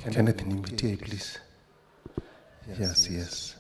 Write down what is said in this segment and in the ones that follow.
Can I have an MBTA, please? Yes.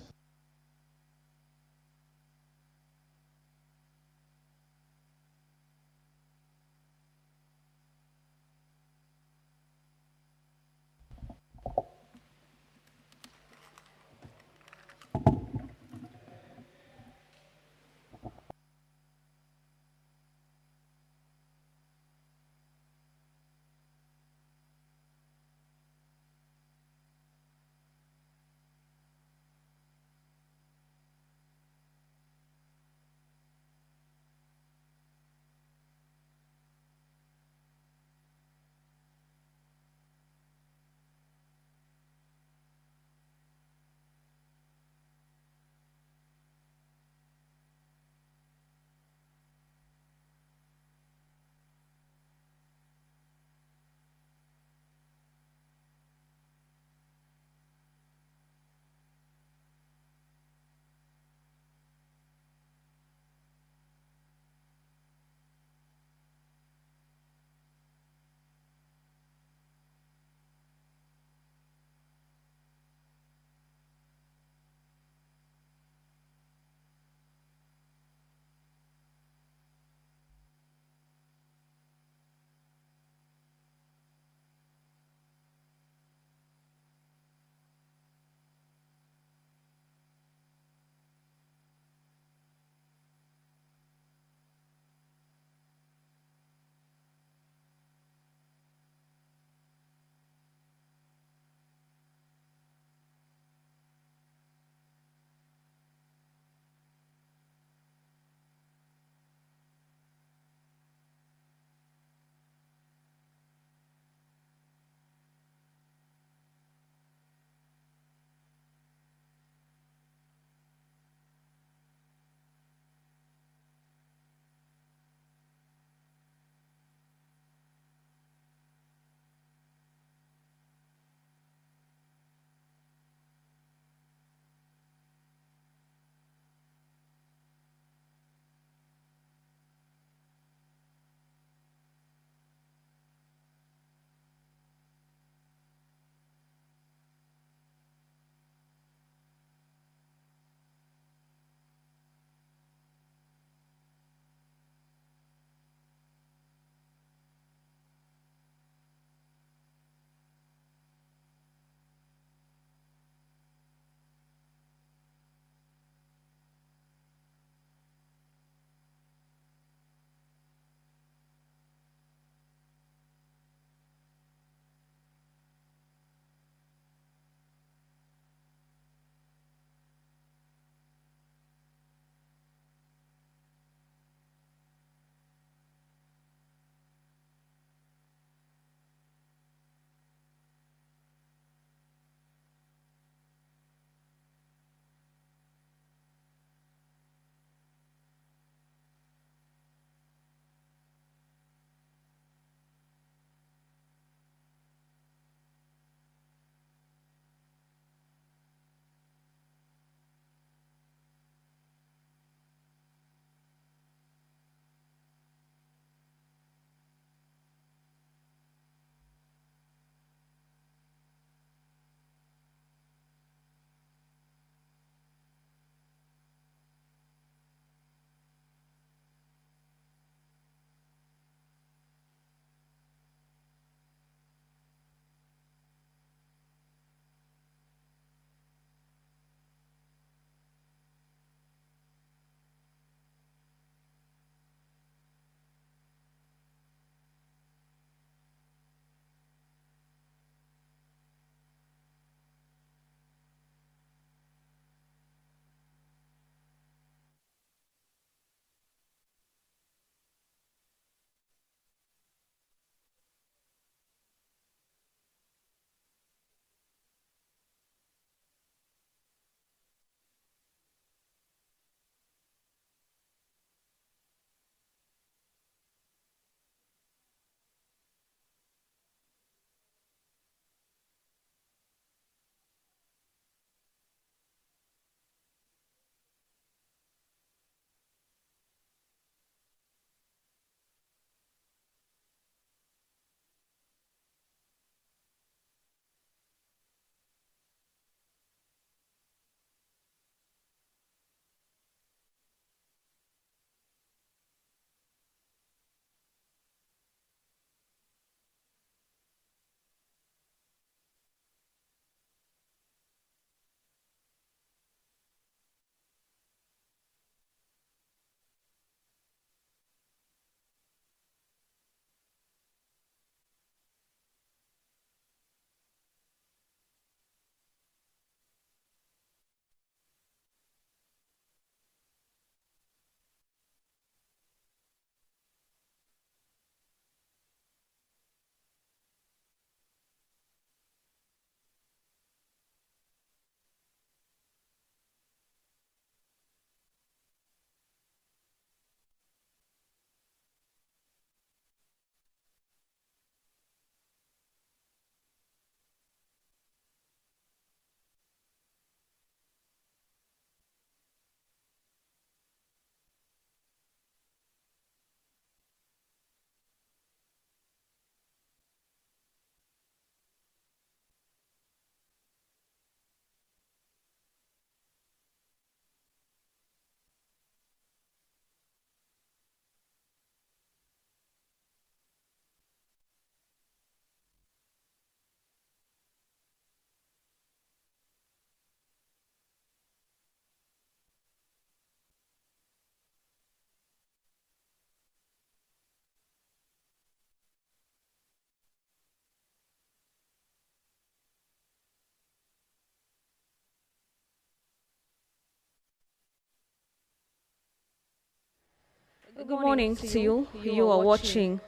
Good morning to you. You are watching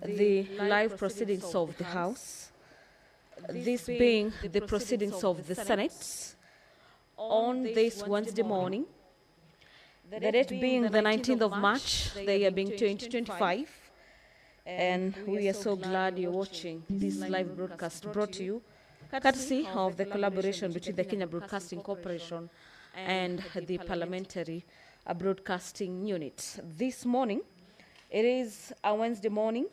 the live proceedings of the House, this being the proceedings of the Senate on this Wednesday morning, the date being the 19th of March, the year being 2025. And we are so glad you're watching this live broadcast brought to you courtesy of the collaboration between the Kenya Broadcasting Corporation and the Parliamentary Broadcasting Unit. This morning, it is a Wednesday morning,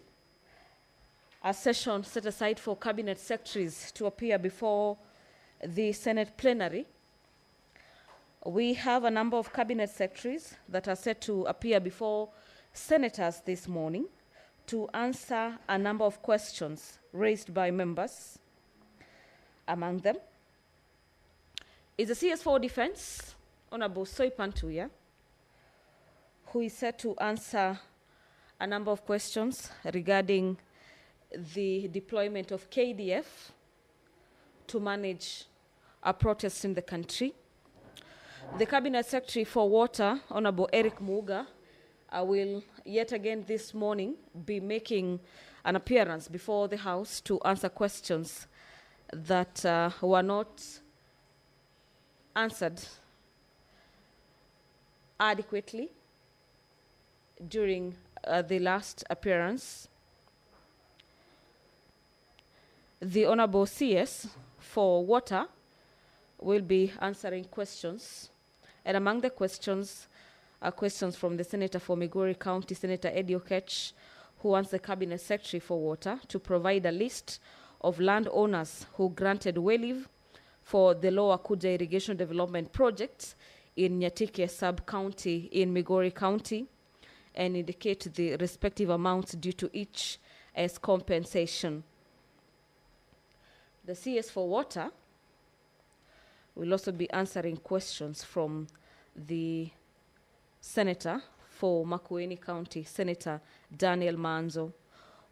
a session set aside for cabinet secretaries to appear before the Senate plenary. We have a number of cabinet secretaries that are set to appear before senators this morning to answer a number of questions raised by members. Among them is the CS4 Defense, Honorable Soipantuya, who is set to answer a number of questions regarding the deployment of KDF to manage a protest in the country. The Cabinet Secretary for Water, Honorable Eric Muga, will yet again this morning be making an appearance before the House to answer questions that were not answered adequately during the last appearance. The Honorable CS for Water will be answering questions, and among the questions are questions from the Senator for Migori County, Senator Eddie Oketch, who wants the Cabinet Secretary for Water to provide a list of landowners who granted waiver for the Lower Kuja Irrigation Development Project in Nyatike Sub-County in Migori County and indicate the respective amounts due to each as compensation. The CS for Water will also be answering questions from the Senator for Makueni County, Senator Daniel Manzo,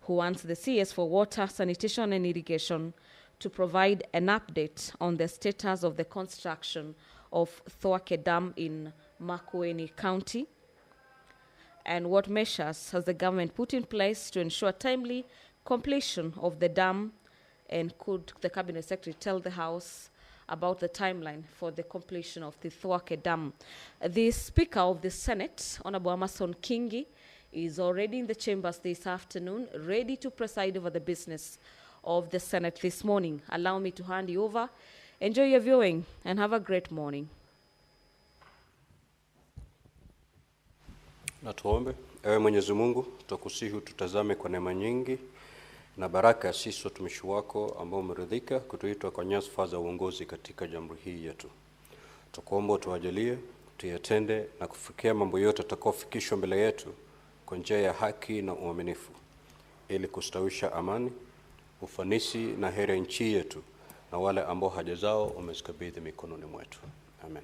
who wants the CS for Water, Sanitation and Irrigation to provide an update on the status of the construction of Thwake Dam in Makueni County, and what measures has the government put in place to ensure timely completion of the dam, and could the Cabinet Secretary tell the House about the timeline for the completion of the Thwake Dam. The Speaker of the Senate, Honorable Amason Kingi, is already in the chambers this afternoon, ready to preside over the business of the Senate this morning. Allow me to hand you over. Enjoy your viewing and have a great morning. Na tuombe. Ewe Mwenyezi Mungu, tutakusihi tutazame kwa neema nyingi na baraka ya sisi watumishi wako ambao umeridhika kutuitwa kwa nyadhifa za uongozi katika jamhuri hii yetu. Tukuomba tuwajalie, tuyatende na kufikia mambo yote tutakayofikishwa mbele yetu kwa njia ya haki na uaminifu, ili kustawisha amani, ufanisi na heri ya nchi yetu na wale ambao haja zao umezikabidhi mikononi mwetu. Amen.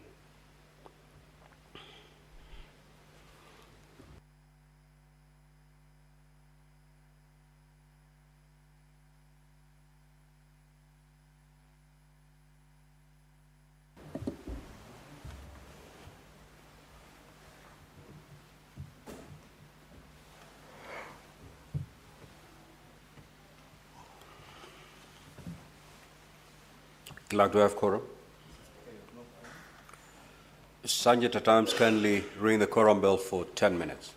Glad to have quorum. Sanjay at times kindly ring the quorum bell for 10 minutes.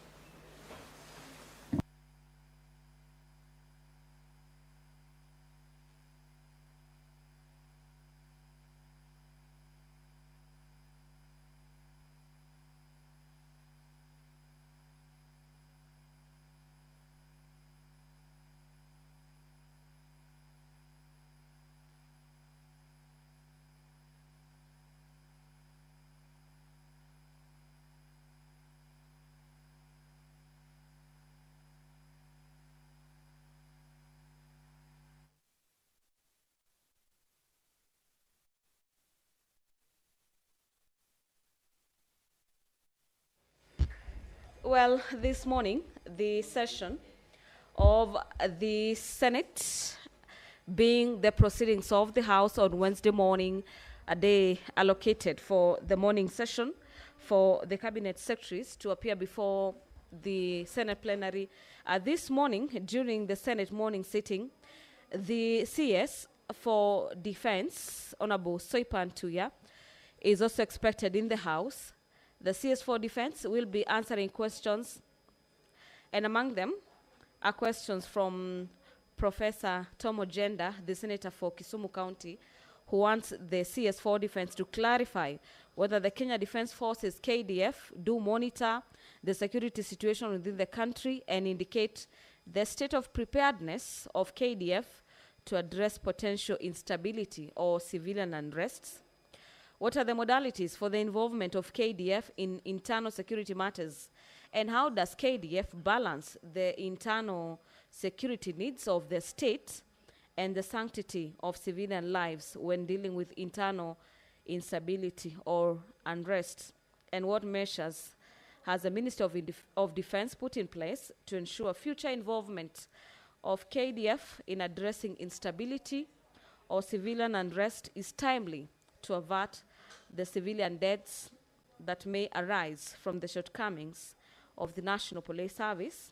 Well, this morning, the session of the Senate, being the proceedings of the House on Wednesday morning, a day allocated for the morning session for the cabinet secretaries to appear before the Senate plenary. This morning, during the Senate morning sitting, the CS for Defense, Honorable Soipan Tuya, is also expected in the House. The CS for Defense will be answering questions, and among them are questions from Professor Tom Ojenda, the Senator for Kisumu County, who wants the CS for Defense to clarify whether the Kenya Defense Forces, KDF, do monitor the security situation within the country and indicate the state of preparedness of KDF to address potential instability or civilian unrests. What are the modalities for the involvement of KDF in internal security matters? And how does KDF balance the internal security needs of the state and the sanctity of civilian lives when dealing with internal instability or unrest? And what measures has the Minister of Defense put in place to ensure future involvement of KDF in addressing instability or civilian unrest is timely to avert the civilian deaths that may arise from the shortcomings of the National Police Service,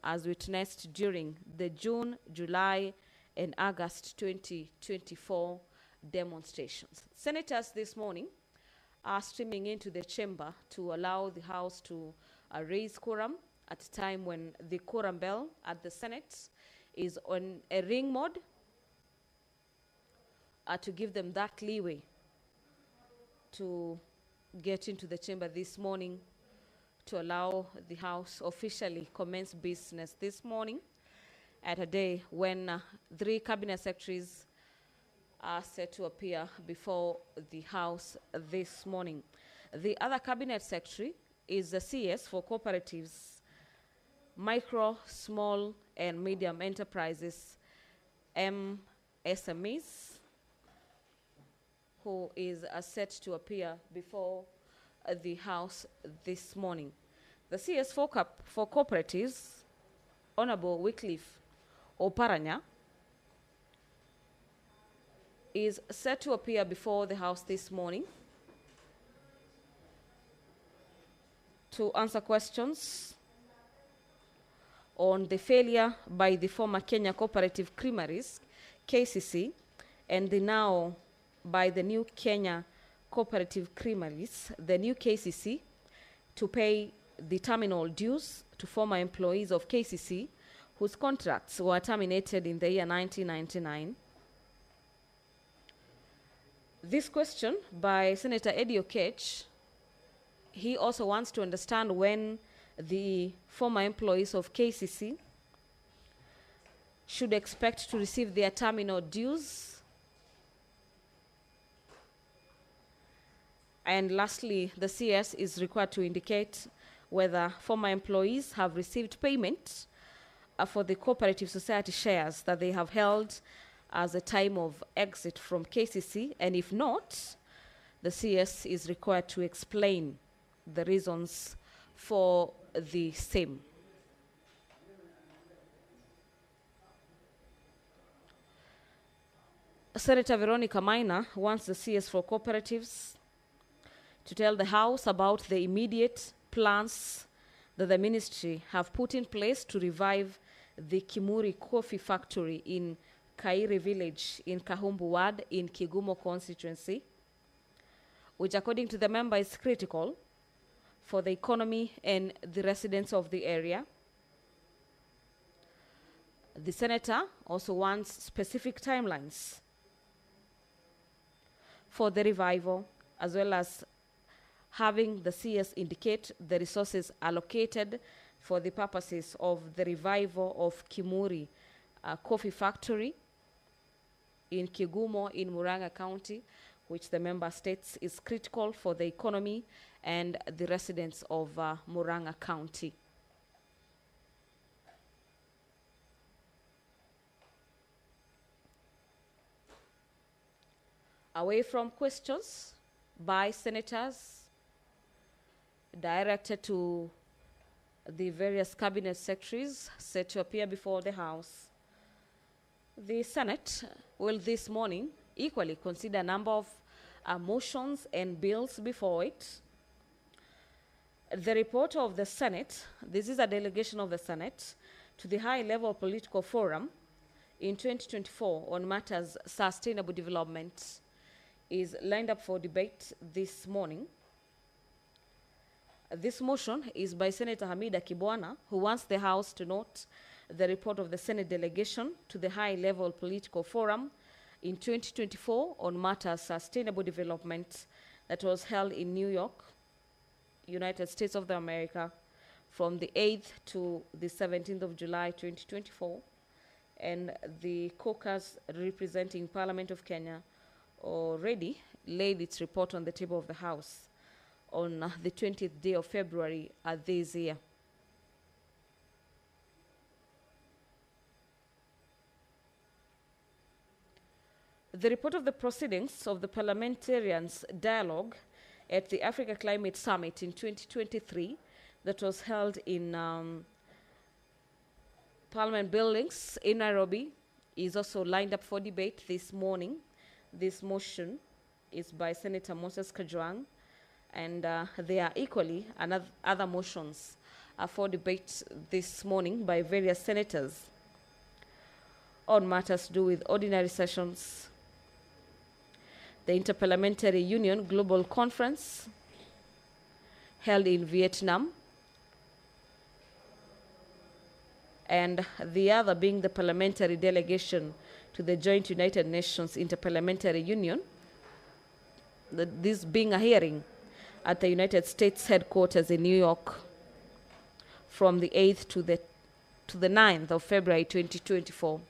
as witnessed during the June, July, and August 2024 demonstrations. Senators this morning are streaming into the chamber to allow the House to raise quorum at a time when the quorum bell at the Senate is on a ring mode, to give them that leeway to get into the chamber this morning to allow the House officially commence business this morning at a day when 3 cabinet secretaries are set to appear before the House this morning. The other cabinet secretary is the CS for cooperatives, micro, small, and medium enterprises, MSMEs, who is set to appear before the House this morning. The CS for cooperatives, Honorable Wycliffe Oparanya, is set to appear before the House this morning to answer questions on the failure by the former Kenya Cooperative Creameries, KCC, and the now by the new Kenya Cooperative Creameries, the new KCC, to pay the terminal dues to former employees of KCC whose contracts were terminated in the year 1999. This question by Senator Eddie Oketch, he also wants to understand when the former employees of KCC should expect to receive their terminal dues. And lastly, the CS is required to indicate whether former employees have received payment for the cooperative society shares that they have held as a time of exit from KCC, and if not, the CS is required to explain the reasons for the same. Senator Veronica Maina wants the CS for cooperatives to tell the House about the immediate plans that the ministry have put in place to revive the Kimuri Coffee Factory in Kairi Village in Kahumbu Ward in Kigumo constituency, which according to the member is critical for the economy and the residents of the area. The senator also wants specific timelines for the revival, as well as having the CS indicate the resources allocated for the purposes of the revival of Kimuri Coffee Factory in Kigumo in Murang'a County, which the member states is critical for the economy and the residents of Murang'a County. Away from questions by senators directed to the various cabinet secretaries set to appear before the House, the Senate will this morning equally consider a number of motions and bills before it. The report of the Senate, this is a delegation of the Senate to the high-level political forum in 2024 on matters sustainable development, is lined up for debate this morning. This motion is by Senator Hamida Kibwana, who wants the House to note the report of the Senate delegation to the high-level political forum in 2024 on matters sustainable development that was held in New York, United States of America, from the 8th to the 17th of July 2024. And the caucus representing Parliament of Kenya already laid its report on the table of the House on the 20th day of February this year. The report of the proceedings of the parliamentarians' dialogue at the Africa Climate Summit in 2023 that was held in Parliament buildings in Nairobi is also lined up for debate this morning. This motion is by Senator Moses Kajwang, and there are equally other motions for debate this morning by various senators on matters to do with ordinary sessions, the Interparliamentary Union Global Conference held in Vietnam, and the other being the parliamentary delegation to the Joint United Nations Interparliamentary Union, this being a hearing at the United States headquarters in New York from the 8th to the 9th of February 2024.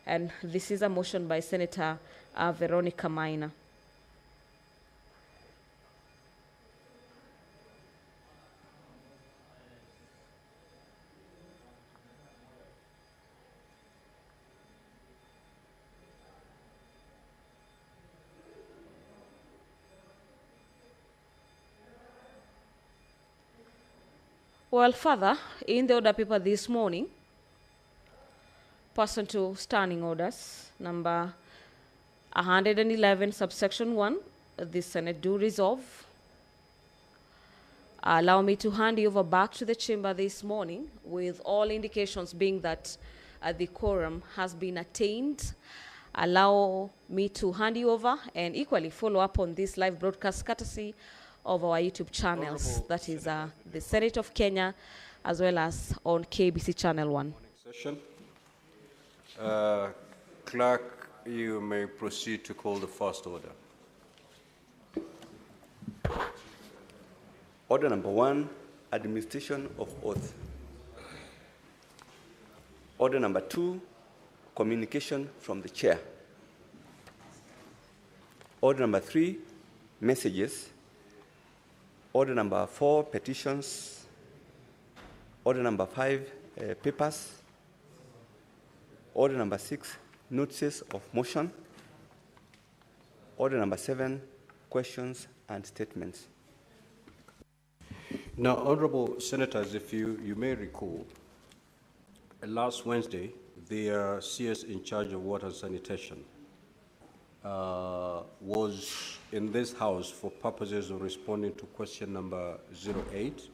And this is a motion by Senator Veronica Maina. Well, further, in the order paper this morning, pursuant to standing orders, number 111, subsection 1, the Senate do resolve. Allow me to hand you over back to the chamber this morning, with all indications being that the quorum has been attained. Allow me to hand you over and equally follow up on this live broadcast courtesy of our YouTube channels, that is the Senate of Kenya, as well as on KBC Channel 1. Session. Clerk, you may proceed to call the first order. Order number 1, administration of oath. Order number 2, communication from the chair. Order number 3, messages. Order number 4, petitions. Order number 5, papers. Order number 6, notices of motion. Order number 7, questions and statements. Now, Honorable Senators, if you may recall, last Wednesday, the CS in charge of water and sanitation was in this House for purposes of responding to question number 08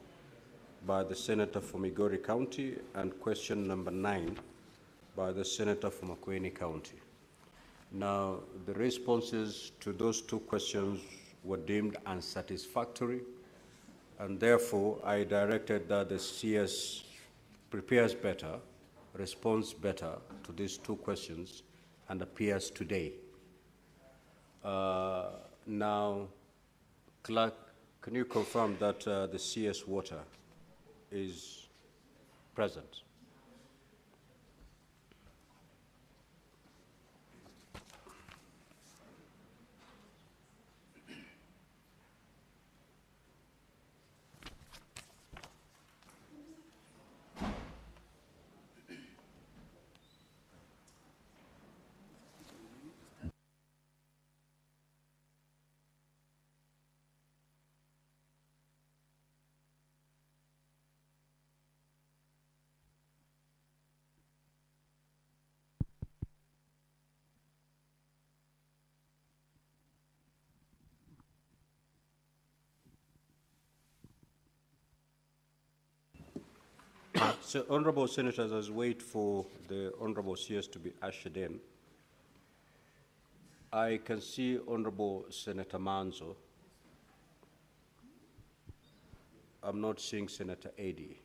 by the Senator from Migori County and question number 9 by the Senator from Makueni County. Now, the responses to those two questions were deemed unsatisfactory, and therefore I directed that the CS prepares better, responds better to these two questions, and appears today. Now, Clerk, can you confirm that the CS Water is present? So, honorable senators, as we wait for the honorable CS to be ushered in, I can see Honorable Senator Manzo. I'm not seeing Senator Eddy.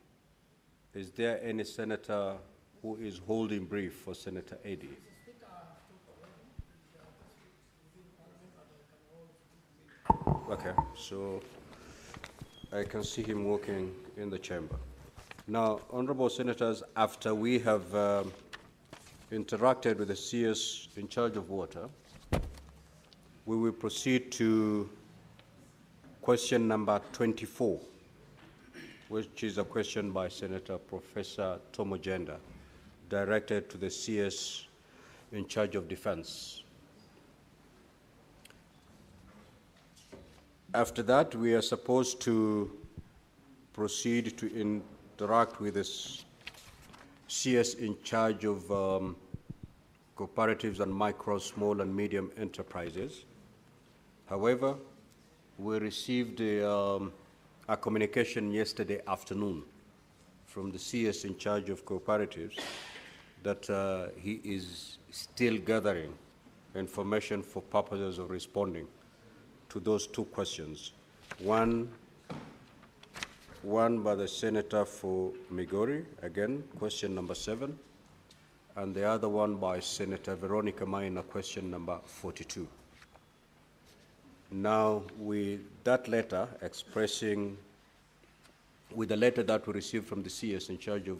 Is there any senator who is holding brief for Senator Eddy? Okay, so I can see him walking in the chamber. Now, honorable senators, after we have interacted with the CS in charge of water, we will proceed to question number 24, which is a question by Senator Professor Tomo Jenda, directed to the CS in charge of defense. After that, we are supposed to proceed to interact with the CS in charge of cooperatives and micro, small, and medium enterprises. However, we received a communication yesterday afternoon from the CS in charge of cooperatives that he is still gathering information for purposes of responding to those two questions. One by the senator for Migori, again, question number 7, and the other one by Senator Veronica Maina, question number 42. Now, with that letter with the letter that we received from the CS in charge of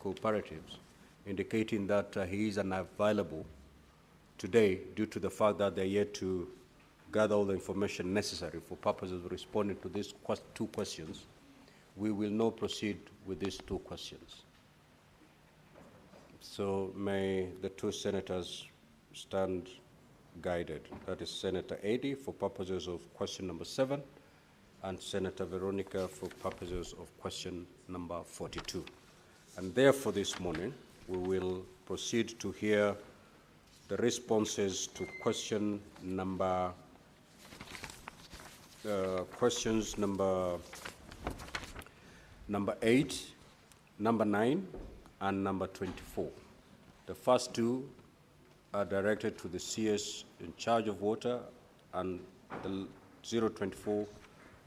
cooperatives, indicating that he is unavailable today due to the fact that they're yet to gather all the information necessary for purposes of responding to these two questions, we will now proceed with these two questions. So may the two senators stand guided. That is Senator Eddy for purposes of question number 7 and Senator Veronica for purposes of question number 42. And therefore this morning, we will proceed to hear the responses to questions number 8, number 9, and number 24. The first two are directed to the CS in charge of water, and the 024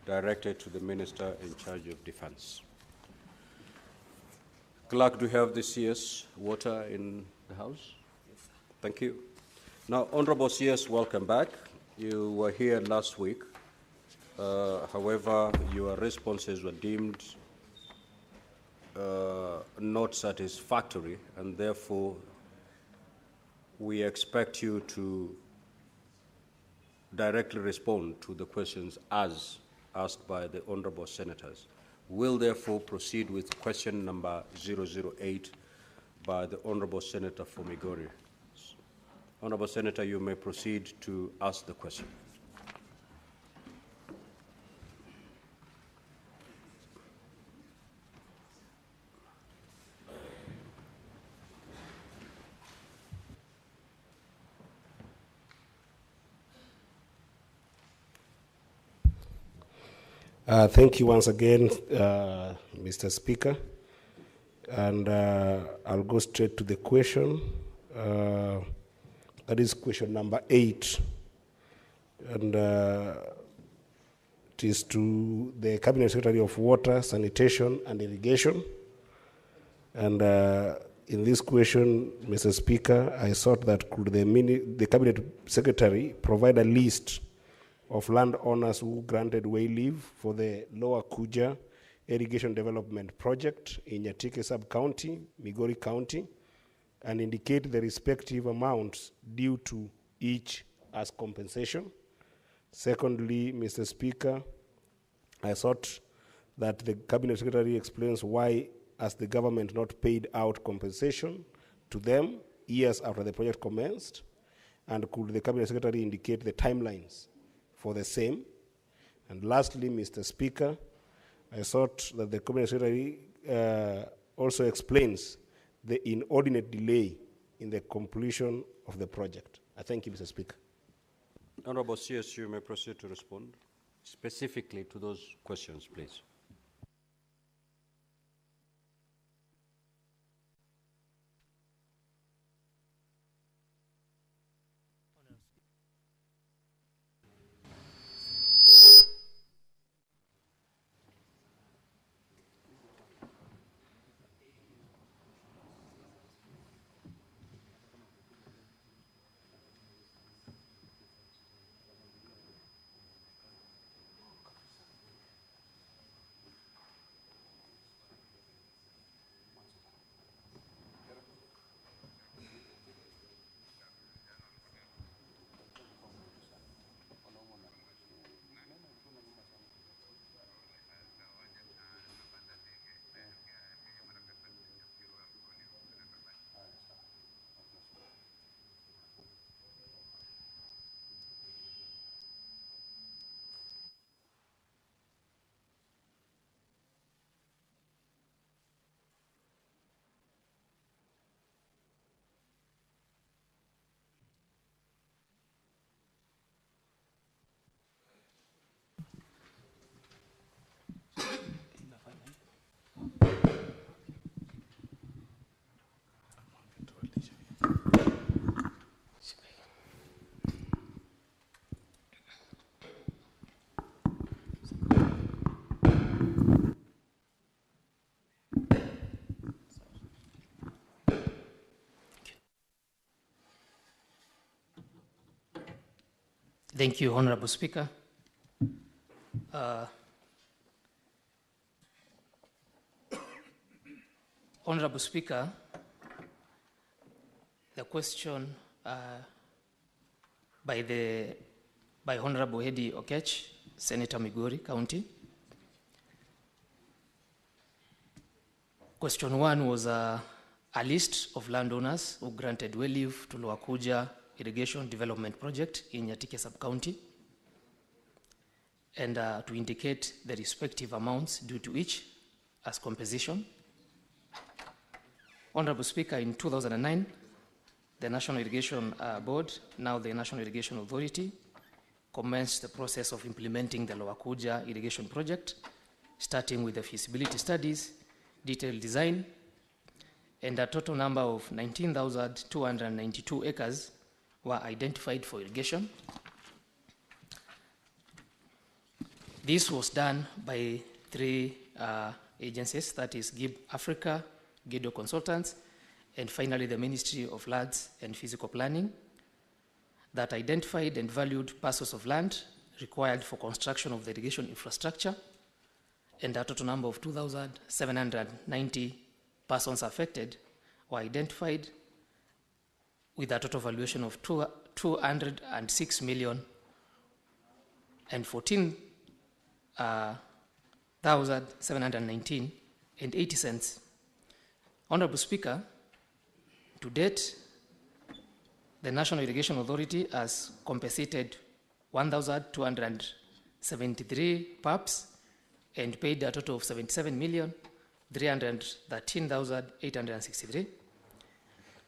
directed to the Minister in charge of defense. Clerk, do you have the CS water in the House? Yes. Thank you. Now, Honorable CS, welcome back. You were here last week. However, your responses were deemed not satisfactory, and therefore we expect you to directly respond to the questions as asked by the honorable senators. We'll therefore proceed with question number 008 by the honorable senator for Migori. Honorable Senator, you may proceed to ask the question. Thank you once again, Mr. Speaker. And I'll go straight to the question. That is question number 8. And it is to the Cabinet Secretary of Water, Sanitation, and Irrigation. And in this question, Mr. Speaker, I thought that could the Cabinet Secretary provide a list of landowners who granted way leave for the Lower Kuja Irrigation Development Project in Nyatike Sub-County, Migori County, and indicate the respective amounts due to each as compensation. Secondly, Mr. Speaker, I thought that the Cabinet Secretary explains why has the government not paid out compensation to them years after the project commenced, and could the Cabinet Secretary indicate the timelines for the same? And lastly, Mr. Speaker, I thought that the Cabinet Secretary also explains the inordinate delay in the completion of the project. I thank you, Mr. Speaker. Honorable CS, you may proceed to respond specifically to those questions, please. Thank you, Honorable Speaker. Honorable Speaker, the question by Honorable Hedi Okech, Senator Migori County. Question 1 was a list of landowners who granted well leave to Loakuja Irrigation Development Project in Nyatike Sub-County, and to indicate the respective amounts due to each as compensation. Honorable Speaker, in 2009, the National Irrigation Board, now the National Irrigation Authority, commenced the process of implementing the Loakuja Irrigation Project, starting with the feasibility studies, detailed design, and a total number of 19,292 acres were identified for irrigation. This was done by 3 agencies, that is GIB Africa, Gedo Consultants, and finally the Ministry of Lands and Physical Planning, that identified and valued parcels of land required for construction of the irrigation infrastructure, and a total number of 2,790 persons affected were identified, with a total valuation of 206 million and 14,719 and 80 cents. Honorable Speaker, to date, the National Irrigation Authority has compensated 1,273 PAPs and paid a total of 77,313,863,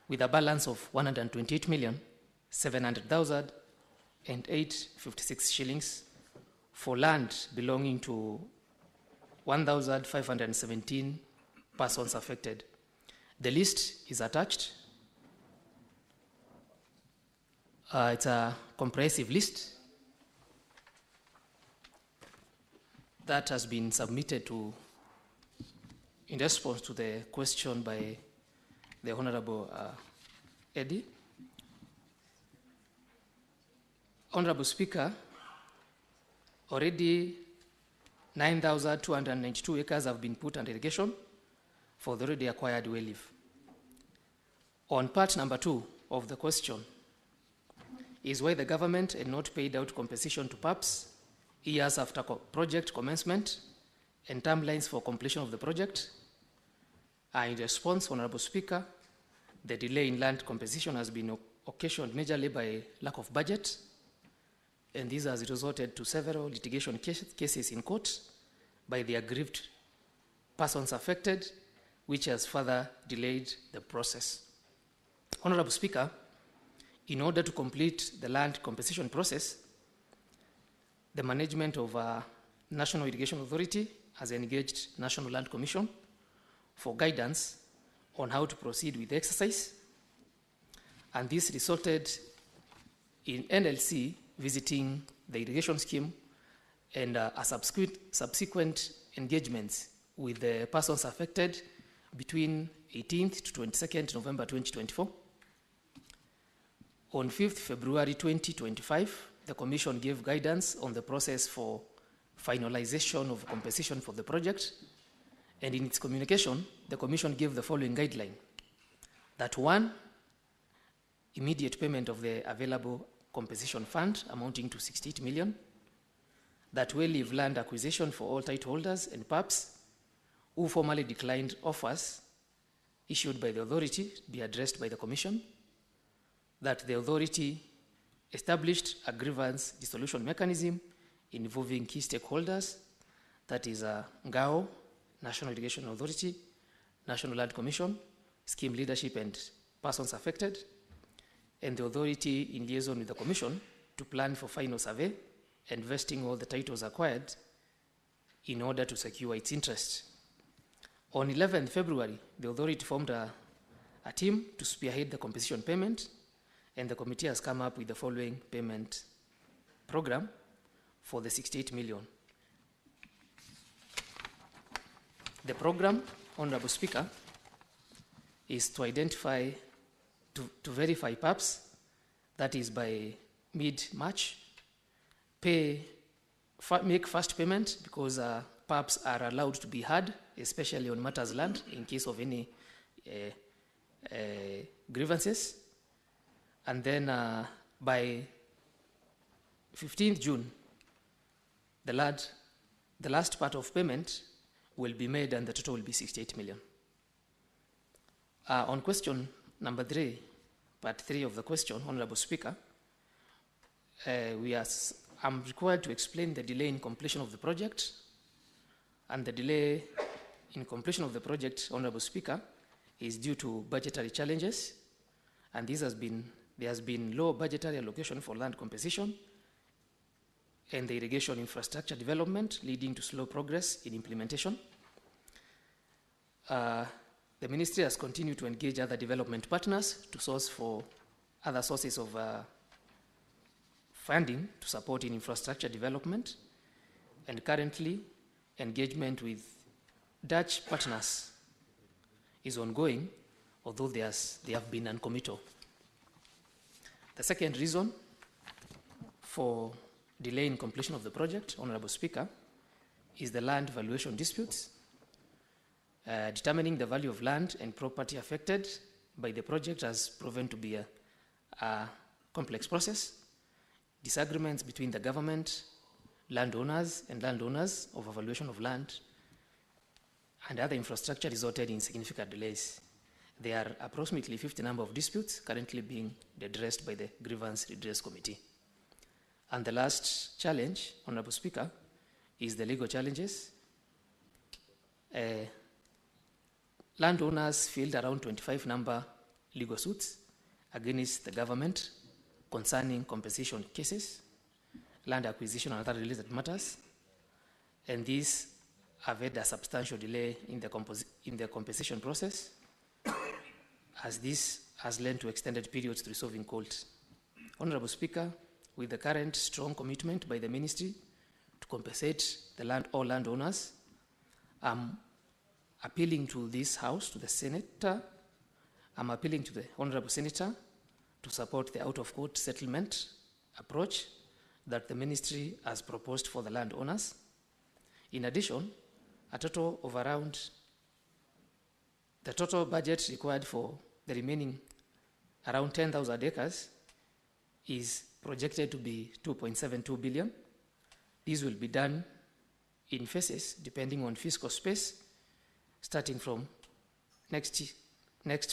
with a balance of 128,700,000 and 856 shillings for land belonging to 1,517 persons affected. The list is attached. It's a comprehensive list that has been submitted in response to the question by the Honorable Eddie. Honorable Speaker, already 9,292 acres have been put under irrigation for the already acquired well leave. On part number 2 of the question is why the government had not paid out compensation to PAPs years after project commencement and timelines for completion of the project. In response, Honorable Speaker, the delay in land compensation has been occasioned majorly by lack of budget, and this has resulted to several litigation cases in court by the aggrieved persons affected, which has further delayed the process. Honorable Speaker, in order to complete the land compensation process, the management of National Irrigation Authority has engaged National Land Commission for guidance on how to proceed with the exercise, and this resulted in NLC visiting the irrigation scheme and a subsequent engagements with the persons affected between 18th to 22nd November 2024. On 5th February 2025, the Commission gave guidance on the process for finalization of compensation for the project, and in its communication, the Commission gave the following guideline: that 1, immediate payment of the available compensation fund amounting to 68 million, that well leave land acquisition for all title holders and PAPs who formally declined offers issued by the authority be addressed by the Commission, that the authority established a grievance dissolution mechanism involving key stakeholders, that is NGAO, National Irrigation Authority, National Land Commission, scheme leadership and persons affected, and the authority in liaison with the Commission to plan for final survey and vesting all the titles acquired in order to secure its interest. On 11th February, the authority formed a team to spearhead the compensation payment, and the committee has come up with the following payment program for the 68 million. The program, Honorable Speaker, is to identify, to verify PAPs, that is by mid-March make first payment because PAPs are allowed to be heard, especially on matters land in case of any grievances. And then by 15th June, the last part of payment will be made and the total will be 68 million. On question number 3, part 3 of the question, Honorable Speaker, I'm required to explain the delay in completion of the project. And the delay in completion of the project, Honorable Speaker, is due to budgetary challenges. And there has been low budgetary allocation for land compensation and the irrigation infrastructure development, leading to slow progress in implementation. The ministry has continued to engage other development partners to source for other sources of funding to support in infrastructure development, and currently engagement with Dutch partners is ongoing, although they have been non-committal. The second reason for delay in completion of the project, Honorable Speaker, is the land valuation disputes. Determining the value of land and property affected by the project has proven to be a complex process. Disagreements between the government, landowners, and landowners of evaluation of land and other infrastructure resulted in significant delays. There are approximately 50 number of disputes currently being addressed by the Grievance Redress Committee. And the last challenge, Honorable Speaker, is the legal challenges. Landowners filed around 25 number legal suits against the government concerning compensation cases, land acquisition, and other related matters. And these have had a substantial delay in the compensation process, as this has led to extended periods to resolve in court. Honorable Speaker, with the current strong commitment by the ministry to compensate all landowners, I'm appealing to this House, to the Senator, I'm appealing to the Honorable Senator to support the out-of-court settlement approach that the ministry has proposed for the landowners. In addition, a total of the total budget required for the remaining around 10,000 acres is projected to be 2.72 billion. These will be done in phases depending on fiscal space, starting from next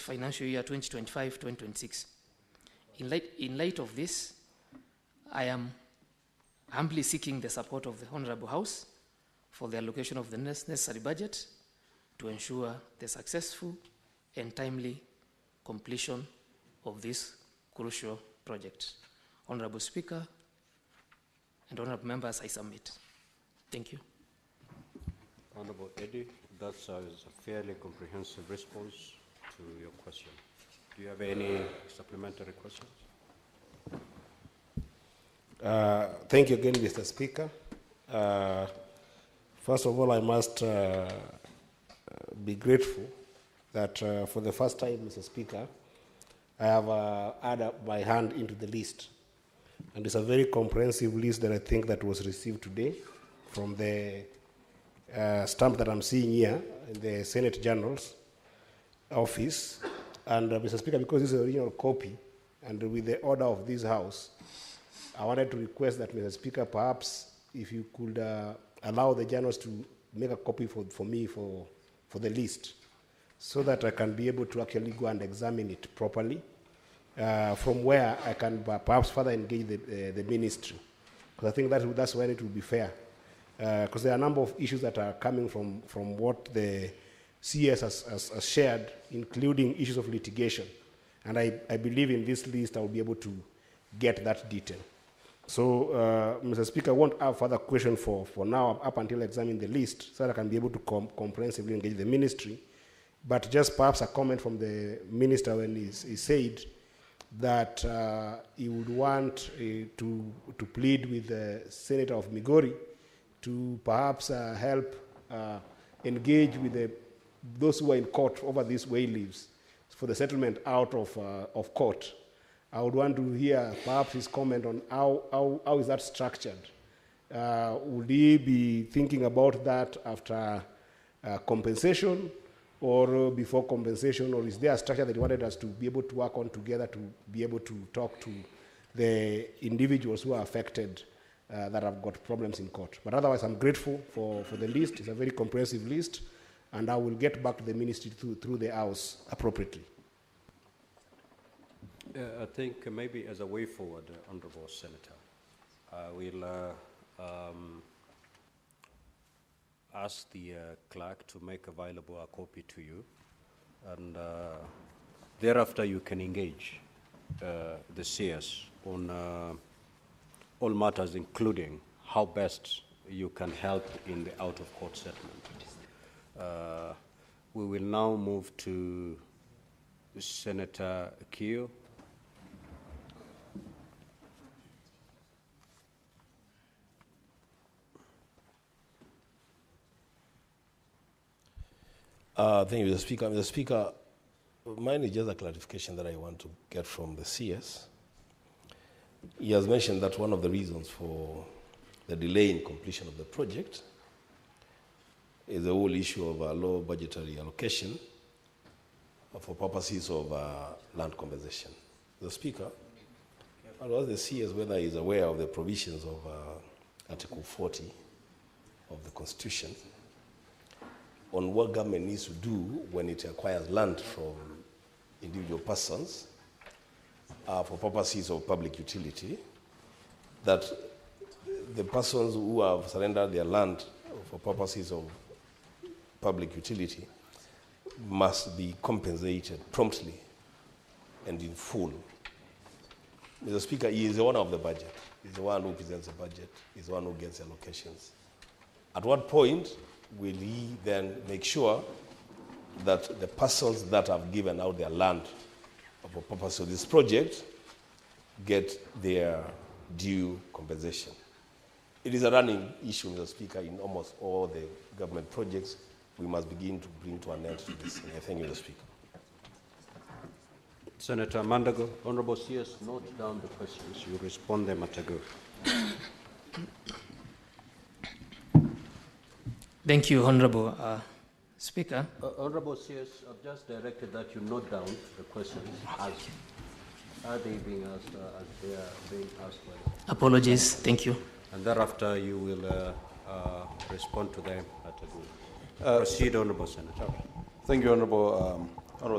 financial year 2025-2026. In light of this, I am humbly seeking the support of the Honorable House for the allocation of the necessary budget to ensure the successful and timely completion of this crucial project. Honorable Speaker and honorable members, I submit. Thank you. Honorable Eddie, that's a fairly comprehensive response to your question. Do you have any supplementary questions? Thank you again, Mr. Speaker. First of all, I must be grateful that for the first time, Mr. Speaker, I have added my hand into the list. And it's a very comprehensive list that I think that was received today from the stamp that I'm seeing here in the Senate General's office. And Mr. Speaker, because this is an original copy, and with the order of this House, I wanted to request that, Mr. Speaker, perhaps if you could allow the journals to make a copy for me for the list, so that I can be able to actually go and examine it properly, from where I can perhaps further engage the ministry. Because I think that's when it will be fair. Because there are a number of issues that are coming from what the CS has shared, including issues of litigation. And I believe in this list I will be able to get that detail. So, Mr. Speaker, I won't have further questions for now up until I examine the list, so that I can be able to comprehensively engage the ministry. But just perhaps a comment from the minister when he said that he would want to plead with the Senator of Migori to perhaps help engage with those who are in court over these way leaves for the settlement out of court. I would want to hear perhaps his comment on how is that structured, Would he be thinking about that after compensation or before compensation, or is there a structure that he wanted us to be able to work on together to be able to talk to the individuals who are affected that have got problems in court? But otherwise, I'm grateful for the list. It's a very comprehensive list, and I will get back to the ministry through the House appropriately. I think maybe as a way forward, Honourable Senator, we'll ask the clerk to make available a copy to you, and thereafter you can engage the CS on all matters, including how best you can help in the out-of-court settlement. We will now move to Senator Kio. Thank you, Mr. Speaker. Mr. Speaker, mine is just a clarification that I want to get from the CS. He has mentioned that one of the reasons for the delay in completion of the project is the whole issue of low budgetary allocation for purposes of land compensation. The Speaker, I'll ask the CS whether he is aware of the provisions of Article 40 of the Constitution on what government needs to do when it acquires land from individual persons for purposes of public utility, that the persons who have surrendered their land for purposes of public utility must be compensated promptly and in full. Mr. Speaker, he is the owner of the budget. He's the one who presents the budget. He's the one who gets allocations. At what point will he then make sure that the persons that have given out their land for purpose of this project get their due compensation? It is a running issue, Mr. Speaker, in almost all the government projects. We must begin to bring to an end to this. And I thank you, Mr. Speaker. Senator Mandago, Honourable CS, note down the questions. You respond them at a go. Thank you, Honourable Speaker. Honourable CS, I've just directed that you note down the questions as are they being asked, as they are being asked by them. Apologies. Thank you. And thereafter you will respond to them at a go. Proceed, Honourable Senator. Thank you, Honourable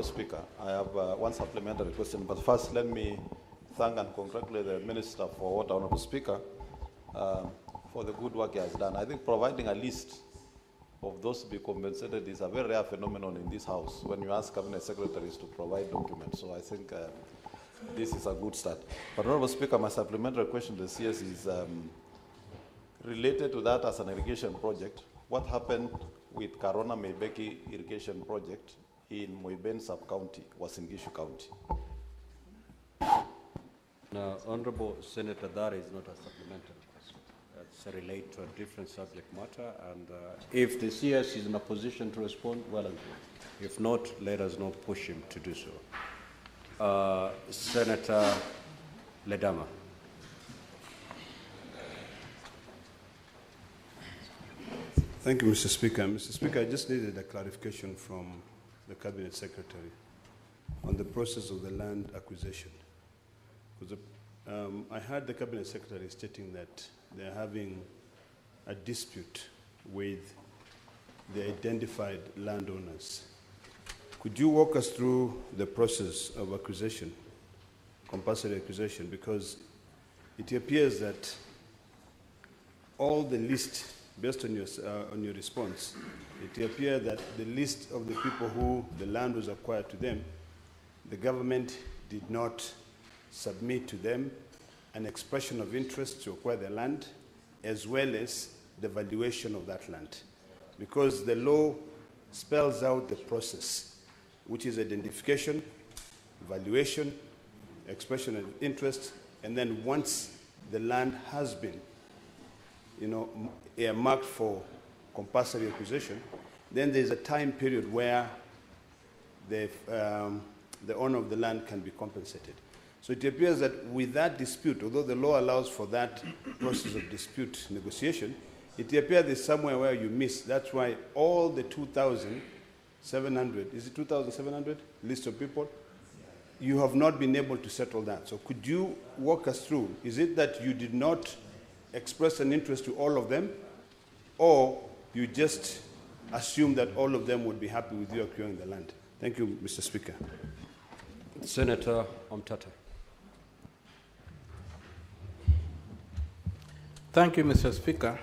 Speaker. I have one supplementary question, but first let me thank and congratulate the Minister for what, Honourable Speaker, for the good work he has done. I think providing a list of those to be compensated is a very rare phenomenon in this House when you ask cabinet secretaries to provide documents. So I think this is a good start. But Honourable Speaker, my supplementary question to the CS is related to that as an irrigation project. What happened with Karona Meibeki irrigation project in Moiben sub-county, Uasin Gishu County? Now, Honourable Senator, that is not a supplementary question. That's relate to a different subject matter, and if the CS is in a position to respond, well and good. If not, let us not push him to do so. Senator Ledama. Thank you, Mr. Speaker. Mr. Speaker, I just needed a clarification from the Cabinet Secretary on the process of the land acquisition. Because I heard the Cabinet Secretary stating that they're having a dispute with the identified landowners. Could you walk us through the process of acquisition, compulsory acquisition? Because it appears that all the list, based on your response, it appears that the list of the people who the land was acquired to them, the government did not submit to them an expression of interest to acquire the land, as well as the valuation of that land. Because the law spells out the process, which is identification, valuation, expression of interest, and then once the land has been earmarked for compulsory acquisition, then there's a time period where the owner of the land can be compensated. So it appears that with that dispute, although the law allows for that process of dispute negotiation, it appears there's somewhere where you miss. That's why all the 2,700, is it 2,700 list of people? You have not been able to settle that. So could you walk us through? Is it that you did not express an interest to all of them, or you just assume that all of them would be happy with you acquiring the land? Thank you, Mr. Speaker. Senator Omtata. Thank you, Mr. Speaker.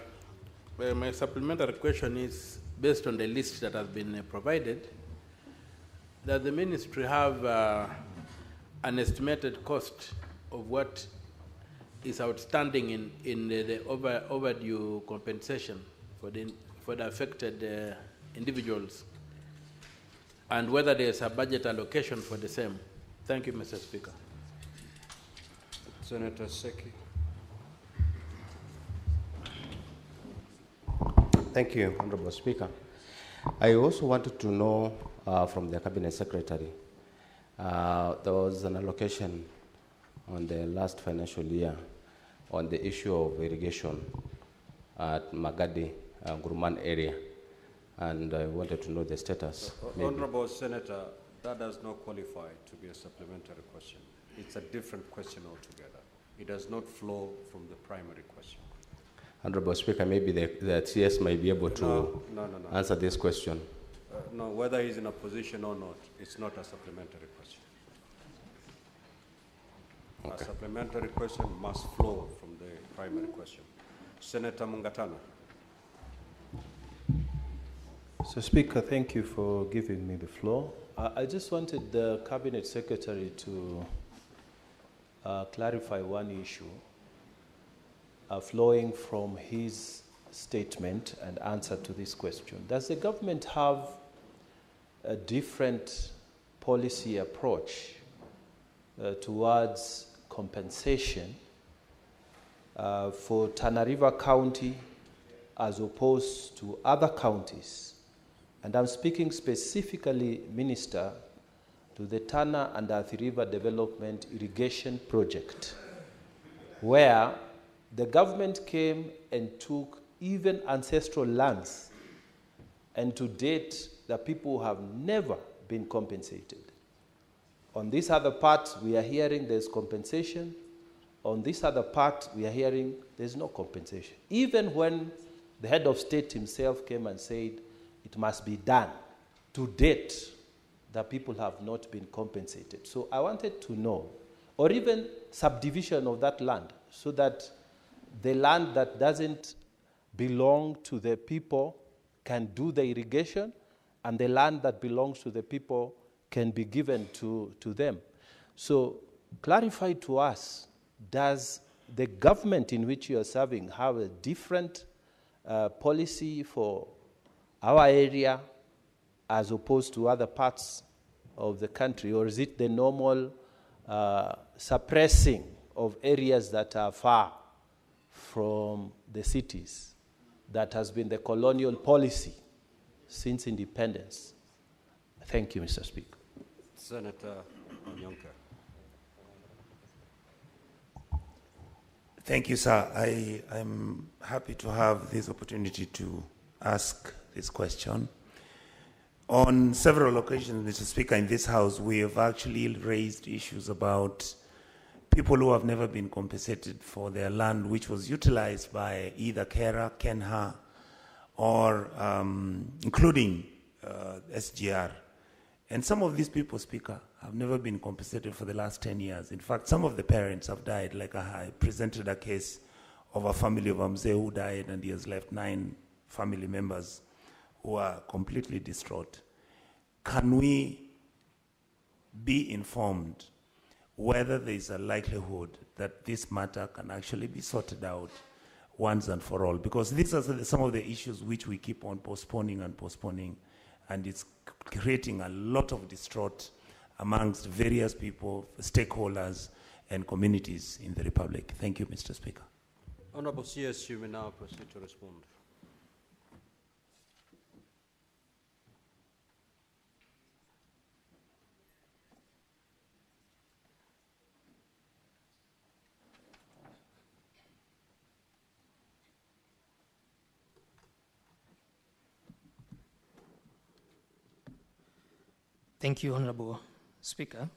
My supplementary question is based on the list that has been provided. Does the ministry have an estimated cost of what is outstanding in the overdue compensation for the affected individuals, and whether there is a budget allocation for the same? Thank you, Mr. Speaker. Senator Seki. Thank you, Honorable Speaker. I also wanted to know from the Cabinet Secretary, there was an allocation on the last financial year on the issue of irrigation at Magadi, Guruman area, and I wanted to know the status. Honorable Senator, that does not qualify to be a supplementary question. It's a different question altogether. It does not flow from the primary question. Honorable Speaker, maybe the CS might be able to answer this question. No, whether he's in a position or not, it's not a supplementary question. Okay. A supplementary question must flow from the primary question. Senator Mungatana. So, Speaker, thank you for giving me the floor. I just wanted the Cabinet Secretary to clarify one issue flowing from his statement and answer to this question. Does the government have a different policy approach towards compensation for Tana River County as opposed to other counties? And I'm speaking specifically, Minister, to the Tana and Athi River Development Irrigation Project, where the government came and took even ancestral lands, and to date, the people have never been compensated. On this other part, we are hearing there's compensation. On this other part, we are hearing there's no compensation. Even when the head of state himself came and said it must be done, to date, the people have not been compensated. So I wanted to know, or even subdivision of that land, so that the land that doesn't belong to the people can do the irrigation, and the land that belongs to the people can be given to them. So clarify to us, does the government in which you are serving have a different policy for our area as opposed to other parts of the country, or is it the normal suppressing of areas that are far from the cities that has been the colonial policy since independence? Thank you, Mr. Speaker. Senator Onyonka. Thank you, sir. I'm happy to have this opportunity to ask this question. On several occasions, Mr. Speaker, in this House, we have actually raised issues about people who have never been compensated for their land, which was utilized by either Kera, Kenha, or including SGR. And some of these people, Speaker, have never been compensated for the last 10 years. In fact, some of the parents have died. Like I presented a case of a family of Amze who died, and he has left 9 family members who are completely distraught. Can we be informed whether there is a likelihood that this matter can actually be sorted out once and for all? Because these are some of the issues which we keep on postponing, and it's creating a lot of distraught amongst various people, stakeholders, and communities in the Republic. Thank you, Mr. Speaker. Honorable CS, you may now proceed to respond. Thank you, Honorable Speaker.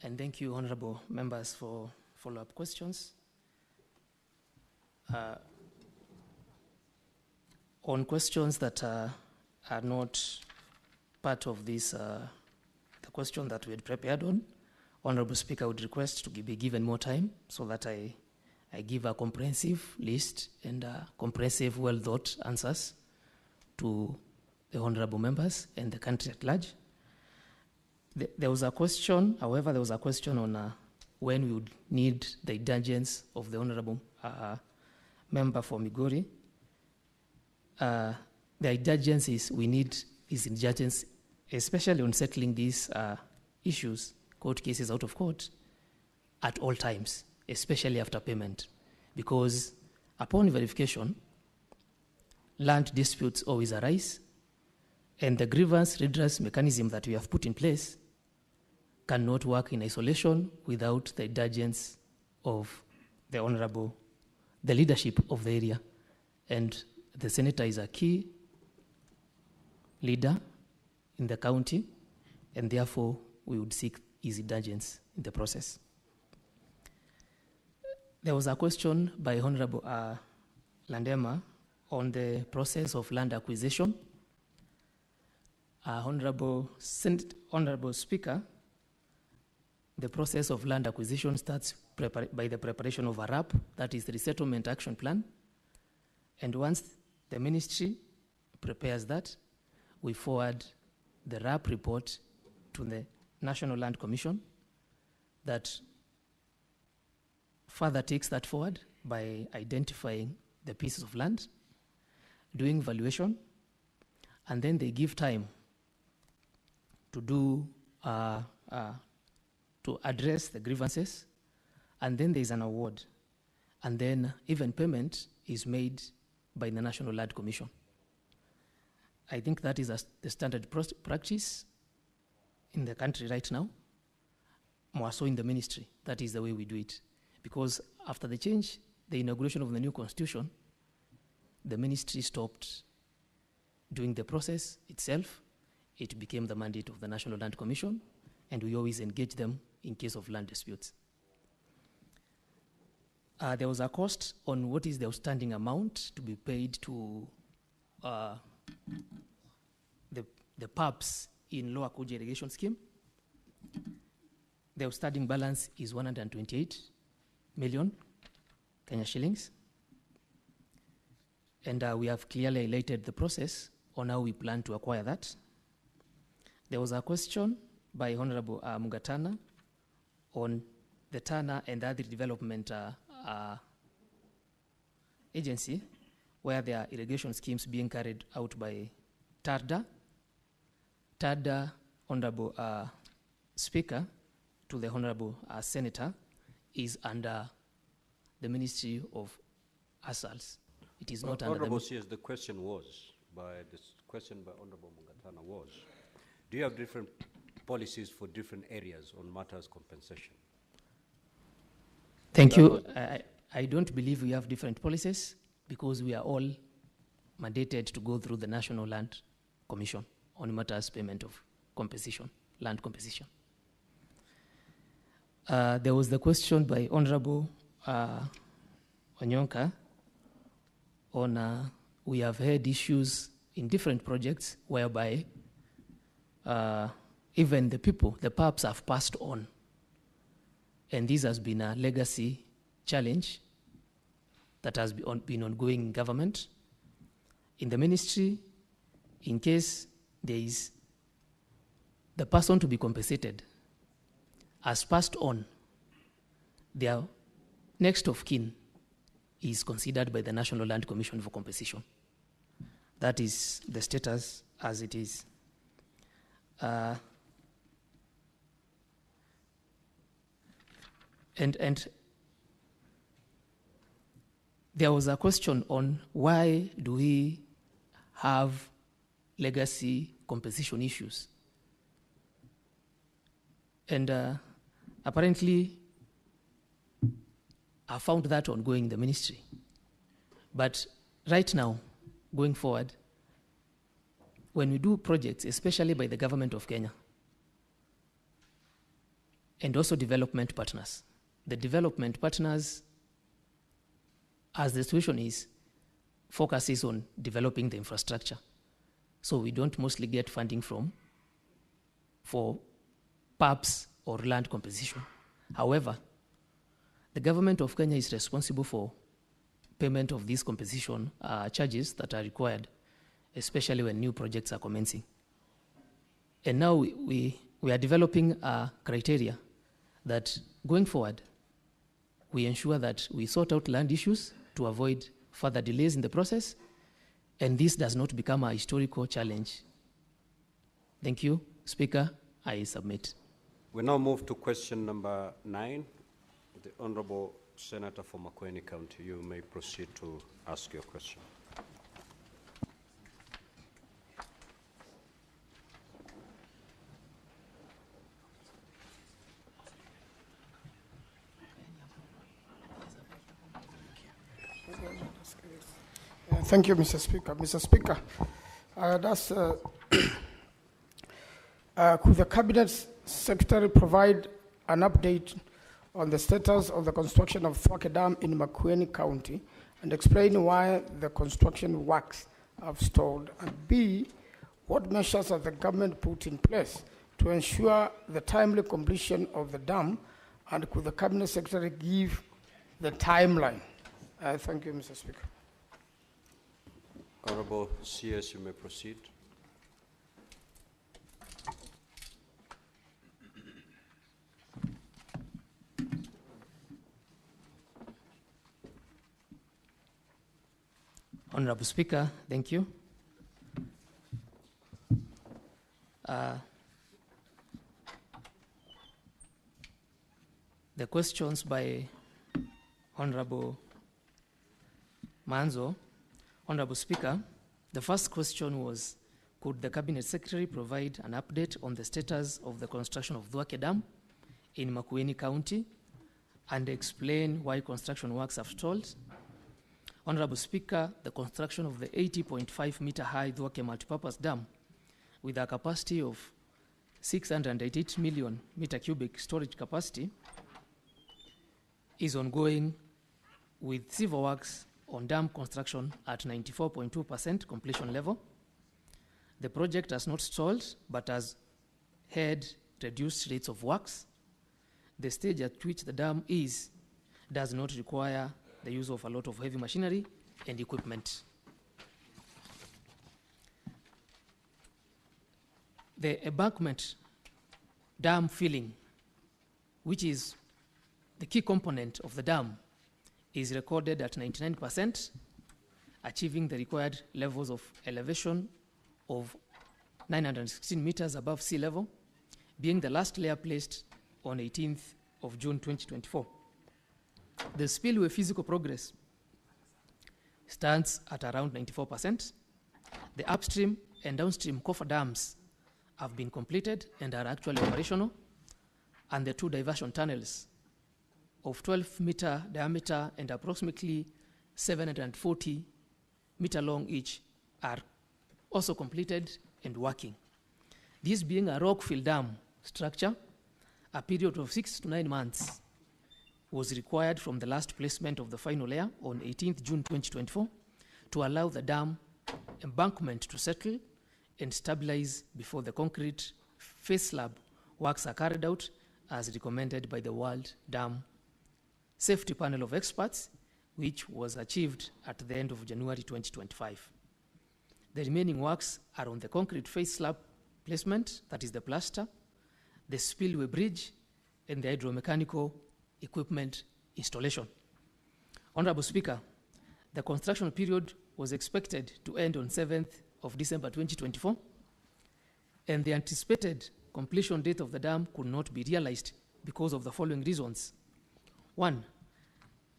And thank you, Honorable Members, for follow-up questions. On questions that are not part of this, the question that we had prepared on, Honorable Speaker, I would request to be given more time so that I give a comprehensive list and comprehensive, well-thought answers to the Honorable Members and the country at large. There was a question, however, there was a question on when we would need the indulgence of the Honorable Member for Migori. The indulgence we need is indulgence, especially on settling these issues, court cases out of court, at all times, especially after payment. Because upon verification, land disputes always arise, and the grievance redress mechanism that we have put in place cannot work in isolation without the indulgence of the leadership of the area. And the senator is a key leader in the county, and therefore we would seek his indulgence in the process. There was a question by Honorable Landema on the process of land acquisition. Honorable Speaker, the process of land acquisition starts by the preparation of a RAP, that is the Resettlement Action Plan. And once the ministry prepares that, we forward the RAP report to the National Land Commission that further takes that forward by identifying the pieces of land, doing valuation, and then they give time to do to address the grievances, and then there is an award, and then even payment is made by the National Land Commission. I think that is the standard practice in the country right now, more so in the ministry. That is the way we do it. Because after the change, the inauguration of the new constitution, the ministry stopped doing the process itself. It became the mandate of the National Land Commission, and we always engage them in case of land disputes. There was a cost on what is the outstanding amount to be paid to the PAPs in Lower Kuja irrigation scheme. The outstanding balance is 128 million Kenya shillings. And we have clearly highlighted the process on how we plan to acquire that. There was a question by Honorable Mugatana on the Tana and other development agency, where there are irrigation schemes being carried out by TARDA. TARDA, Honorable Speaker, to the Honorable Senator, is under the Ministry of Asals. It is not under Honorable CS, the question by Honorable Mugatana was, do you have different policies for different areas on matters compensation? Thank you. I don't believe we have different policies because we are all mandated to go through the National Land Commission on matters payment of compensation, land compensation. There was the question by Honorable Onyonka on we have had issues in different projects whereby even the people, the PAPs, have passed on. And this has been a legacy challenge that has been ongoing in government. In the ministry, in case there is the person to be compensated has passed on, their next of kin is considered by the National Land Commission for compensation. That is the status as it is. And there was a question on why do we have legacy compensation issues? And apparently, I found that ongoing in the ministry. But right now, going forward, when we do projects, especially by the government of Kenya, and also development partners, the development partners, as the situation is, focuses on developing the infrastructure. So we don't mostly get funding for PAPs or land composition. However, the government of Kenya is responsible for payment of these composition charges that are required, especially when new projects are commencing. And now we are developing a criteria that going forward, we ensure that we sort out land issues to avoid further delays in the process, and this does not become a historical challenge. Thank you, Speaker. I submit. We now move to question number 9. The Honorable Senator from Makueni County, you may proceed to ask your question. Thank you, Mr. Speaker. Mr. Speaker, could the Cabinet Secretary provide an update on the status of the construction of Thwake Dam in Makueni County and explain why the construction works have stalled? And B, what measures has the government put in place to ensure the timely completion of the dam? And could the Cabinet Secretary give the timeline? Thank you, Mr. Speaker. Honorable CS, you may proceed. Honorable Speaker, thank you. The questions by Honorable Manzo. Honorable Speaker, the first question was, could the Cabinet Secretary provide an update on the status of the construction of Thwake Dam in Makueni County and explain why construction works have stalled? Honorable Speaker, the construction of the 80.5 meter high Thwake multipurpose dam with a capacity of 688 million meter cubic storage capacity is ongoing, with civil works on dam construction at 94.2% completion level. The project has not stalled, but has had reduced rates of works. The stage at which the dam does not require the use of a lot of heavy machinery and equipment. The embankment dam filling, which is the key component of the dam, is recorded at 99%, achieving the required levels of elevation of 916 meters above sea level, being the last layer placed on 18th of June 2024. The spillway physical progress stands at around 94%. The upstream and downstream coffer dams have been completed and are actually operational, and the two diversion tunnels of 12 meter diameter and approximately 740 meter long each are also completed and working. This being a rock-fill dam structure, a period of 6 to 9 months was required from the last placement of the final layer on 18th June 2024 to allow the dam embankment to settle and stabilize before the concrete face slab works are carried out as recommended by the World Dam Safety Panel of Experts, which was achieved at the end of January 2025. The remaining works are on the concrete face slab placement, that is the plaster, the spillway bridge, and the hydromechanical equipment installation. Honorable Speaker, the construction period was expected to end on 7th of December 2024, and the anticipated completion date of the dam could not be realized because of the following reasons. 1,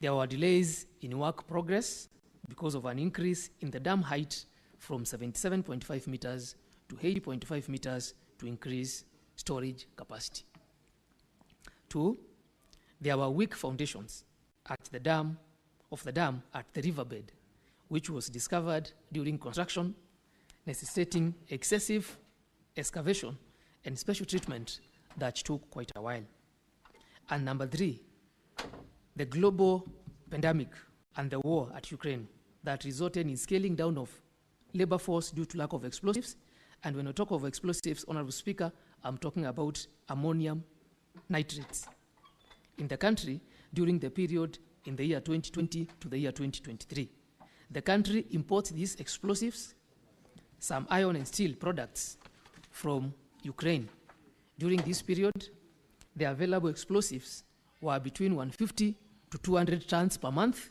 there were delays in work progress because of an increase in the dam height from 77.5 meters to 80.5 meters to increase storage capacity. 2, there were weak foundations at the dam at the riverbed, which was discovered during construction necessitating excessive excavation and special treatment that took quite a while. And number 3, the global pandemic and the war at Ukraine that resulted in scaling down of labor force due to lack of explosives. And when I talk of explosives, Honorable Speaker, I'm talking about ammonium nitrates in the country during the period in the year 2020 to the year 2023. The country imports these explosives, some iron and steel products from Ukraine. During this period, the available explosives were between 150 to 200 tons per month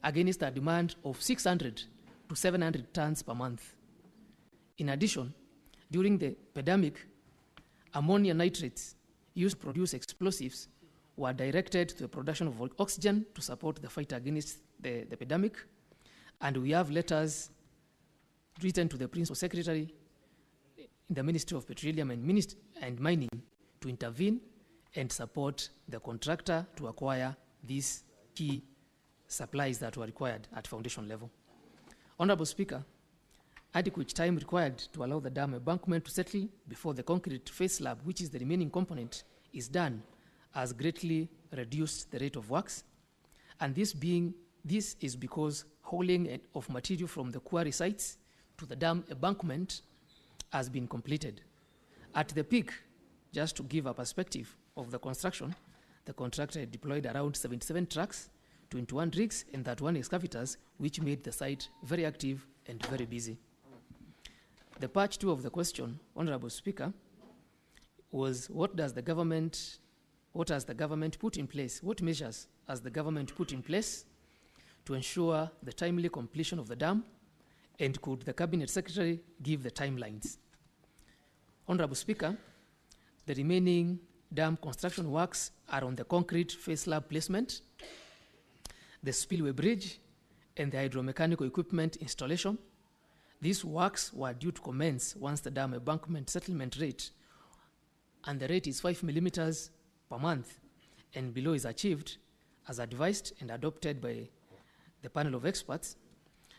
against a demand of 600 to 700 tons per month. In addition, during the pandemic, ammonia nitrates used to produce explosives were directed to the production of oxygen to support the fight against the pandemic. And we have letters written to the Principal Secretary in the Ministry of Petroleum and Mining to intervene and support the contractor to acquire these key supplies that were required at foundation level. Honorable Speaker, adequate time required to allow the dam embankment to settle before the concrete face slab, which is the remaining component, is done, has greatly reduced the rate of works. And this is because hauling of material from the quarry sites to the dam embankment has been completed. At the peak, just to give a perspective of the construction, the contractor deployed around 77 trucks, 21 rigs, and 31 excavators, which made the site very active and very busy. The part 2 of the question, Honorable Speaker, was what has the government put in place? What measures has the government put in place to ensure the timely completion of the dam? And could the Cabinet Secretary give the timelines? Honorable Speaker, the remaining dam construction works are on the concrete face slab placement, the spillway bridge, and the hydromechanical equipment installation. These works were due to commence once the dam embankment settlement rate, and the rate is 5 millimeters per month and below, is achieved as advised and adopted by the panel of experts.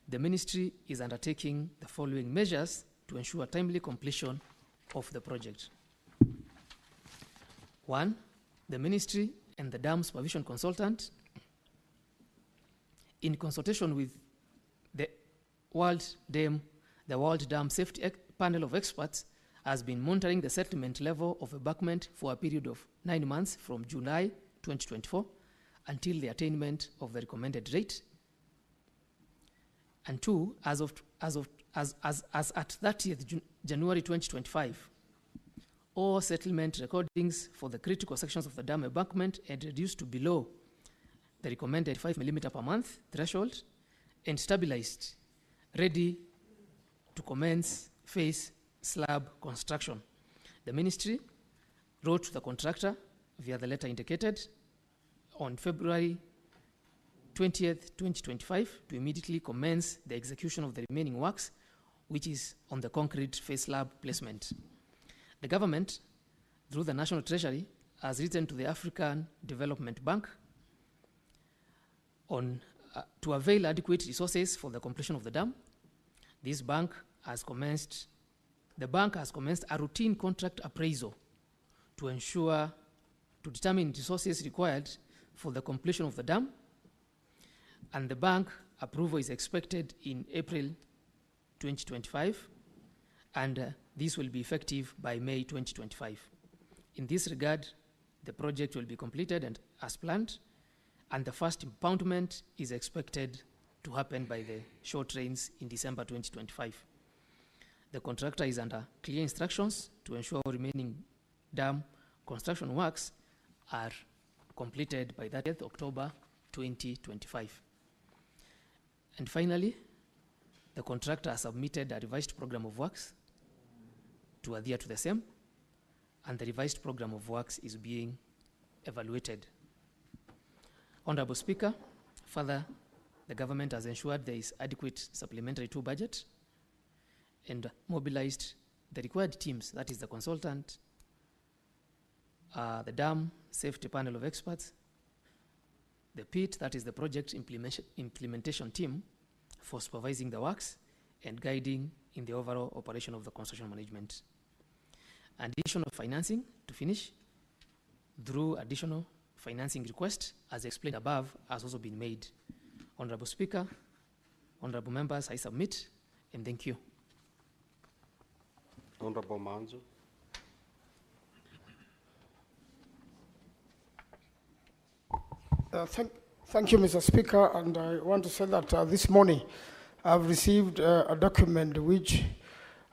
The ministry is undertaking the following measures to ensure timely completion of the project. 1, the ministry and the dam supervision consultant, in consultation with the World Dam Safety Panel of Experts, has been monitoring the settlement level of embankment for a period of 9 months from July 2024 until the attainment of the recommended rate. And 2, as at 30th January 2025, all settlement recordings for the critical sections of the dam embankment had reduced to below the recommended 5 millimeter per month threshold and stabilized, ready to commence face slab construction. The ministry wrote to the contractor via the letter indicated on February 20th, 2025 to immediately commence the execution of the remaining works, which is on the concrete face slab placement. The government, through the National Treasury, has written to the African Development Bank to avail adequate resources for the completion of the dam. The bank has commenced a routine contract appraisal to determine resources required for the completion of the dam, and the bank approval is expected in April 2025, and this will be effective by May 2025. In this regard, the project will be completed and as planned, and the first impoundment is expected to happen by the short trains in December 2025. The contractor is under clear instructions to ensure remaining dam construction works are completed by 30th October 2025. And finally, the contractor has submitted a revised program of works to adhere to the same, and the revised program of works is being evaluated. Honorable Speaker, further, the government has ensured there is adequate supplementary 2 budget and mobilized the required teams, that is the consultant, the dam safety panel of experts, the PIT, that is the project implementation team for supervising the works, and guiding in the overall operation of the construction management. Additional financing, to finish, through additional financing request, as explained above, has also been made. Honorable Speaker, honorable members, I submit, and thank you. Honorable Manzo. Thank you, Mr. Speaker, and I want to say that this morning I've received a document which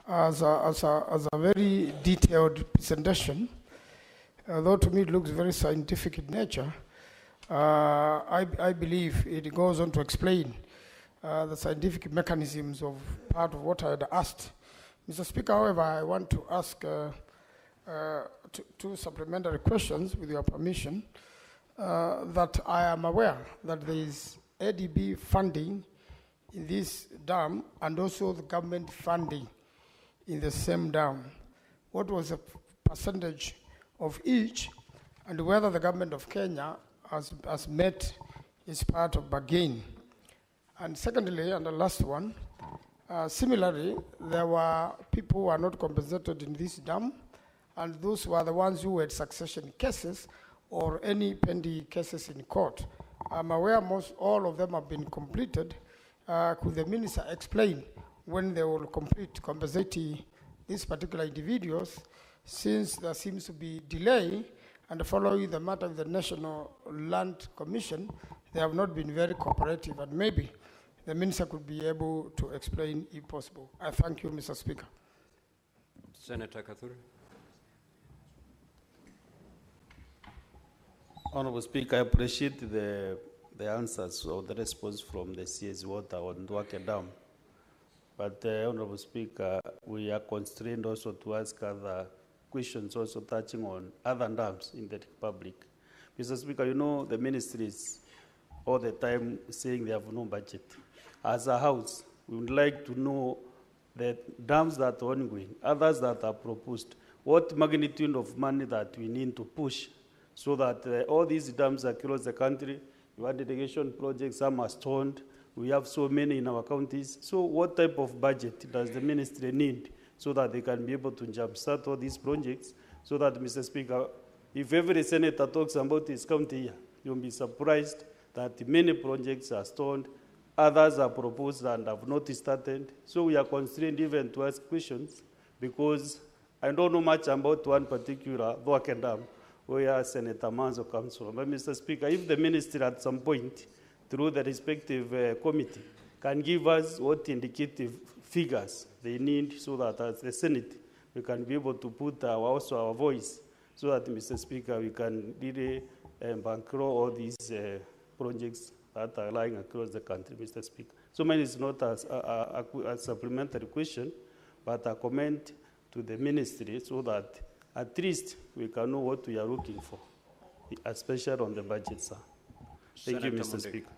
has a very detailed presentation. Though to me it looks very scientific in nature, I believe it goes on to explain the scientific mechanisms of part of what I had asked. Mr. Speaker, however, I want to ask two supplementary questions, with your permission. That I am aware that there is ADB funding in this dam and also the government funding in the same dam. What was the percentage of each, and whether the government of Kenya has met its part of bargain? And secondly, and the last one, similarly, there were people who are not compensated in this dam, and those were the ones who had succession cases or any pending cases in court. I'm aware all of them have been completed. Could the minister explain when they will complete compensating these particular individuals, since there seems to be delay, and following the matter of the National Land Commission, they have not been very cooperative, and maybe the minister could be able to explain if possible. I thank you, Mr. Speaker. Senator Kathuri. Honorable Speaker, I appreciate the answers or the response from the CS Water on Thwake Dam. But, Honorable Speaker, we are constrained also to ask other questions also touching on other dams in the Republic. Mr. Speaker, you know the ministry is all the time saying they have no budget. As a House, we would like to know the dams that are ongoing, others that are proposed, what magnitude of money that we need to push so that all these dams across the country, we have irrigation projects, some are stoned, we have so many in our counties. So what type of budget does the ministry need so that they can be able to jumpstart all these projects, so that, Mr. Speaker, if every senator talks about his county here, you'll be surprised that many projects are stoned, others are proposed and have not started. So we are constrained even to ask questions, because I don't know much about one particular Thwake Dam, where Senator Manzo comes from. But, Mr. Speaker, if the minister at some point, through the respective committee, can give us what indicative figures they need, so that as the Senate, we can be able to put also our voice, so that, Mr. Speaker, we can really bankroll all these projects that are lying across the country, Mr. Speaker. So mine is not a supplementary question, but a comment to the ministry, so that at least we can know what we are looking for, especially on the budget, sir. Thank you, Mr. Speaker.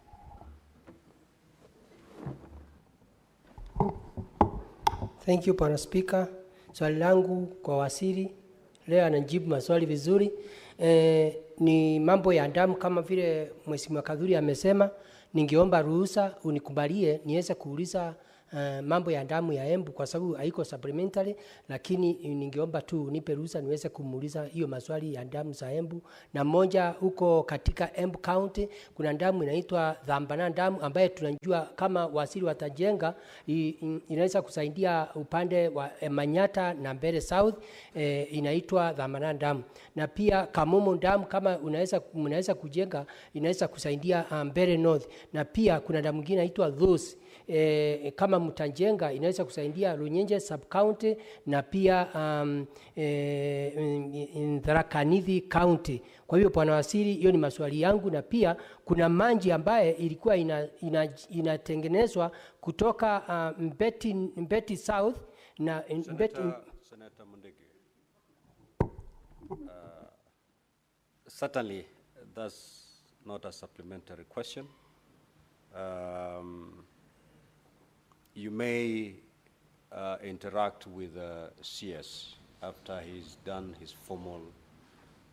Thank you, Bwana Speaker. Swali langu kwa waziri, leo anajibu maswali vizuri. Ni mambo ya damu kama vile Mheshimiwa Kadhuri amesema. Ningeomba ruhusa unikubalie niweze kuuliza mambo ya damu ya Embu kwa sababu haiko supplementary, lakini ningeomba tu unipe ruhusa niweze kumuuliza hiyo maswali ya damu za Embu. Na moja huko katika Embu County kuna damu inaitwa Dhambana damu, ambaye tunajua kama waziri watajenga inaweza kusaidia upande wa Manyata na Mbere South, inaitwa Dhambana damu. Na pia Kamumu damu kama unaweza kujenga inaweza kusaidia Mbere North. Na pia kuna damu nyingine inaitwa Those, kama mtajenga inaweza kusaidia Runyenje sub county na pia Tharaka Nithi county. Kwa hiyo Bwana Waziri, hiyo ni maswali yangu. Na pia kuna manji ambaye ilikuwa inatengenezwa kutoka Mbeti South na Senator Mundegi. Certainly that's not a supplementary question. You may interact with CS after he's done his formal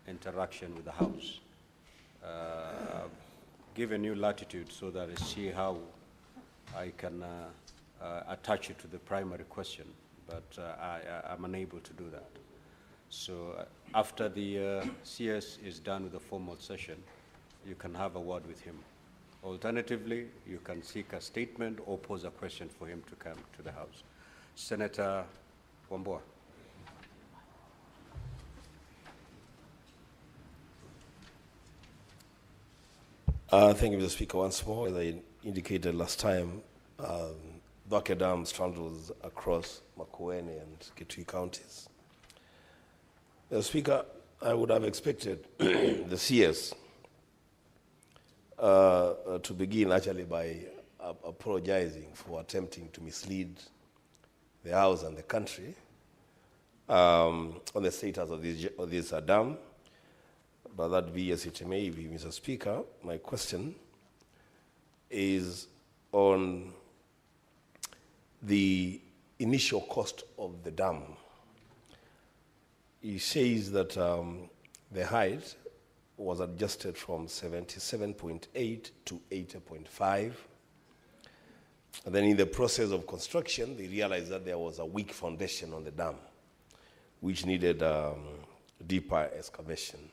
interaction with the House. Given you latitude so that I see how I can attach it to the primary question, but I'm unable to do that. So after the CS is done with the formal session, you can have a word with him. Alternatively, you can seek a statement or pose a question for him to come to the House. Senator Wambua. Thank you, Mr. Speaker, once more. As I indicated last time, Thwake Dam straddles across Makueni and Kitui counties. Mr. Speaker, I would have expected the CS to begin actually by apologizing for attempting to mislead the House and the country on the status of this dam. But that be as it may be, Mr. Speaker, my question is on the initial cost of the dam. He says that the height was adjusted from 77.8 to 80.5. And then in the process of construction, they realized that there was a weak foundation on the dam, which needed deeper excavation.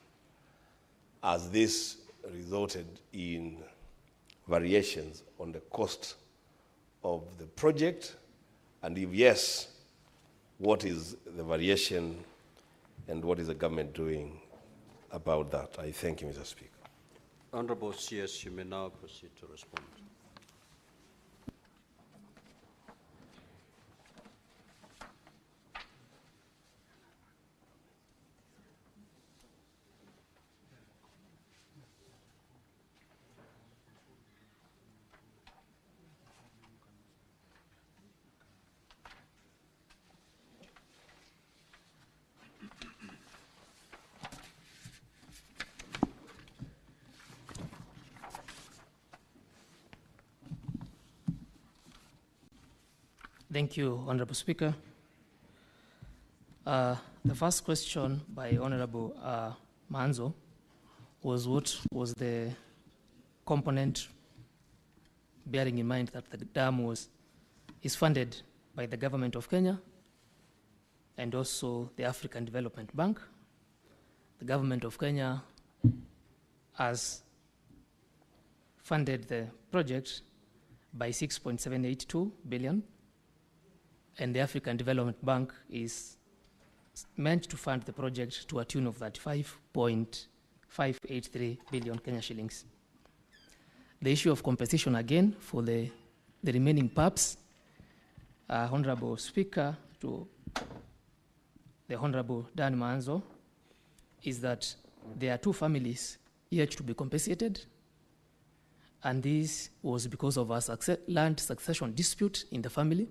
As this resulted in variations on the cost of the project, and if yes, what is the variation and what is the government doing about that? I thank you, Mr. Speaker. Honorable CS, you may now proceed to respond. Thank you, Honorable Speaker. The first question by Honorable Manzo was what was the component, bearing in mind that the dam is funded by the government of Kenya and also the African Development Bank. The government of Kenya has funded the project by 6.782 billion, and the African Development Bank is meant to fund the project to a tune of 35.583 billion Kenya shillings. The issue of compensation again for the remaining PAPs, Honorable Speaker, to the Honorable Dan Manzo, is that there are two families yet to be compensated, and this was because of a land succession dispute in the family.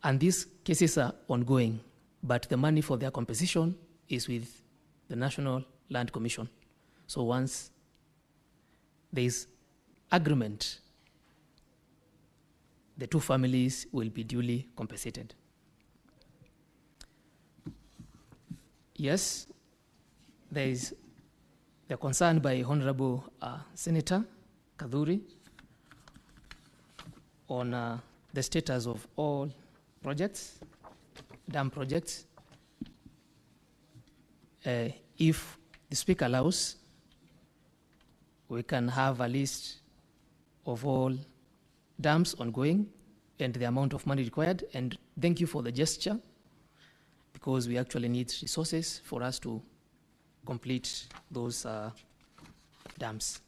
And these cases are ongoing, but the money for their compensation is with the National Land Commission. So once there is agreement, the two families will be duly compensated. Yes, there is the concern by Honorable Senator Kadhuri on the status of all projects, dam projects. If the Speaker allows, we can have a list of all dams ongoing and the amount of money required. And thank you for the gesture, because we actually need resources for us to complete those dams.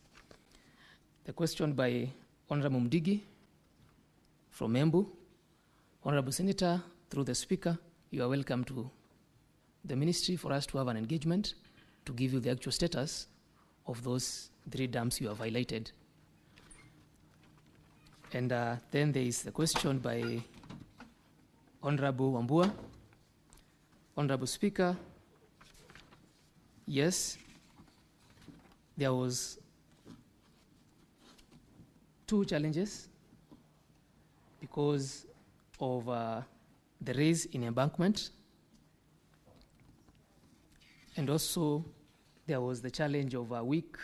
The question by Honorable Mdigi from Embu. Honorable Senator, through the Speaker, you are welcome to the ministry for us to have an engagement to give you the actual status of those 3 dams you have highlighted. And then there is the question by Honorable Wambua. Honorable Speaker, yes, there was 2 challenges because of the raise in embankment, and also there was the challenge of a weak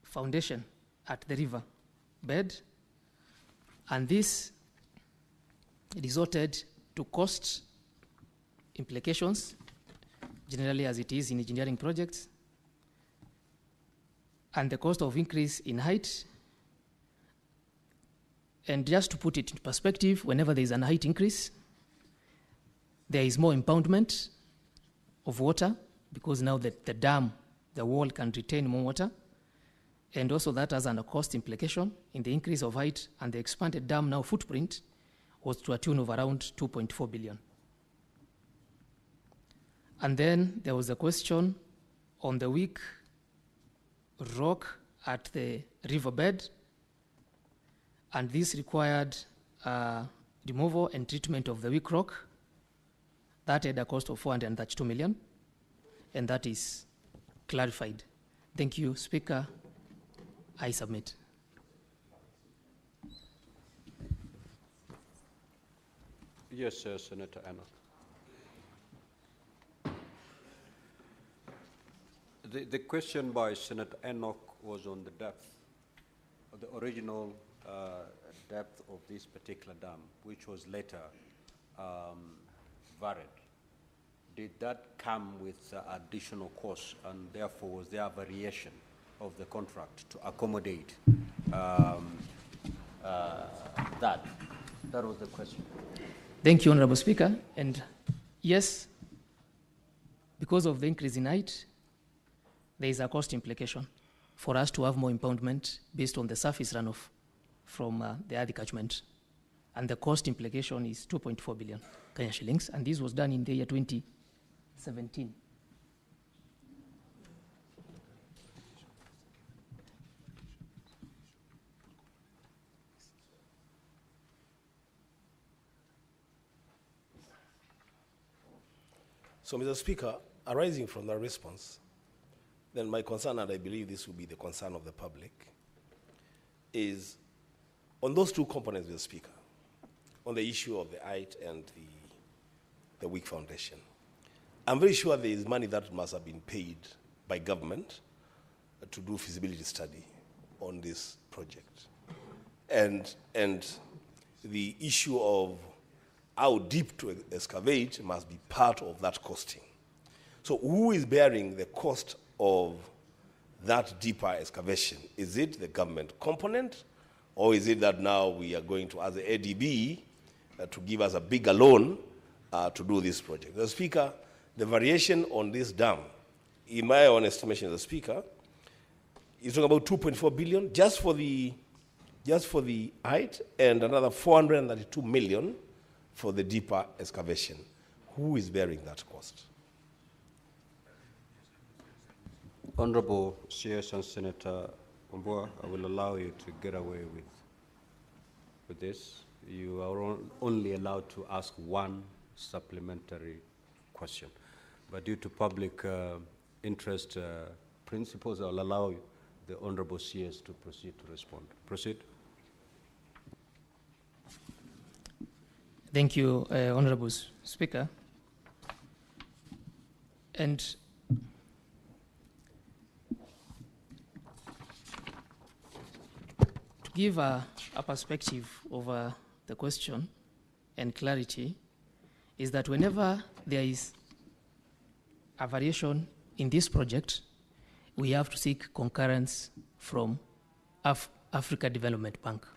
foundation at the river bed. And this resulted to cost implications, generally as it is in engineering projects, and the cost of increase in height. And just to put it in perspective, whenever there is an height increase, there is more impoundment of water, because now the dam, the wall can retain more water. And also that has a cost implication in the increase of height, and the expanded dam now footprint was to a tune of around 2.4 billion. And then there was a question on the weak rock at the riverbed, and this required removal and treatment of the weak rock. That had a cost of 432 million, and that is clarified. Thank you, Speaker. I submit. Yes, Senator Anna. The question by Senator Enoch was on the depth, the original depth of this particular dam, which was later varied. Did that come with additional costs, and therefore was there a variation of the contract to accommodate that? That was the question. Thank you, Honorable Speaker. And yes, because of the increase in height, there is a cost implication for us to have more impoundment based on the surface runoff from the earthy catchment. And the cost implication is 2.4 billion Kenya shillings, and this was done in the year 2017. So, Mr. Speaker, arising from that response, then my concern, and I believe this will be the concern of the public, is on those two components, Mr. Speaker, on the issue of the height and the weak foundation. I'm very sure there is money that must have been paid by government to do feasibility study on this project. And the issue of how deep to excavate must be part of that costing. So who is bearing the cost of that deeper excavation? Is it the government component, or is it that now we are going to, as the ADB, to give us a bigger loan to do this project? The Speaker, the variation on this dam, in my own estimation, the Speaker, is talking about 2.4 billion just for the height, and another 432 million for the deeper excavation. Who is bearing that cost? Honorable CS and Senator Wambua, I will allow you to get away with this. You are only allowed to ask one supplementary question. But due to public interest principles, I'll allow the Honorable CS to proceed to respond. Proceed. Thank you, Honorable Speaker. And to give a perspective over the question and clarity, is that whenever there is a variation in this project, we have to seek concurrence from Africa Development Bank.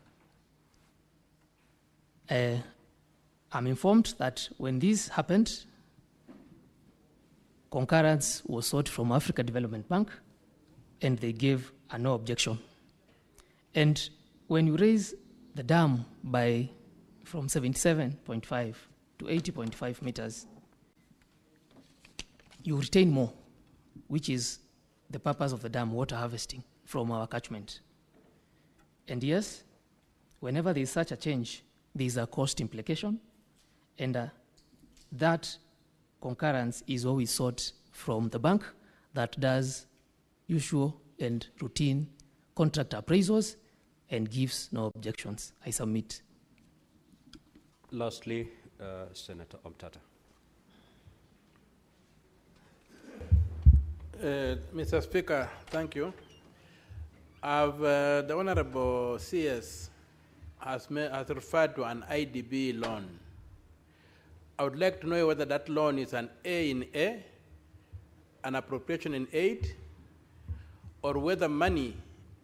I'm informed that when this happened, concurrence was sought from Africa Development Bank, and they gave a no objection. And when you raise the dam from 77.5 to 80.5 meters, you retain more, which is the purpose of the dam, water harvesting from our catchment. And yes, whenever there is such a change, there is a cost implication, and that concurrence is always sought from the bank that does usual and routine contract appraisals and gives no objections. I submit. Lastly, Senator Omtata. Mr. Speaker, thank you. The Honorable CS has referred to an IDB loan. I would like to know whether that loan is an A in A, an appropriation in aid, or whether money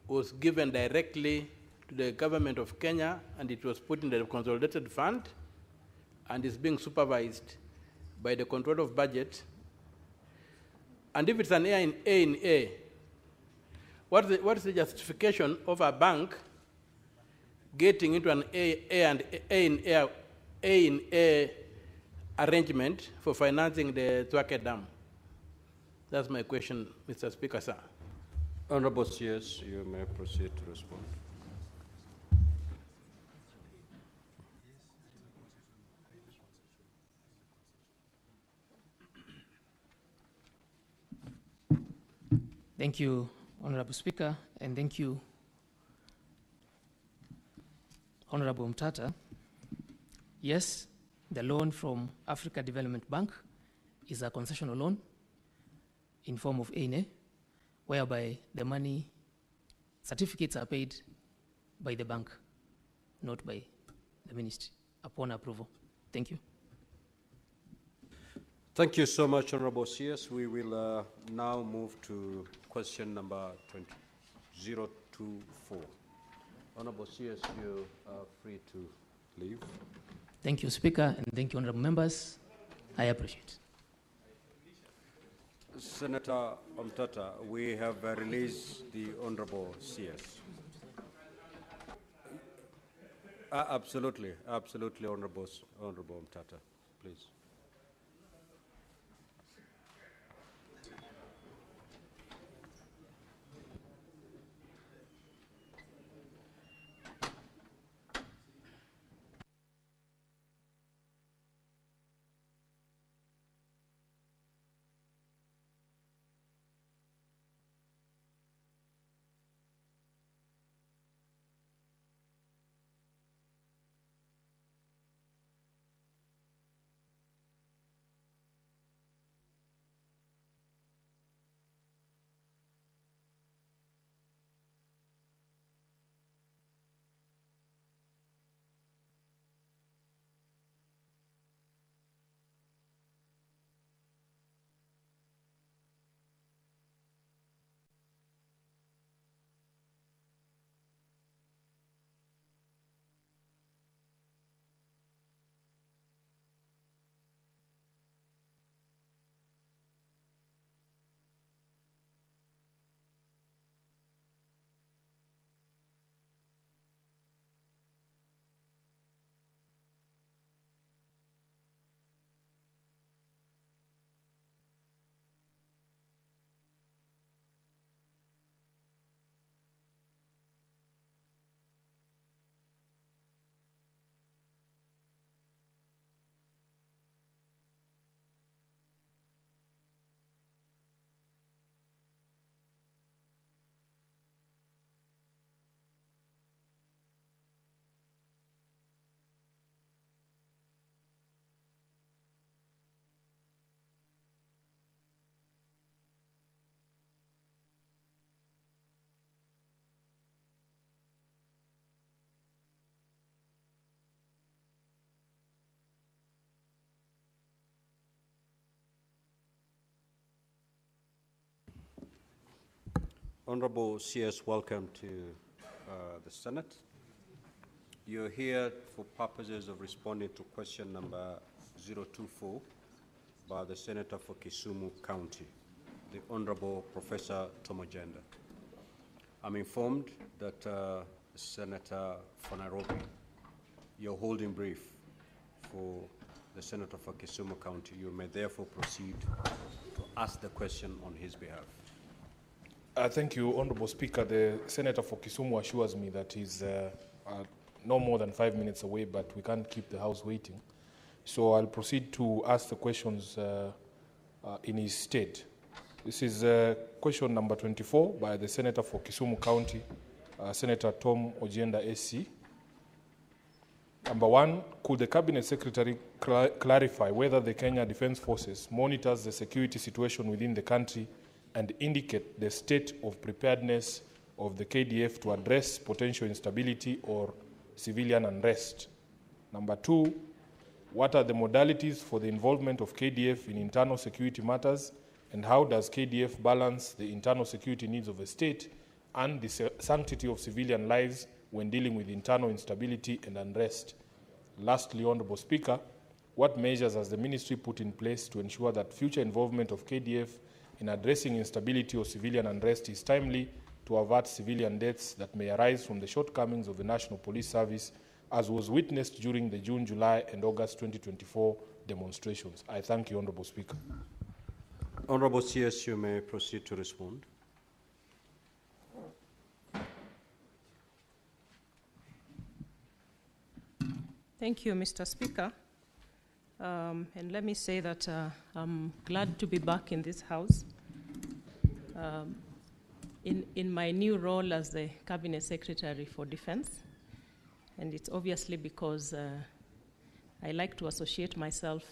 was given directly to the government of Kenya and it was put in the consolidated fund and is being supervised by the control of budget. And if it's an A in A, what is the justification of a bank getting into an A in A arrangement for financing the Thwake Dam? That's my question, Mr. Speaker, sir. Honorable CS, you may proceed to respond. Thank you, Honorable Speaker, and thank you, Honorable Mtata. Yes, the loan from Africa Development Bank is a concessional loan in form of A&A, whereby the money certificates are paid by the bank, not by the ministry, upon approval. Thank you. Thank you so much, Honorable CS. We will now move to question number 024. Honorable CS, you are free to leave. Thank you, Speaker, and thank you, honorable members. I appreciate. Senator Omtata, we have released the Honorable CS. Absolutely, Honorable Omtata, please. Honorable CS, welcome to the Senate. You're here for purposes of responding to question number 024 by the Senator for Kisumu County, the Honorable Professor Tomojenda. I'm informed that Senator for Nairobi, you're holding brief for the Senator for Kisumu County. You may therefore proceed to ask the question on his behalf. Thank you, Honorable Speaker. The Senator for Kisumu assures me that he's no more than 5 minutes away, but we can't keep the House waiting. So I'll proceed to ask the questions in his stead. This is question number 24 by the Senator for Kisumu County, Senator Tom Ojenda SC. Number 1, could the Cabinet Secretary clarify whether the Kenya Defence Forces monitors the security situation within the country and indicate the state of preparedness of the KDF to address potential instability or civilian unrest? Number 2, what are the modalities for the involvement of KDF in internal security matters, and how does KDF balance the internal security needs of a state and the sanctity of civilian lives when dealing with internal instability and unrest? Lastly, Honorable Speaker, what measures has the ministry put in place to ensure that future involvement of KDF in addressing instability or civilian unrest is timely to avert civilian deaths that may arise from the shortcomings of the National Police Service, as was witnessed during the June, July, and August 2024 demonstrations? I thank you, Honorable Speaker. Honorable CS, you may proceed to respond. Thank you, Mr. Speaker. And let me say that I'm glad to be back in this House in my new role as the Cabinet Secretary for Defense. And it's obviously because I like to associate myself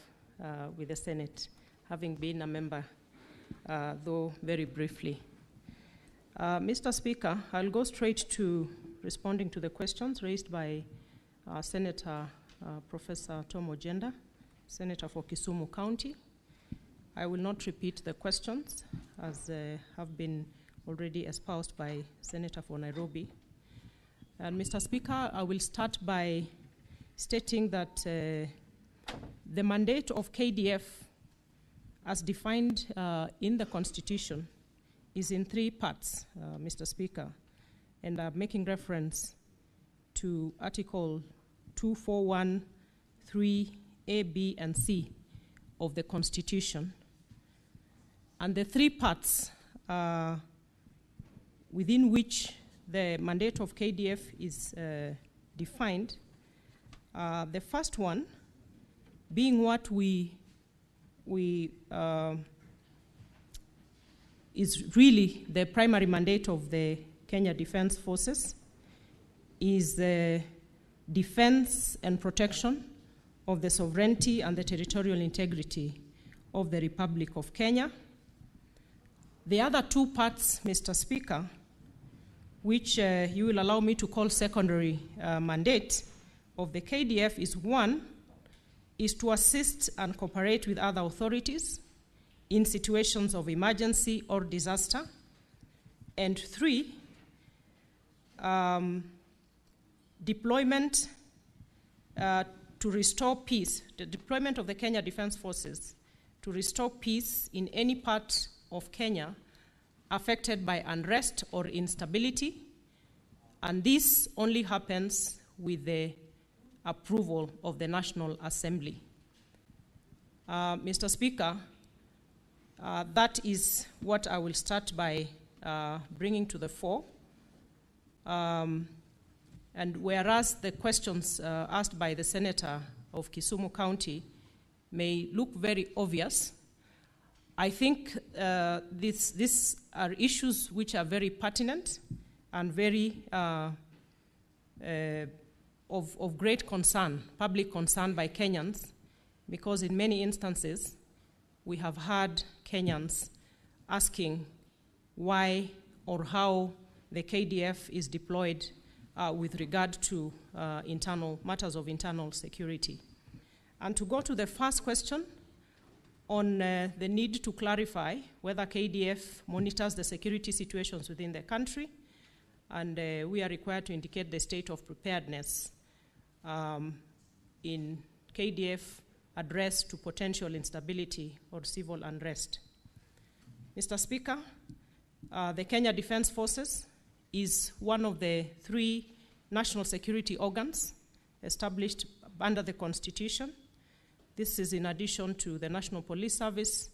with the Senate, having been a member, though very briefly. Mr. Speaker, I'll go straight to responding to the questions raised by Senator Professor Tom Ojenda, Senator for Kisumu County. I will not repeat the questions as have been already espoused by Senator for Nairobi. And Mr. Speaker, I will start by stating that the mandate of KDF as defined in the Constitution is in 3 parts, Mr. Speaker. And I'm making reference to Article 241, 3A, B, and C of the Constitution. And the 3 parts within which the mandate of KDF is defined. The first one being what is really the primary mandate of the Kenya Defense Forces, is the defense and protection of the sovereignty and the territorial integrity of the Republic of Kenya. The other 2 parts, Mr. Speaker, which you will allow me to call secondary mandate of the KDF, is 1, is to assist and cooperate with other authorities in situations of emergency or disaster. And 3, deployment to restore peace, the deployment of the Kenya Defense Forces to restore peace in any part of Kenya affected by unrest or instability, and this only happens with the approval of the National Assembly. Mr. Speaker, that is what I will start by bringing to the fore. And whereas the questions asked by the Senator of Kisumu County may look very obvious, I think these are issues which are very pertinent and very of great concern, public concern by Kenyans, because in many instances we have heard Kenyans asking why or how the KDF is deployed with regard to internal matters of internal security. And to go to the first question on the need to clarify whether KDF monitors the security situations within the country, and we are required to indicate the state of preparedness in KDF address to potential instability or civil unrest. Mr. Speaker, the Kenya Defense Forces is one of the 3 national security organs established under the Constitution. This is in addition to the National Police Service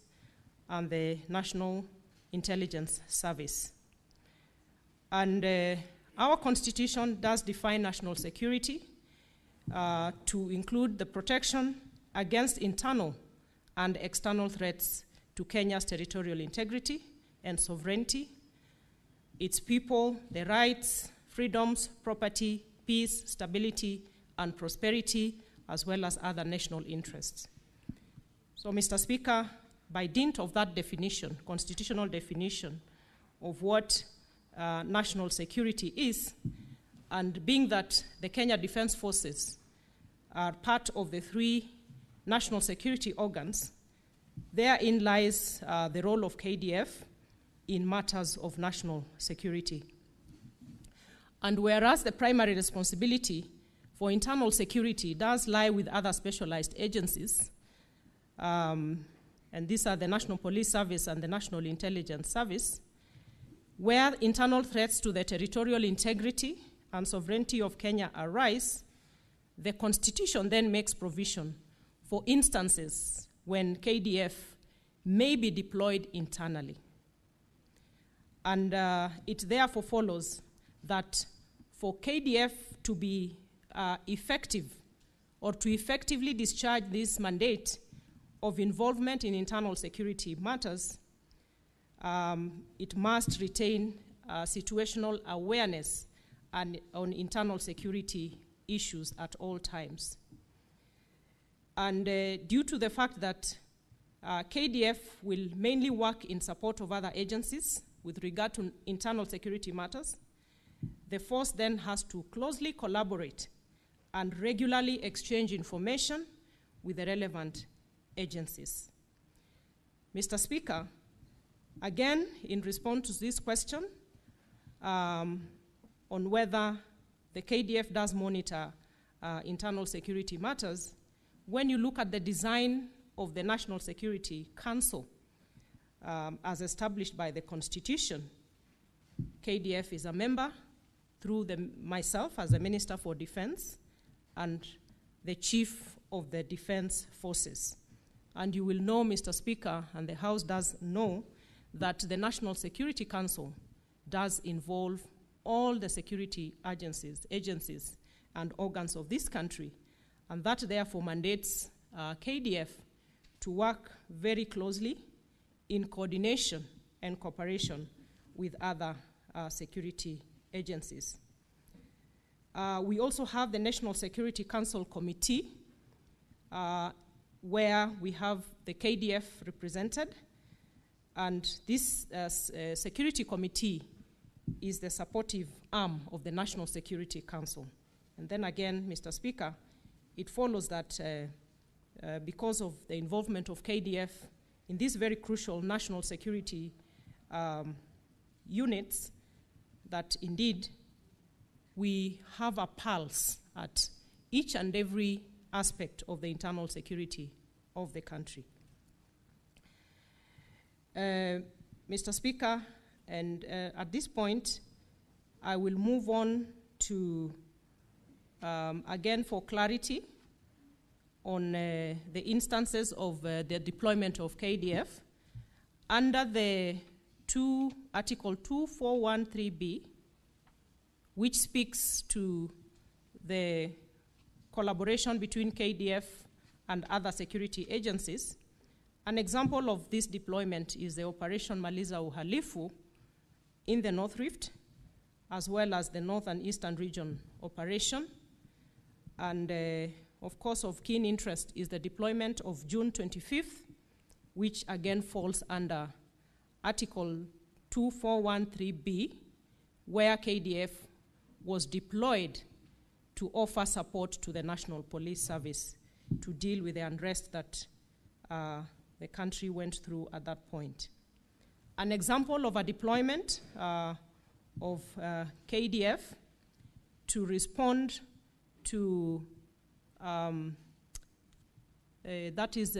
and the National Intelligence Service. And our Constitution does define national security to include the protection against internal and external threats to Kenya's territorial integrity and sovereignty, its people, their rights, freedoms, property, peace, stability, and prosperity, as well as other national interests. So, Mr. Speaker, by dint of that definition, constitutional definition of what national security is, And being that the Kenya Defence Forces are part of the 3 national security organs, therein lies the role of KDF in matters of national security. And whereas the primary responsibility for internal security does lie with other specialized agencies, and these are the National Police Service and the National Intelligence Service, where internal threats to the territorial integrity and sovereignty of Kenya arise, the Constitution then makes provision for instances when KDF may be deployed internally. And it therefore follows that for KDF to be effective or to effectively discharge this mandate of involvement in internal security matters, it must retain situational awareness and on internal security issues at all times. And due to the fact that KDF will mainly work in support of other agencies with regard to internal security matters, the force then has to closely collaborate and regularly exchange information with the relevant agencies. Mr. Speaker, again, in response to this question on whether the KDF does monitor internal security matters, when you look at the design of the National Security Council as established by the Constitution, KDF is a member through myself as the Minister for Defense and the Chief of the Defense Forces. And you will know, Mr. Speaker, and the House does know, that the National Security Council does involve all the security agencies and organs of this country, and that therefore mandates KDF to work very closely in coordination and cooperation with other security agencies. We also have the National Security Council Committee, where we have the KDF represented, and this Security Committee is the supportive arm of the National Security Council. And then again, Mr. Speaker, it follows that because of the involvement of KDF in these very crucial national security units, that indeed we have a pulse at each and every aspect of the internal security of the country. Mr. Speaker, and at this point, I will move on to, again for clarity, on the instances of the deployment of KDF under the Article 2413B, which speaks to the collaboration between KDF and other security agencies. An example of this deployment is the Operation Maliza Uhalifu in the North Rift, as well as the North and Eastern Region operation. And of course, of keen interest is the deployment of June 25th, which again falls under Article 2413B, where KDF was deployed to offer support to the National Police Service to deal with the unrest that the country went through at that point. An example of a deployment of KDF to respond to that is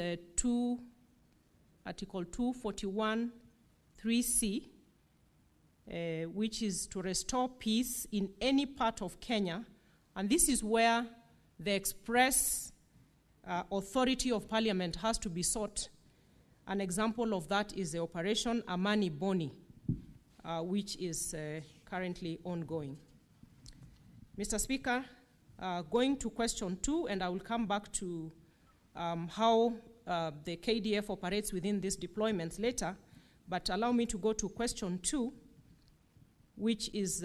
Article 241(3)(c), which is to restore peace in any part of Kenya, and this is where the express authority of Parliament has to be sought. An example of that is the Operation Amani Boni, which is currently ongoing. Mr. Speaker, going to question 2, and I will come back to how the KDF operates within these deployments later, but allow me to go to question 2, which is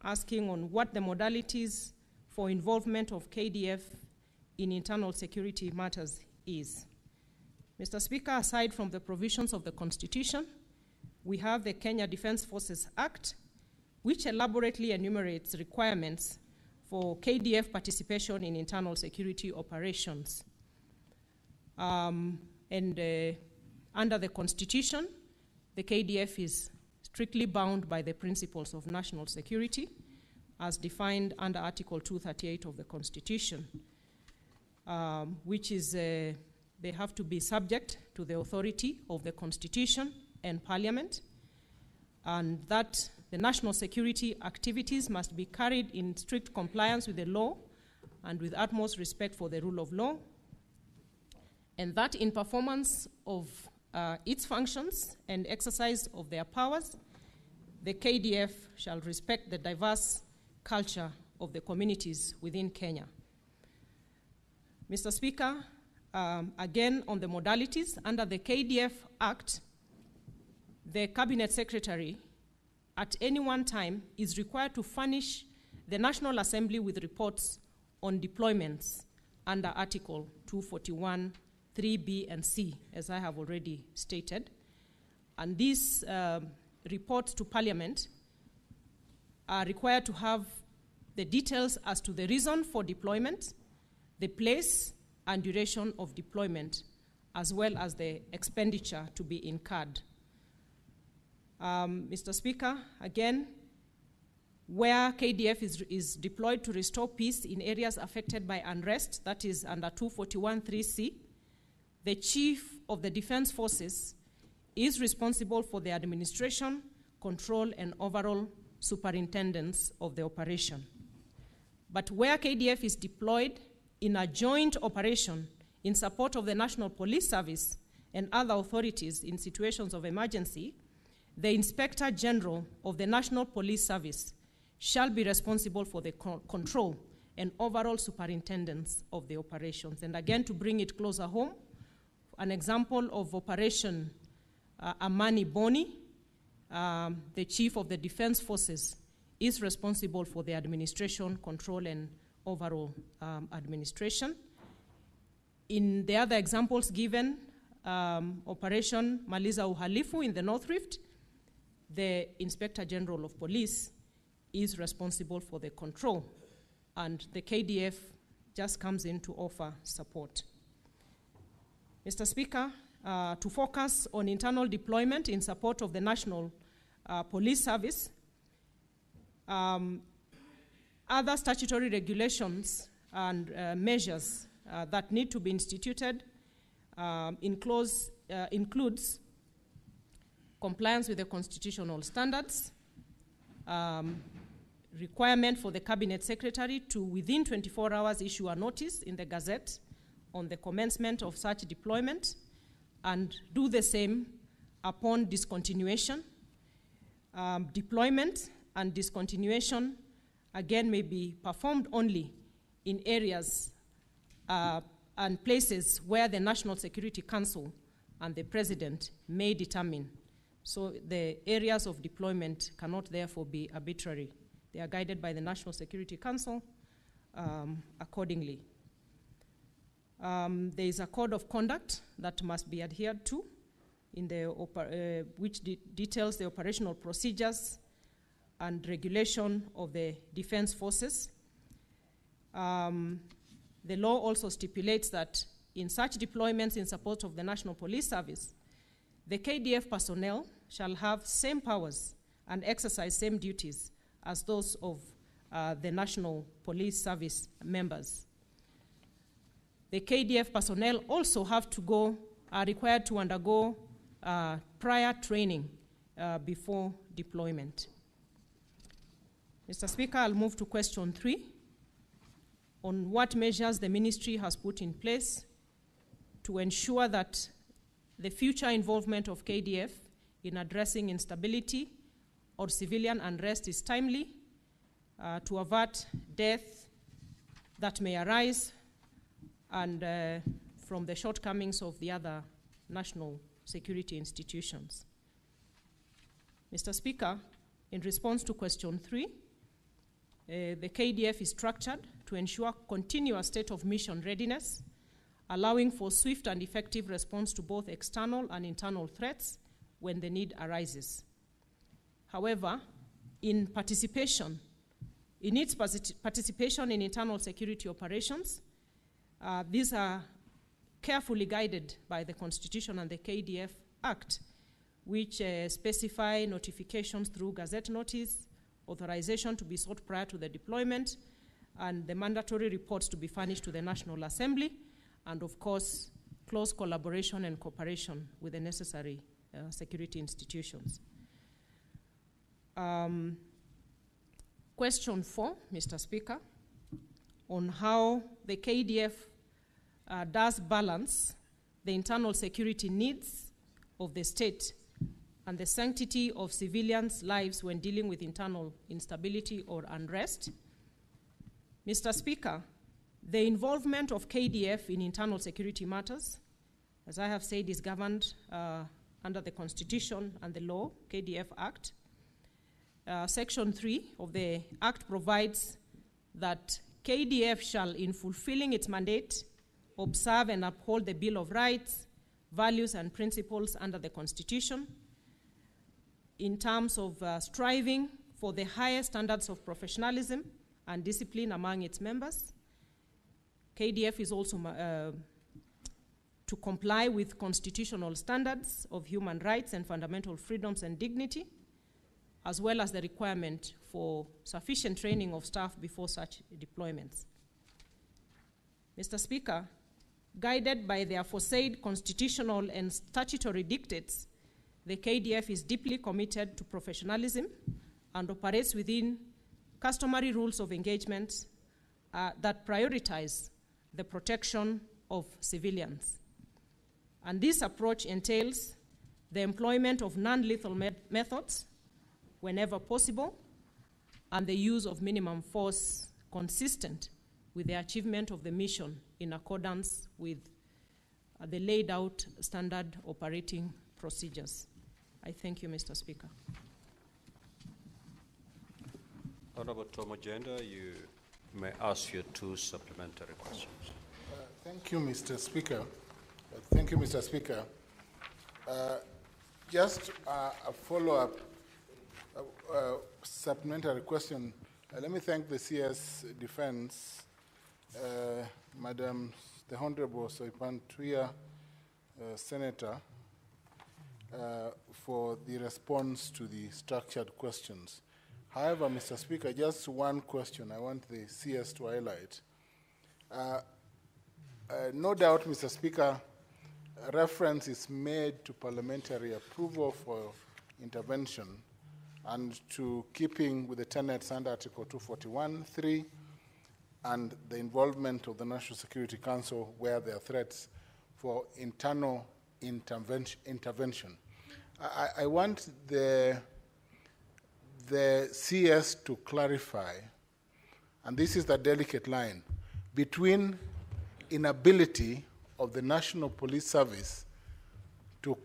asking on what the modalities for involvement of KDF in internal security matters is. Mr. Speaker, aside from the provisions of the Constitution, we have the Kenya Defence Forces Act, which elaborately enumerates requirements for KDF participation in internal security operations. Under the Constitution, the KDF is strictly bound by the principles of national security as defined under Article 238 of the Constitution, which is they have to be subject to the authority of the Constitution and Parliament, and that the national security activities must be carried in strict compliance with the law and with utmost respect for the rule of law, and that in performance of its functions and exercise of their powers, the KDF shall respect the diverse culture of the communities within Kenya. Mr. Speaker, again on the modalities, under the KDF Act, the Cabinet Secretary at any one time is required to furnish the National Assembly with reports on deployments under Article 241, 3B and C, as I have already stated. And these reports to Parliament are required to have the details as to the reason for deployment, the place and duration of deployment, as well as the expenditure to be incurred. Mr. Speaker, again, where KDF is deployed to restore peace in areas affected by unrest, that is under 241(3)(c, the Chief of the Defense Forces is responsible for the administration, control, and overall superintendence of the operation. But where KDF is deployed in a joint operation in support of the National Police Service and other authorities in situations of emergency, the Inspector General of the National Police Service shall be responsible for the control and overall superintendence of the operations. And again, to bring it closer home, an example of Operation Amani Boni, the Chief of the Defense Forces is responsible for the administration, control, and overall administration. In the other examples given, Operation Maliza Uhalifu in the North Rift, the Inspector General of Police is responsible for the control, and the KDF just comes in to offer support. Mr. Speaker, to focus on internal deployment in support of the National Police Service, other statutory regulations and measures that need to be instituted includes compliance with the constitutional standards, requirement for the Cabinet Secretary to, within 24 hours, issue a notice in the Gazette on the commencement of such deployment, and do the same upon discontinuation. Deployment and discontinuation, again, may be performed only in areas and places where the National Security Council and the President may determine. So the areas of deployment cannot therefore be arbitrary. They are guided by the National Security Council accordingly. There is a code of conduct that must be adhered to, in the which details the operational procedures and regulation of the defense forces. The law also stipulates that in such deployments in support of the National Police Service, the KDF personnel shall have same powers and exercise same duties as those of the National Police Service members. The KDF personnel also are required to undergo prior training before deployment. Mr. Speaker, I'll move to question 3 on what measures the ministry has put in place to ensure that the future involvement of KDF in addressing instability or civilian unrest is timely, to avert death that may arise and from the shortcomings of the other national security institutions. Mr. Speaker, in response to question 3, the KDF is structured to ensure continuous state of mission readiness, allowing for swift and effective response to both external and internal threats when the need arises. However, in participation, in its participation in internal security operations. These are carefully guided by the Constitution and the KDF Act, which specify notifications through gazette notice, authorization to be sought prior to the deployment, and the mandatory reports to be furnished to the National Assembly, and of course, close collaboration and cooperation with the necessary security institutions. Question 4, Mr. Speaker, on how the KDF does balance the internal security needs of the state and the sanctity of civilians' lives when dealing with internal instability or unrest. Mr. Speaker, the involvement of KDF in internal security matters, as I have said, is governed under the Constitution and the law, KDF Act. Section 3 of the Act provides that KDF shall, in fulfilling its mandate, observe and uphold the Bill of Rights, values and principles under the Constitution in terms of striving for the highest standards of professionalism and discipline among its members. KDF is also to comply with constitutional standards of human rights and fundamental freedoms and dignity, as well as the requirement for sufficient training of staff before such deployments. Mr. Speaker, guided by the aforesaid constitutional and statutory dictates, the KDF is deeply committed to professionalism and operates within customary rules of engagement that prioritize the protection of civilians. And this approach entails the employment of non-lethal methods whenever possible, and the use of minimum force consistent with the achievement of the mission in accordance with the laid out standard operating procedures. I thank you, Mr. Speaker. Honorable Tomo Jenda, you may ask your 2 supplementary questions. Thank you, Mr. Speaker. Thank you, Mr. Speaker. Just a follow-up supplementary question. Let me thank the CS Defense, Madam the Honorable Soipan Tuya, Senator, for the response to the structured questions. However, Mr. Speaker, just one question I want the CS to highlight. No doubt, Mr. Speaker, reference is made to parliamentary approval for intervention and to keeping with the tenets under Article 241(3) and the involvement of the National Security Council where there are threats for internal intervention. I want the CS to clarify, and this is the delicate line, between inability of the National Police Service to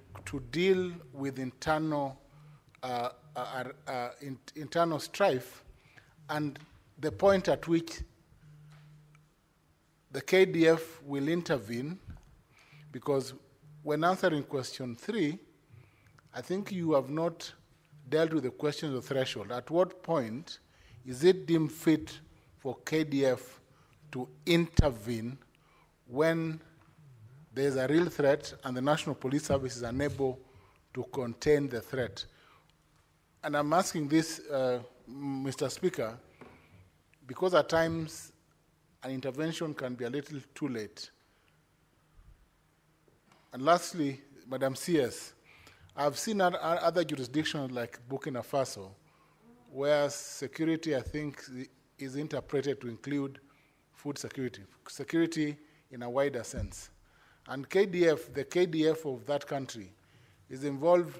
deal with internal strife and the point at which the KDF will intervene, because when answering question 3, I think you have not dealt with the question of threshold. At what point is it deemed fit for KDF to intervene when there's a real threat and the National Police Service is unable to contain the threat? And I'm asking this, Mr. Speaker, because at times an intervention can be a little too late. And lastly, Madam CS, I've seen other jurisdictions like Burkina Faso, where security, I think, is interpreted to include food security, security in a wider sense. And KDF, the KDF of that country, is involved,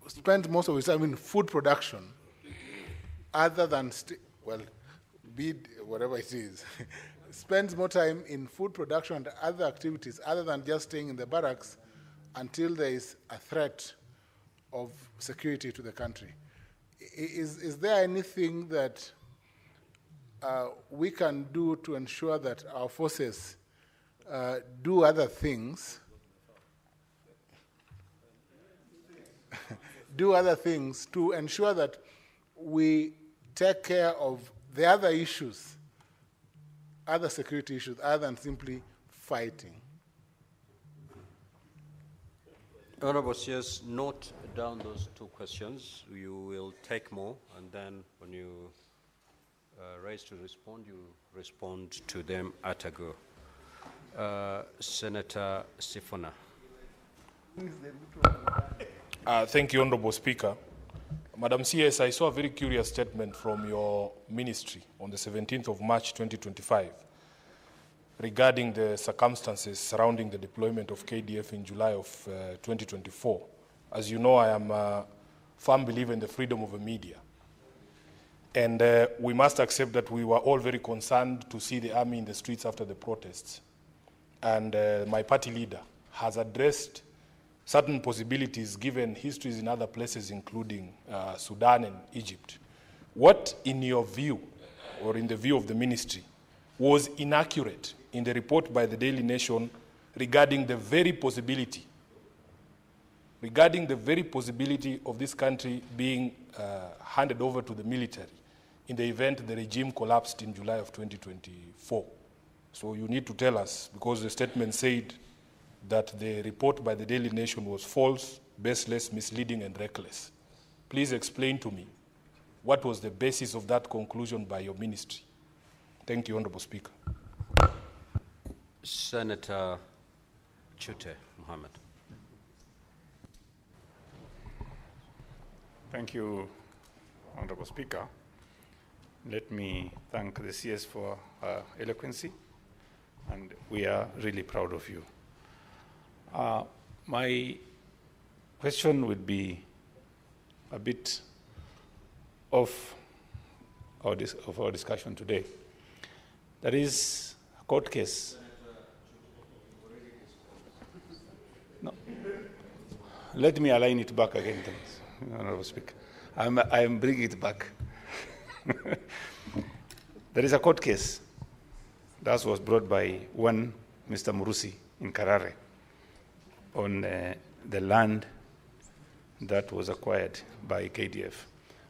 spends most of its time in food production, other than, whatever it is, spends more time in food production and other activities other than just staying in the barracks until there is a threat of security to the country. Is there anything that we can do to ensure that our forces do other things, to ensure that we take care of the other issues, other security issues, other than simply fighting. Honorable CS, note down those two questions. You will take more, and then when you raise to respond, you respond to them at a go. Senator Sifuna. Thank you, Honorable Speaker. Madam CS, I saw a very curious statement from your ministry on the 17th of March 2025 regarding the circumstances surrounding the deployment of KDF in July of 2024. As you know, I am a firm believer in the freedom of the media. And we must accept that we were all very concerned to see the army in the streets after the protests. And my party leader has addressed certain possibilities given histories in other places, including Sudan and Egypt. What, in your view, or in the view of the ministry, was inaccurate in the report by the Daily Nation regarding the very possibility of this country being handed over to the military in the event the regime collapsed in July of 2024? So you need to tell us, because the statement said that the report by the Daily Nation was false, baseless, misleading, and reckless. Please explain to me what was the basis of that conclusion by your ministry. Thank you, Honorable Speaker. Senator Chute Mohammed. Thank you, Honorable Speaker. Let me thank the CS for eloquency, and we are really proud of you. My question would be a bit of our discussion today. There is a court case. No. Let me align it back again, please, Honorable Speaker. I am bringing it back. There is a court case that was brought by one Mr. Murusi in Karare on the land that was acquired by KDF.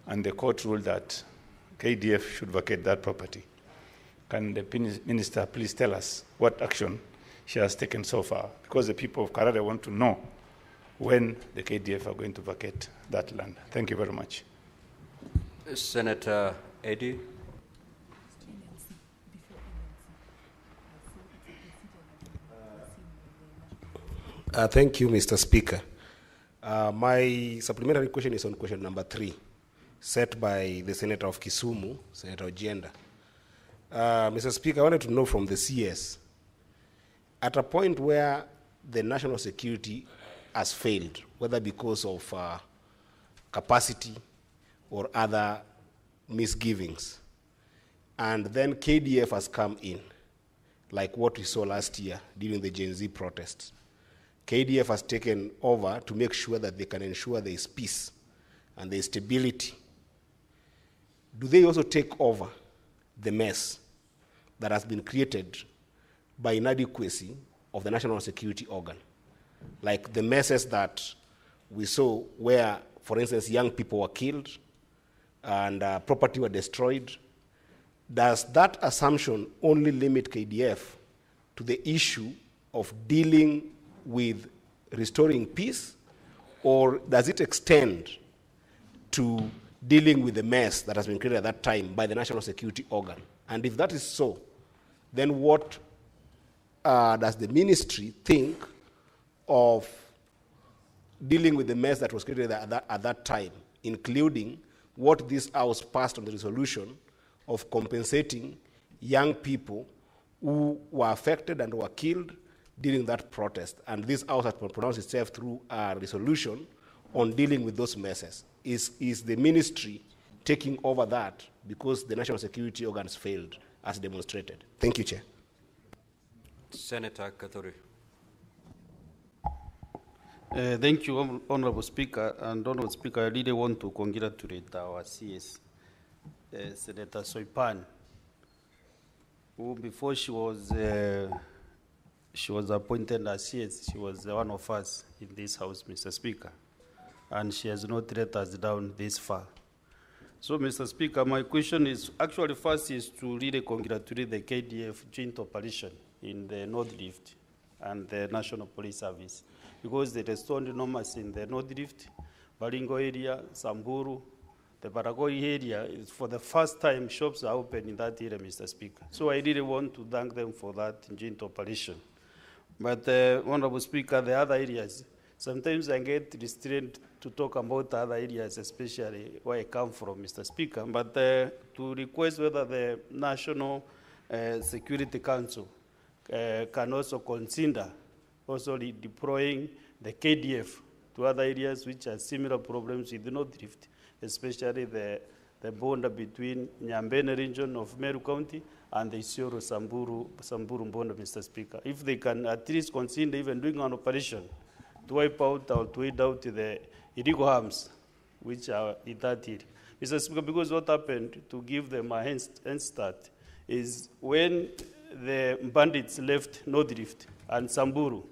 And the court ruled that KDF should vacate that property. Can the minister please tell us what action she has taken so far? Because the people of Karare want to know when the KDF are going to vacate that land. Thank you very much. Senator Eddy. Thank you, Mr. Speaker. My supplementary question is on question number 3, set by the Senator of Kisumu, Senator Ojienda. Mr. Speaker, I wanted to know from the CS, at a point where the national security has failed, whether because of capacity or other misgivings, and then KDF has come in, like what we saw last year during the Gen Z protests. KDF has taken over to make sure that they can ensure there is peace and there is stability. Do they also take over the mess that has been created by inadequacy of the national security organ? Like the messes that we saw where, for instance, young people were killed and property were destroyed. Does that assumption only limit KDF to the issue of dealing with restoring peace, or does it extend to dealing with the mess that has been created at that time by the national security organ? And if that is so, then what does the ministry think of dealing with the mess that was created at that time, including what this House passed on the resolution of compensating young people who were affected and were killed during that protest? And this House has pronounced itself through a resolution on dealing with those messes. Is the ministry taking over that because the national security organs failed, as demonstrated? Thank you, Chair. Senator Kathuri. Thank you, Honorable Speaker. And Honorable Speaker, I really want to congratulate our CS, Senator Soipan, who before she was appointed as CS, she was one of us in this House, Mr. Speaker. And she has not let us down this far. So, Mr. Speaker, my question is, actually first is to really congratulate the KDF joint operation in the North Rift and the National Police Service, because they responded enormously in the North Rift, Baringo area, Samburu, the Baragoi area. For the first time, shops are open in that area, Mr. Speaker. So I really want to thank them for that joint operation. But, Honorable Speaker, the other areas, sometimes I get restrained to talk about other areas, especially where I come from, Mr. Speaker. But to request whether the National Security Council can also consider also deploying the KDF to other areas which have similar problems with the North Rift, especially the border between Nyambene region of Meru County and the Isiolo Samburu border, Mr. Speaker. If they can at least consider even doing an operation to wipe out or to weed out the illegal arms which are in that area. Mr. Speaker, because what happened, to give them a hand start, is when the bandits left North Rift and Samburu,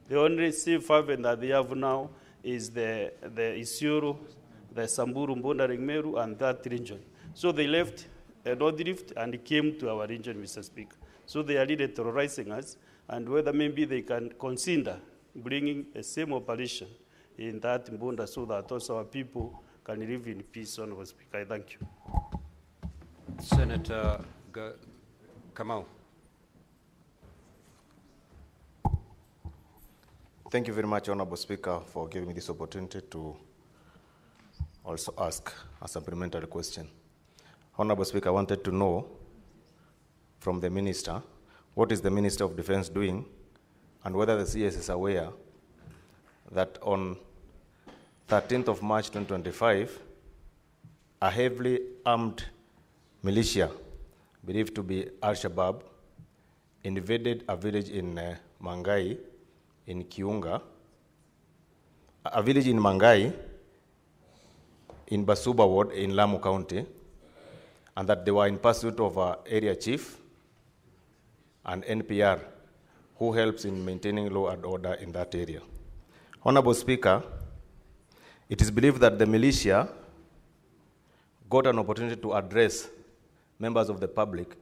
the only safe haven that they have now is the Isiolo, the Samburu bordering Meru and that region. So they left North Rift and came to our region, Mr. Speaker. So they are really terrorizing us, and whether maybe they can consider bringing a same operation in that Mbunda so that also our people can live in peace, Honorable Speaker. I thank you. Senator Kamau. Thank you very much, Honorable Speaker, for giving me this opportunity to also ask a supplementary question. Honorable Speaker, I wanted to know from the Minister, what is the Minister of Defense doing, and whether the CS is aware that on 13th of March 2025, a heavily armed militia, believed to be Al-Shabaab, invaded a village in Mangai, in Kiunga, a village in Mangai, in Basuba Ward, in Lamu County, and that they were in pursuit of an area chief and NPR, who helps in maintaining law and order in that area. Honorable Speaker, it is believed that the militia got an opportunity to address members of the public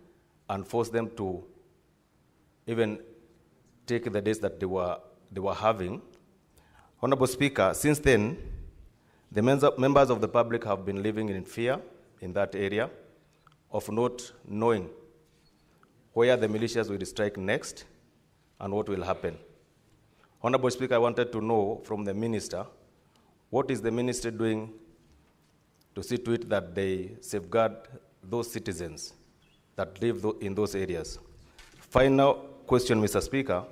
and force them to even take the days that they were having. Honorable Speaker, since then, the members of the public have been living in fear in that area of not knowing where the militias will strike next and what will happen. Honorable Speaker, I wanted to know from the Minister, what is the Ministry doing to see to it that they safeguard those citizens that live in those areas? Final question, Mr. Speaker.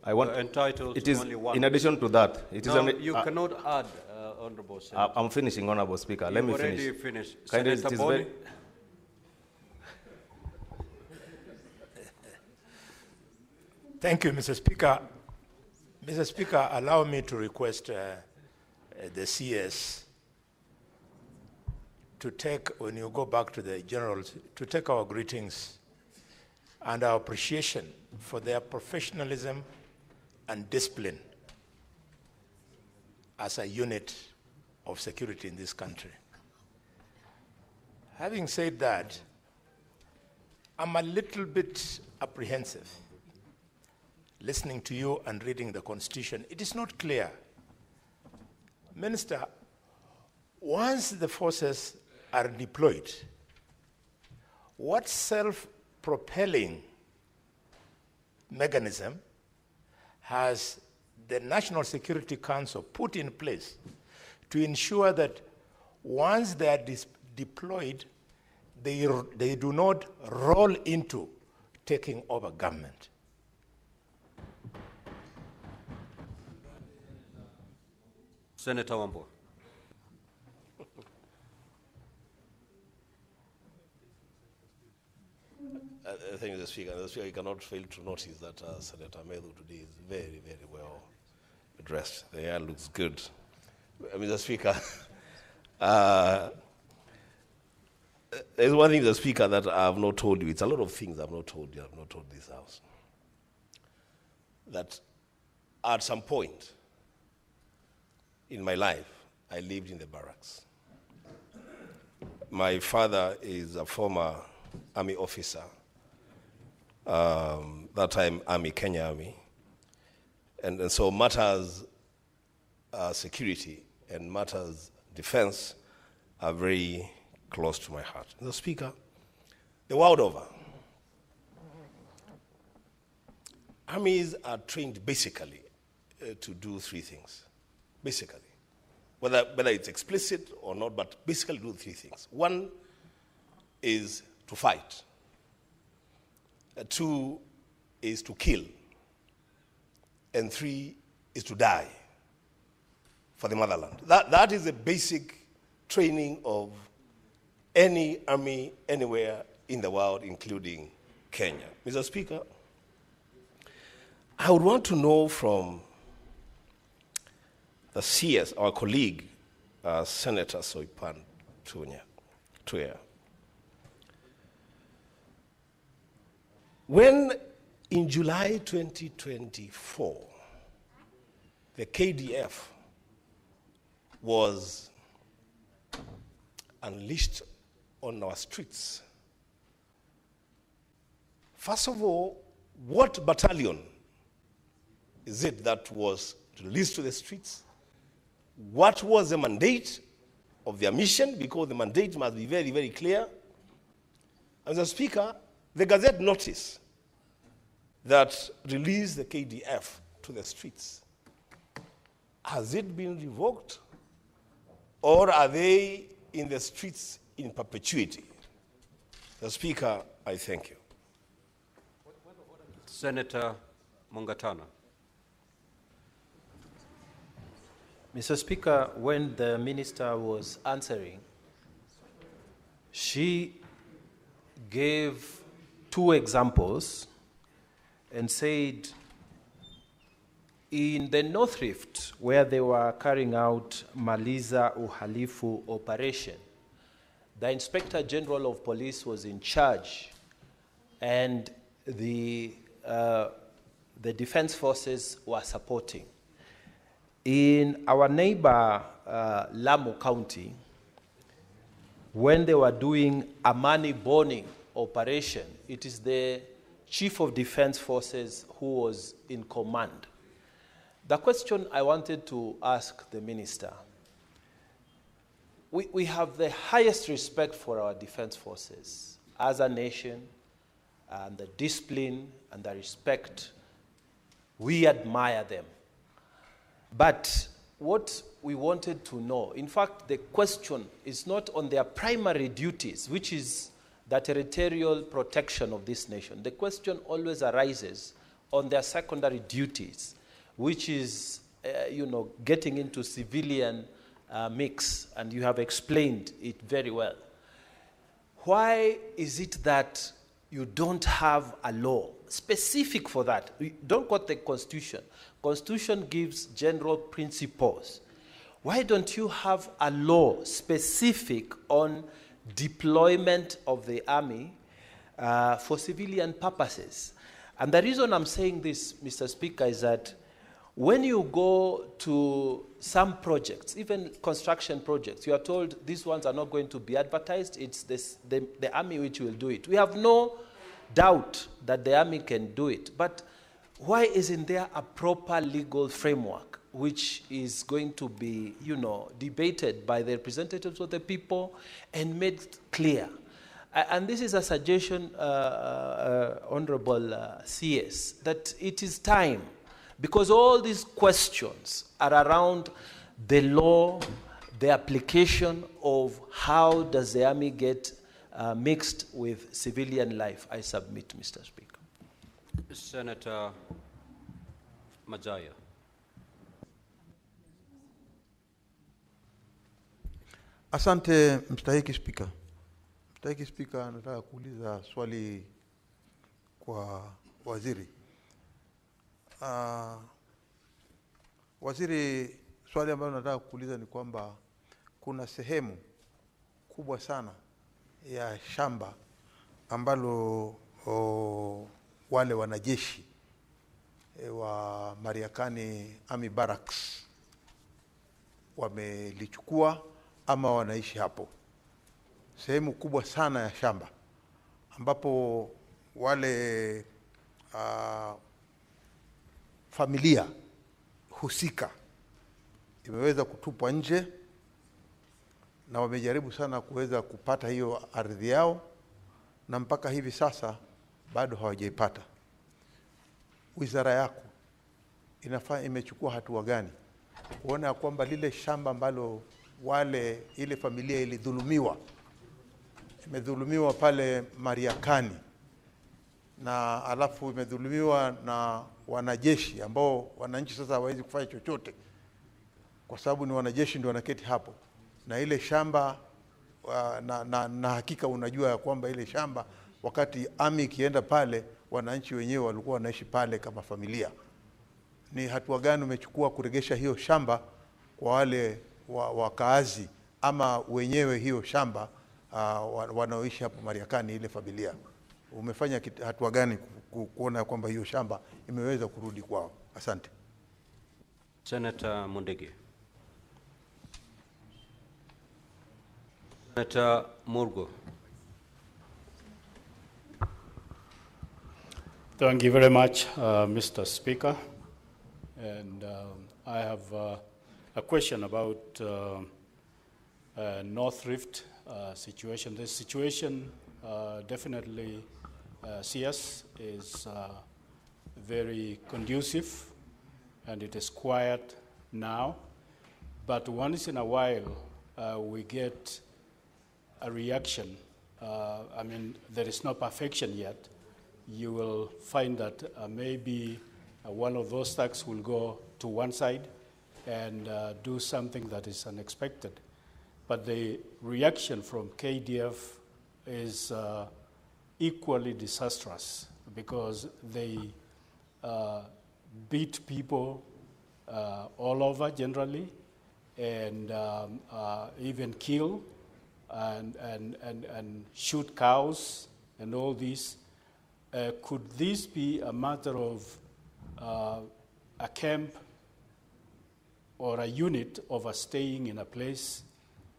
I want entitled it to is only one. in addition to that. It is only, you cannot add, Honorable Senator. I'm finishing, Honorable Speaker. You've Let me already finish. finished. Kindly, Senator it is Boni. very- Thank you, Mr. Speaker. Mr. Speaker, allow me to request the CS to take, when you go back to the generals, to take our greetings and our appreciation for their professionalism and discipline as a unit of security in this country. Having said that, I'm a little bit apprehensive listening to you and reading the Constitution. It is not clear. Minister, once the forces are deployed, what self-propelling mechanism has the National Security Council put in place to ensure that once they are deployed, they do not roll into taking over government? Senator Wambo. Thank you, Mr. Speaker. Mr. Speaker, you cannot fail to notice that Senator Medu today is very, very well dressed. The hair looks good. Mr. Speaker, there's one thing, Mr. Speaker, that I have not told you. It's a lot of things I have not told you. I have not told this House. That at some point in my life, I lived in the barracks. my father is a former army officer, that time Army, Kenya Army. And so matters security and matters defense are very close to my heart. Mr. Speaker, the world over, armies are trained basically to do three things. Basically. Whether it's explicit or not, but basically do three things. One is to fight. Two is to kill. And three is to die for the motherland. That is the basic training of any army anywhere in the world, including Kenya. Mr. Speaker, I would want to know from the CS, our colleague, Senator Soipan Tuya, when in July 2024, the KDF was unleashed on our streets, first of all, what battalion is it that was released to the streets? What was the mandate of their mission? Because the mandate must be very, very clear. As a speaker, the Gazette notice that released the KDF to the streets, has it been revoked, or are they in the streets in perpetuity? The Speaker, I thank you. Senator Mungatana. Mr. Speaker, when the minister was answering, she gave two examples and said in the North Rift, where they were carrying out Maliza Uhalifu operation, the Inspector General of Police was in charge, and the defense forces were supporting. In our neighbor Lamu County, when they were doing a money burning operation, it is the Chief of Defense Forces who was in command. The question I wanted to ask the minister, we have the highest respect for our defense forces as a nation, and the discipline and the respect, we admire them. But what we wanted to know, in fact, the question is not on their primary duties, which is the territorial protection of this nation. The question always arises on their secondary duties, which is, getting into civilian mix, and you have explained it very well. Why is it that you don't have a law specific for that? Don't quote the Constitution. Constitution gives general principles. Why don't you have a law specific on deployment of the army for civilian purposes? And the reason I'm saying this, Mr. Speaker, is that when you go to some projects, even construction projects, you are told these ones are not going to be advertised. It's the army which will do it. We have no doubt that the army can do it. But why isn't there a proper legal framework which is going to be, debated by the representatives of the people and made clear? And this is a suggestion, Honorable CS, that it is time, because all these questions are around the law, the application of how does the army get mixed with civilian life. I submit, Mr. Speaker. Senator Majaya. Asante mstahiki Spika. Mstahiki Spika, nataka kuuliza swali kwa waziri. Waziri, swali ambalo nataka kuuliza ni kwamba kuna sehemu kubwa sana ya shamba ambalo wale wanajeshi wa Mariakani Army Barracks wamelichukua ama wanaishi hapo. sehemu kubwa sana ya shamba ambapo wale familia husika imeweza kutupwa nje na wamejaribu sana kuweza kupata hiyo ardhi yao, na mpaka hivi sasa bado hawajaipata. Wizara yako imechukua hatua gani kuona kwamba lile shamba ambalo ile familia imedhulumiwa pale Mariakani, na alafu imedhulumiwa na wanajeshi ambao wananchi sasa hawawezi kufanya chochote kwa sababu ni wanajeshi ndio wanaketi hapo, na ile shamba na hakika unajua ya kwamba ile shamba wakati army ikienda pale wananchi wenyewe walikuwa wanaishi pale kama familia. Ni hatua gani umechukua kuregesha hiyo shamba kwa wale wakaazi ama wenyewe hiyo shamba wanaoishi hapo Mariakani, ile familia? Umefanya hatua gani kuona kwamba hiyo shamba imeweza kurudi kwao? Asante. Senator Mundege. Senator Murgo. Thank you very much, Mr. Speaker. And I have a question about North Rift situation. This situation definitely CS is very conducive and it is quiet now. But once in a while, we get a reaction. I mean, there is no perfection yet. You will find that maybe one of those thugs will go to one side and do something that is unexpected. But the reaction from KDF is equally disastrous because they beat people all over generally and even kill and shoot cows and all this. Could this be a matter of a camp or a unit overstaying in a place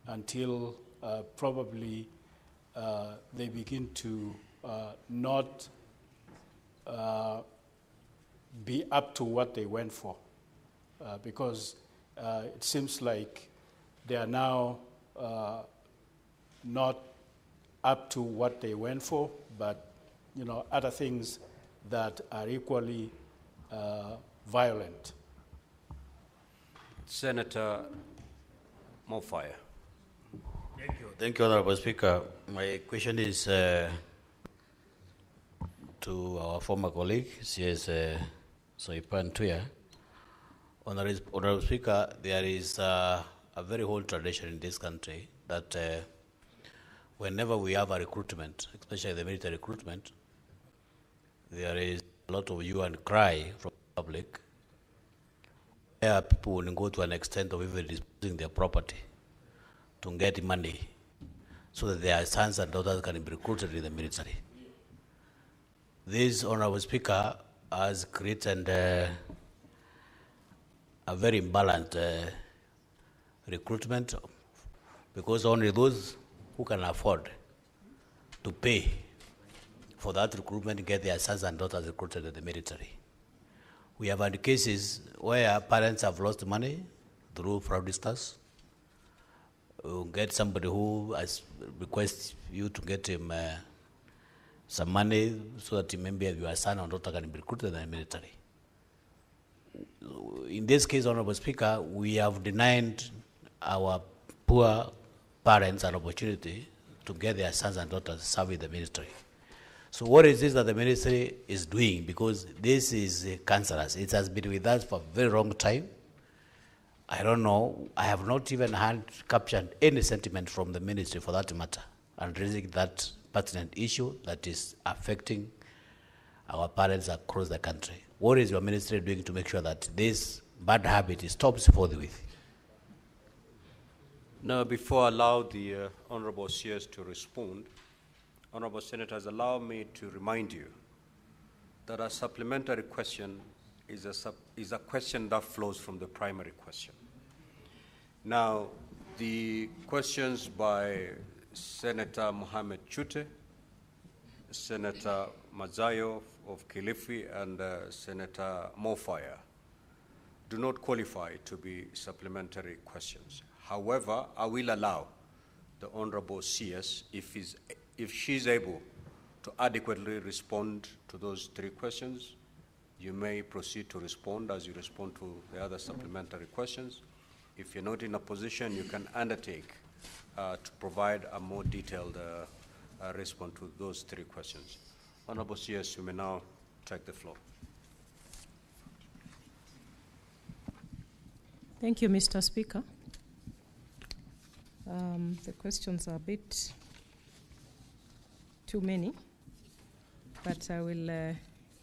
until probably they begin to not be up to what they went for? Because it seems like they are now not up to what they went for, but other things that are equally violent. Senator Mofire. Thank you, Honorable Speaker. My question is to our former colleague, CS Soipan Tuya. Honorable Speaker, there is a very old tradition in this country that whenever we have a recruitment, especially the military recruitment, there is a lot of hue and cry from the public where people will go to an extent of even disposing their property to get money so that their sons and daughters can be recruited in the military. This, Honorable Speaker, has created a very imbalanced recruitment because only those who can afford to pay for that recruitment get their sons and daughters recruited in the military. We have had cases where parents have lost money through fraudsters. Get somebody who has requests you to get him some money so that maybe your son or daughter can be recruited in the military. In this case, Honorable Speaker, we have denied our poor parents an opportunity to get their sons and daughters serve in the military. So what is this that the ministry is doing? Because this is cancerous. It has been with us for a very long time. I don't know. I have not even captured any sentiment from the ministry for that matter and raising that pertinent issue that is affecting our parents across the country. What is your ministry doing to make sure that this bad habit stops forthwith? Now, before I allow the Honorable CS to respond, Honorable Senators, allow me to remind you that a supplementary question is a question that flows from the primary question. Now, the questions by Senator Mohamed Chute, Senator Mazayo of Kilifi, and Senator Mofire do not qualify to be supplementary questions. However, I will allow the Honorable CS, if she's able to adequately respond to those 3 questions, you may proceed to respond as you respond to the other supplementary questions. If you're not in a position, you can undertake to provide a more detailed response to those 3 questions. Honorable CS, you may now take the floor. Thank you, Mr. Speaker. The questions are a bit too many, but I will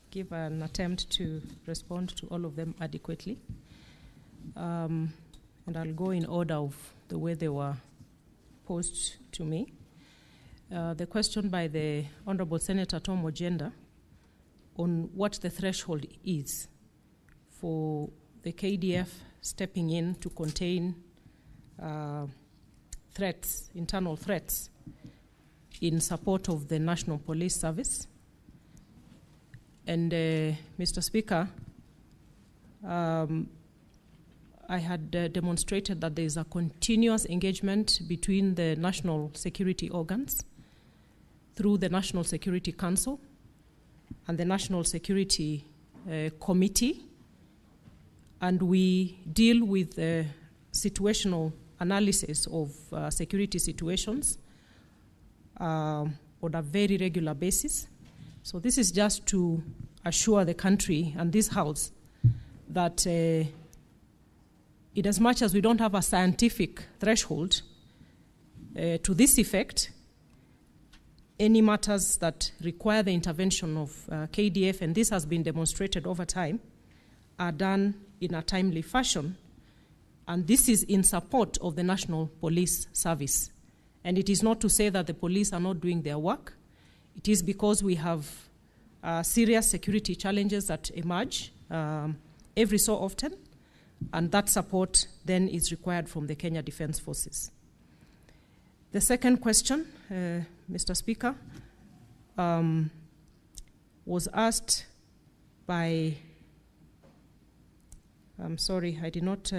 give an attempt to respond to all of them adequately. And I'll go in order of the way they were posed to me. The question by the Honorable Senator Tom Ojenda on what the threshold is for the KDF stepping in to contain threats, internal threats, in support of the National Police Service. And Mr. Speaker, I had demonstrated that there is a continuous engagement between the national security organs through the National Security Council and the National Security Committee, and we deal with situational analysis of security situations on a very regular basis. So this is just to assure the country and this House that in as much as we don't have a scientific threshold to this effect, any matters that require the intervention of KDF, and this has been demonstrated over time, are done in a timely fashion. And this is in support of the National Police Service. And it is not to say that the police are not doing their work. It is because we have serious security challenges that emerge every so often, and that support then is required from the Kenya Defence Forces. The second question, Mr. Speaker, was asked by, I'm sorry, I did not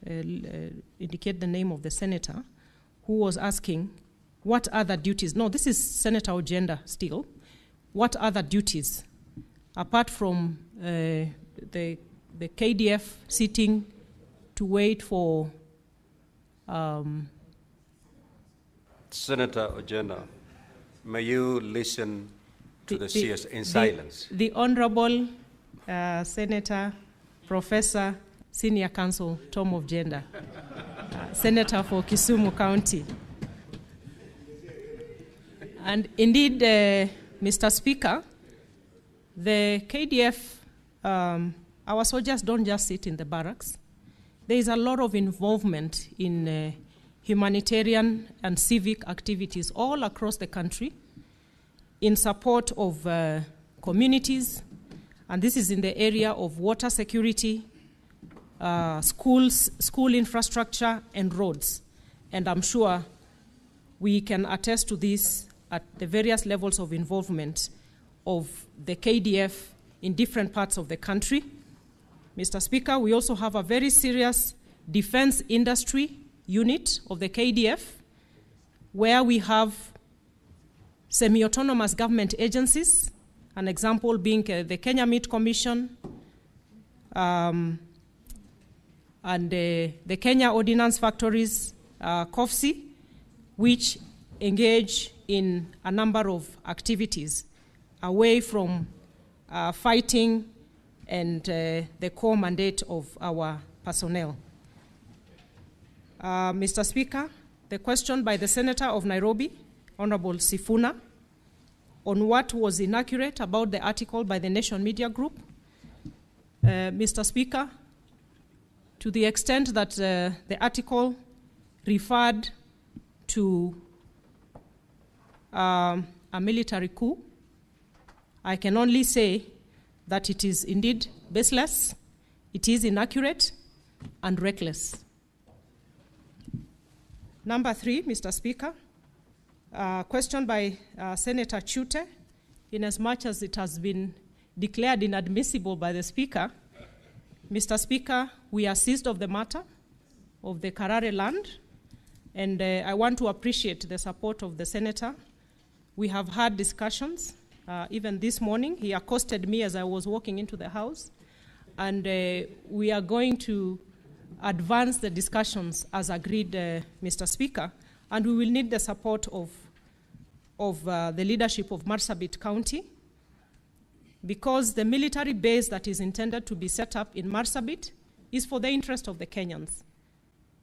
indicate the name of the senator, who was asking what other duties, no, this is Senator Ojenda still, what other duties, apart from the KDF sitting to wait for Senator Ojenda, may you listen to the CS in silence. The Honorable Senator, Professor, Senior Counsel Tom Ojenda, Senator for Kisumu County. And indeed, Mr. Speaker, the KDF, our soldiers don't just sit in the barracks. There is a lot of involvement in humanitarian and civic activities all across the country in support of communities, and this is in the area of water security, schools, school infrastructure, and roads. And I'm sure we can attest to this at the various levels of involvement of the KDF in different parts of the country. Mr. Speaker, we also have a very serious defense industry unit of the KDF, where we have semi-autonomous government agencies, an example being the Kenya Meat Commission and the Kenya Ordnance Factories, KOFSI, which engage in a number of activities away from fighting and the core mandate of our personnel. Mr. Speaker, the question by the Senator of Nairobi, Honorable Sifuna, on what was inaccurate about the article by the Nation Media Group. Mr. Speaker, to the extent that the article referred to a military coup, I can only say that it is indeed baseless, it is inaccurate, and reckless. Number 3, Mr. Speaker, Question by Senator Chute. In as much as it has been declared inadmissible by the Speaker, Mr. Speaker, we are seized of the matter of the Karare land, and I want to appreciate the support of the Senator. We have had discussions. Even this morning, he accosted me as I was walking into the House, and we are going to advance the discussions as agreed, Mr. Speaker, and we will need the support of the leadership of Marsabit County, because the military base that is intended to be set up in Marsabit is for the interest of the Kenyans,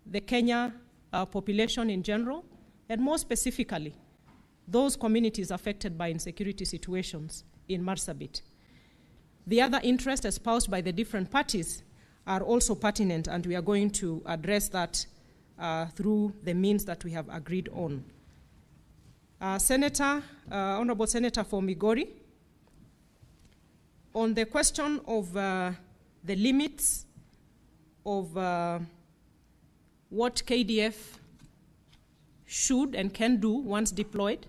the Kenya population in general, and more specifically, those communities affected by insecurity situations in Marsabit. The other interests espoused by the different parties are also pertinent, and we are going to address that through the means that we have agreed on. Honorable Senator for Migori, on the question of the limits of what KDF should and can do once deployed,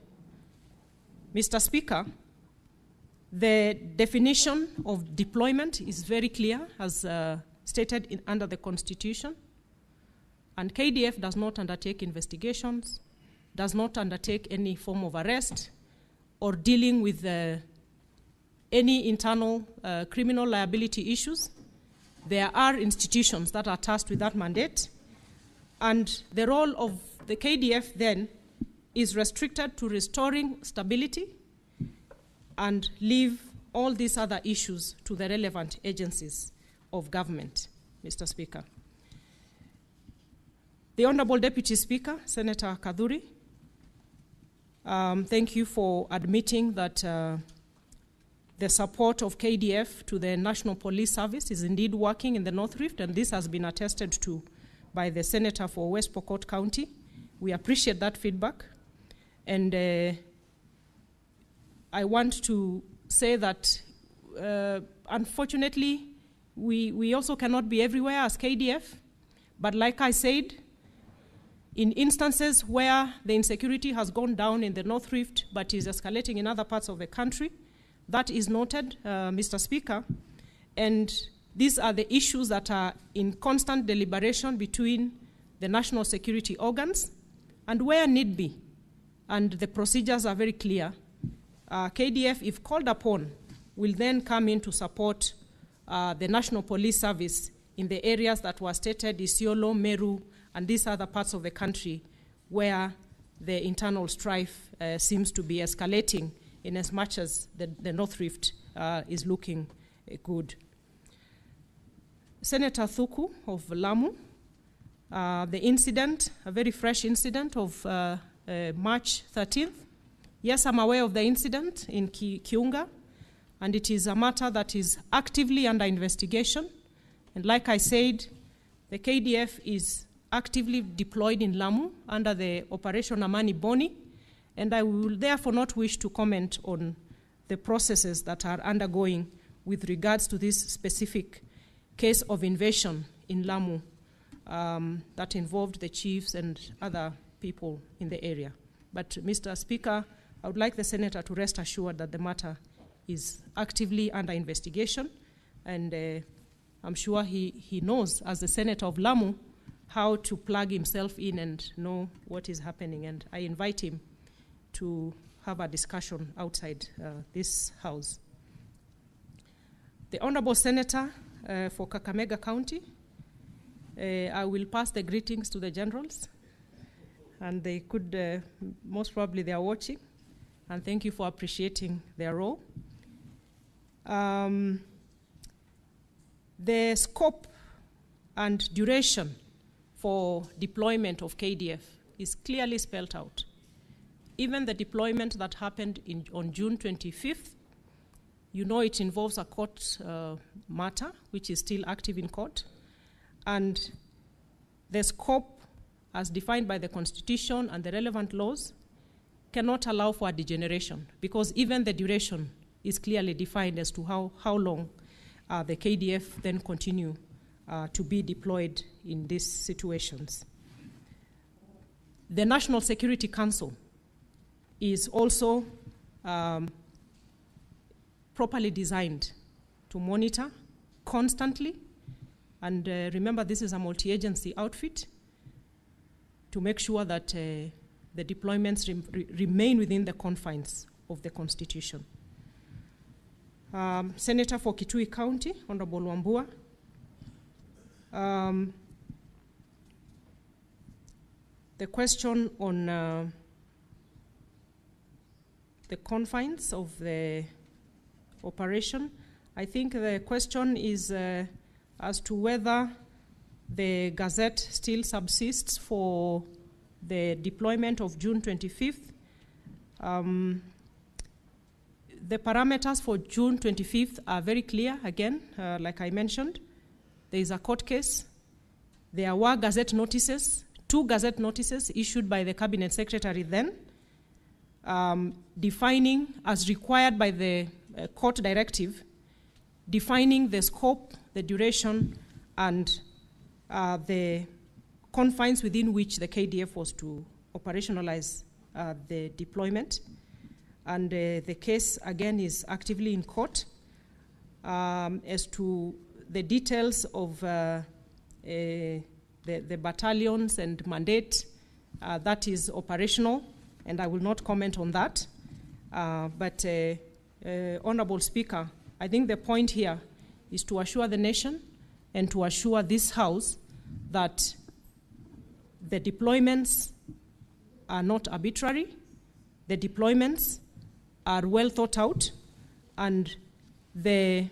Mr. Speaker, the definition of deployment is very clear, as stated under the Constitution, and KDF does not undertake investigations, does not undertake any form of arrest or dealing with any internal criminal liability issues. There are institutions that are tasked with that mandate, and the role of the KDF then is restricted to restoring stability and leave all these other issues to the relevant agencies of government, Mr. Speaker. The Honorable Deputy Speaker, Senator Kaduri, thank you for admitting that the support of KDF to the National Police Service is indeed working in the North Rift, and this has been attested to by the Senator for West Pokot County. We appreciate that feedback, and I want to say that unfortunately we also cannot be everywhere as KDF, but like I said, in instances where the insecurity has gone down in the North Rift but is escalating in other parts of the country, that is noted, Mr. Speaker, and these are the issues that are in constant deliberation between the national security organs, and where need be, and the procedures are very clear, KDF, if called upon, will then come in to support the National Police Service in the areas that were stated, Isiolo, Meru, and these other parts of the country where the internal strife seems to be escalating in as much as the North Rift is looking good. Senator Thuku of Lamu, the incident, a very fresh incident of March 13th. Yes, I'm aware of the incident in Kiunga, and it is a matter that is actively under investigation. And like I said, the KDF is actively deployed in Lamu under the Operation Amani Boni, and I will therefore not wish to comment on the processes that are undergoing with regards to this specific case of invasion in Lamu that involved the chiefs and other people in the area. But Mr. Speaker, I would like the Senator to rest assured that the matter is actively under investigation, and I'm sure he knows, as the Senator of Lamu, how to plug himself in and know what is happening, and I invite him to have a discussion outside this House. The Honorable Senator for Kakamega County, I will pass the greetings to the generals, and they could, most probably they are watching, and thank you for appreciating their role. The scope and duration for deployment of KDF is clearly spelled out. Even the deployment that happened on June 25th, you know it involves a court matter, which is still active in court. And the scope, as defined by the Constitution and the relevant laws, cannot allow for a degeneration, because even the duration is clearly defined as to how long the KDF then continue to be deployed in these situations. The National Security Council is also properly designed to monitor constantly. And remember, this is a multi-agency outfit to make sure that the deployments remain within the confines of the Constitution. Senator for Kitui County, Honorable Wambua. The question on the confines of the operation, I think the question is as to whether the Gazette still subsists for the deployment of June 25th. The parameters for June 25th are very clear, again, like I mentioned. There is a court case. There were Gazette notices, 2 Gazette notices issued by the Cabinet Secretary then, defining, as required by the court directive, defining the scope, the duration, and the confines within which the KDF was to operationalize the deployment. And the case, again, is actively in court. As to the details of the battalions and mandate, that is operational, and I will not comment on that. But Honorable Speaker, I think the point here is to assure the nation and to assure this House that the deployments are not arbitrary, the deployments are well thought out, and the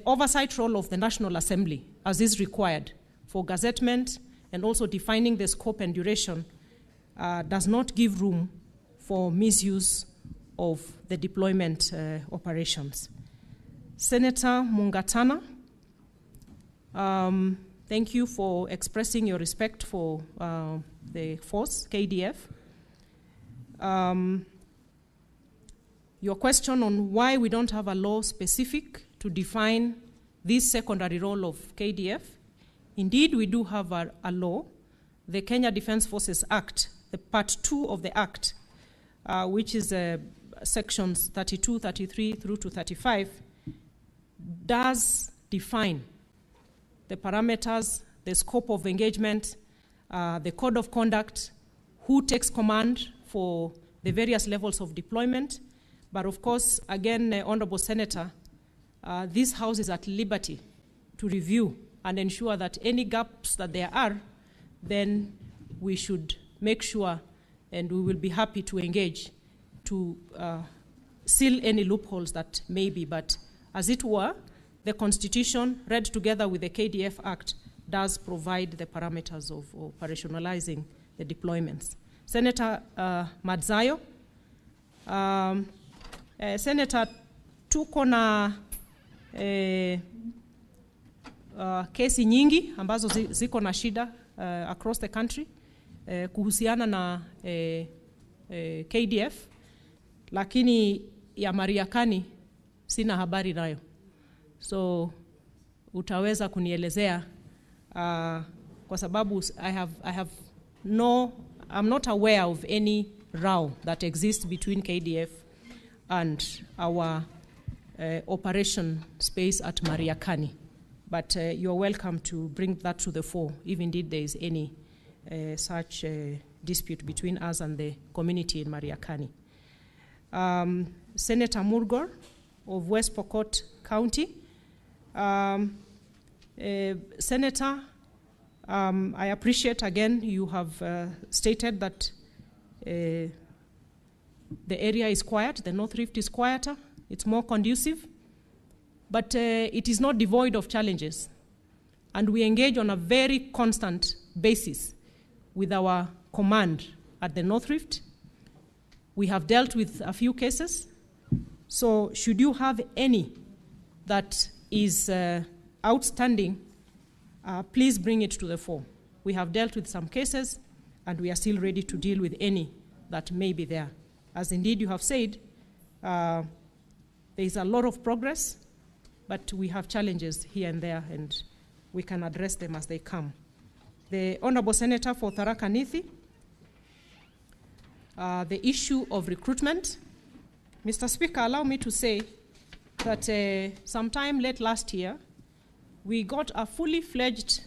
oversight role of the National Assembly, as is required for gazettement and also defining the scope and duration, does not give room for misuse of the deployment operations. Senator Mungatana, thank you for expressing your respect for the force, KDF. Your question on why we don't have a law specific to define this secondary role of KDF. Indeed, we do have a law, the Kenya Defence Forces Act, the Part 2 of the Act, which is sections 32, 33 through to 35, does define the parameters, the scope of engagement, the code of conduct, who takes command for the various levels of deployment. But of course, again, Honorable Senator, this House is at liberty to review and ensure that any gaps that there are, then we should make sure, and we will be happy to engage to seal any loopholes that may be. But as it were, the Constitution, read together with the KDF Act, does provide the parameters of operationalizing the deployments. Senator Madzayo, Senator, tuko na kesi nyingi ambazo ziko na shida across the country kuhusiana na KDF, lakini ya Mariakani sina habari nayo. So utaweza kunielezea kwa sababu I'm not aware of any row that exists between KDF and our operation space at Mariakani. But you're welcome to bring that to the fore, if indeed there is any such dispute between us and the community in Mariakani. Senator Murgor of West Pokot County. Senator, I appreciate again you have stated that the area is quiet, the North Rift is quieter, it's more conducive, but it is not devoid of challenges. And we engage on a very constant basis with our command at the North Rift. We have dealt with a few cases. So should you have any that is outstanding, please bring it to the fore. We have dealt with some cases, and we are still ready to deal with any that may be there. As indeed you have said, there is a lot of progress, but we have challenges here and there, and we can address them as they come. The Honorable Senator for Tharaka Nithi. the issue of recruitment. Mr. Speaker, allow me to say that sometime late last year, we got a fully fledged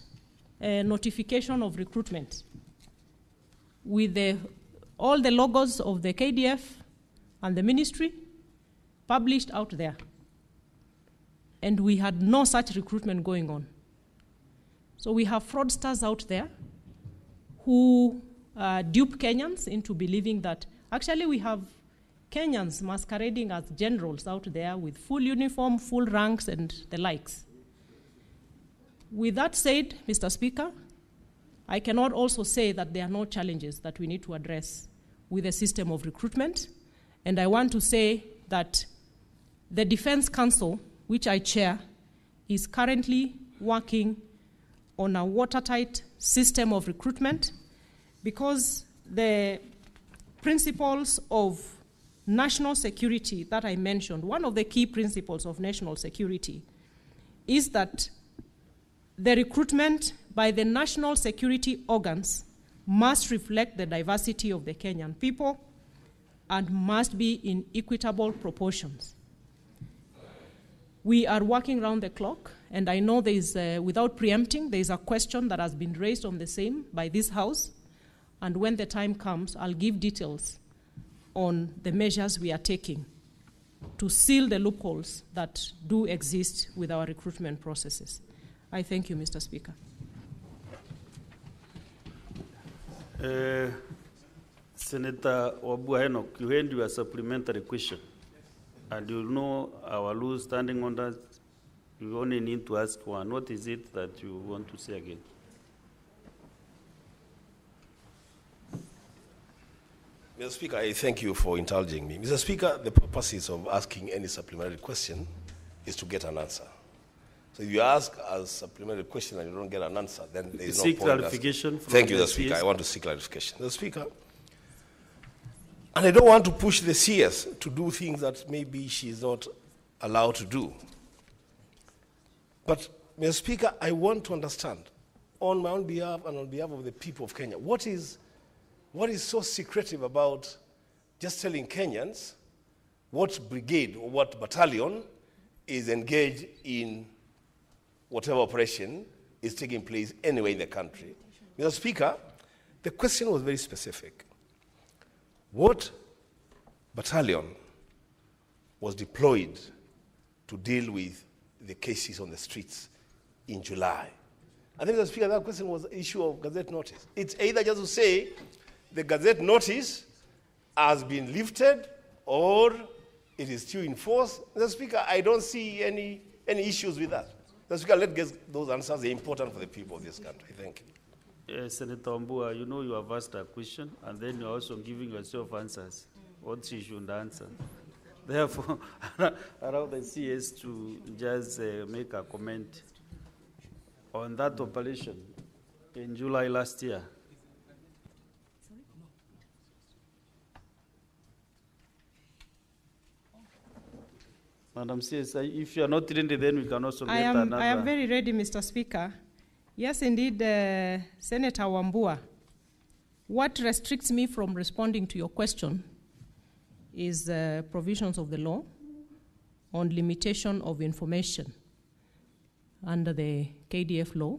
notification of recruitment with all the logos of the KDF and the ministry published out there. And we had no such recruitment going on. So we have fraudsters out there who dupe Kenyans into believing that actually we have Kenyans masquerading as generals out there with full uniform, full ranks, and the likes. With that said, Mr. Speaker, I cannot also say that there are no challenges that we need to address with the system of recruitment. And I want to say that the Defense Council, which I chair, is currently working on a watertight system of recruitment because the principles of national security that I mentioned, one of the key principles of national security is that the recruitment by the national security organs must reflect the diversity of the Kenyan people and must be in equitable proportions. We are working round the clock, and I know there is, without preempting, there is a question that has been raised on the same by this House, and when the time comes, I'll give details on the measures we are taking to seal the loopholes that do exist with our recruitment processes. I thank you, Mr. Speaker. Senator Wabuaeno, you had your supplementary question. And you know our rules standing on that, you only need to ask one. What is it that you want to say again? Mr. Speaker, I thank you for indulging me. Mr. Speaker, the purpose of asking any supplementary question is to get an answer. So if you ask a supplementary question and you don't get an answer, then there is no point. Seek clarification. Thank you, Mr. Speaker. I want to seek clarification. Mr. Speaker, and I don't want to push the CS to do things that maybe she's not allowed to do. But, Mr. Speaker, I want to understand, on my own behalf and on behalf of the people of Kenya, what is so secretive about just telling Kenyans what brigade or what battalion is engaged in whatever operation is taking place anywhere in the country? Mr. Speaker, the question was very specific. What battalion was deployed to deal with the cases on the streets in July? I think, Mr. Speaker, that question was the issue of Gazette notice. It's either just to say the Gazette notice has been lifted or it is still in force. Mr. Speaker, I don't see any issues with that. Mr. Speaker, let's get those answers. They're important for the people of this country. Thank you. Senator Mbua, you know you have asked a question and then you're also giving yourself answers. What she should answer. Therefore, allow the CS to just make a comment on that operation in July last year. Madam CS, if you are not ready, then we can also get another. I am very ready, Mr. Speaker. Yes, indeed, Senator Wambua. What restricts me from responding to your question is provisions of the law on limitation of information under the KDF law,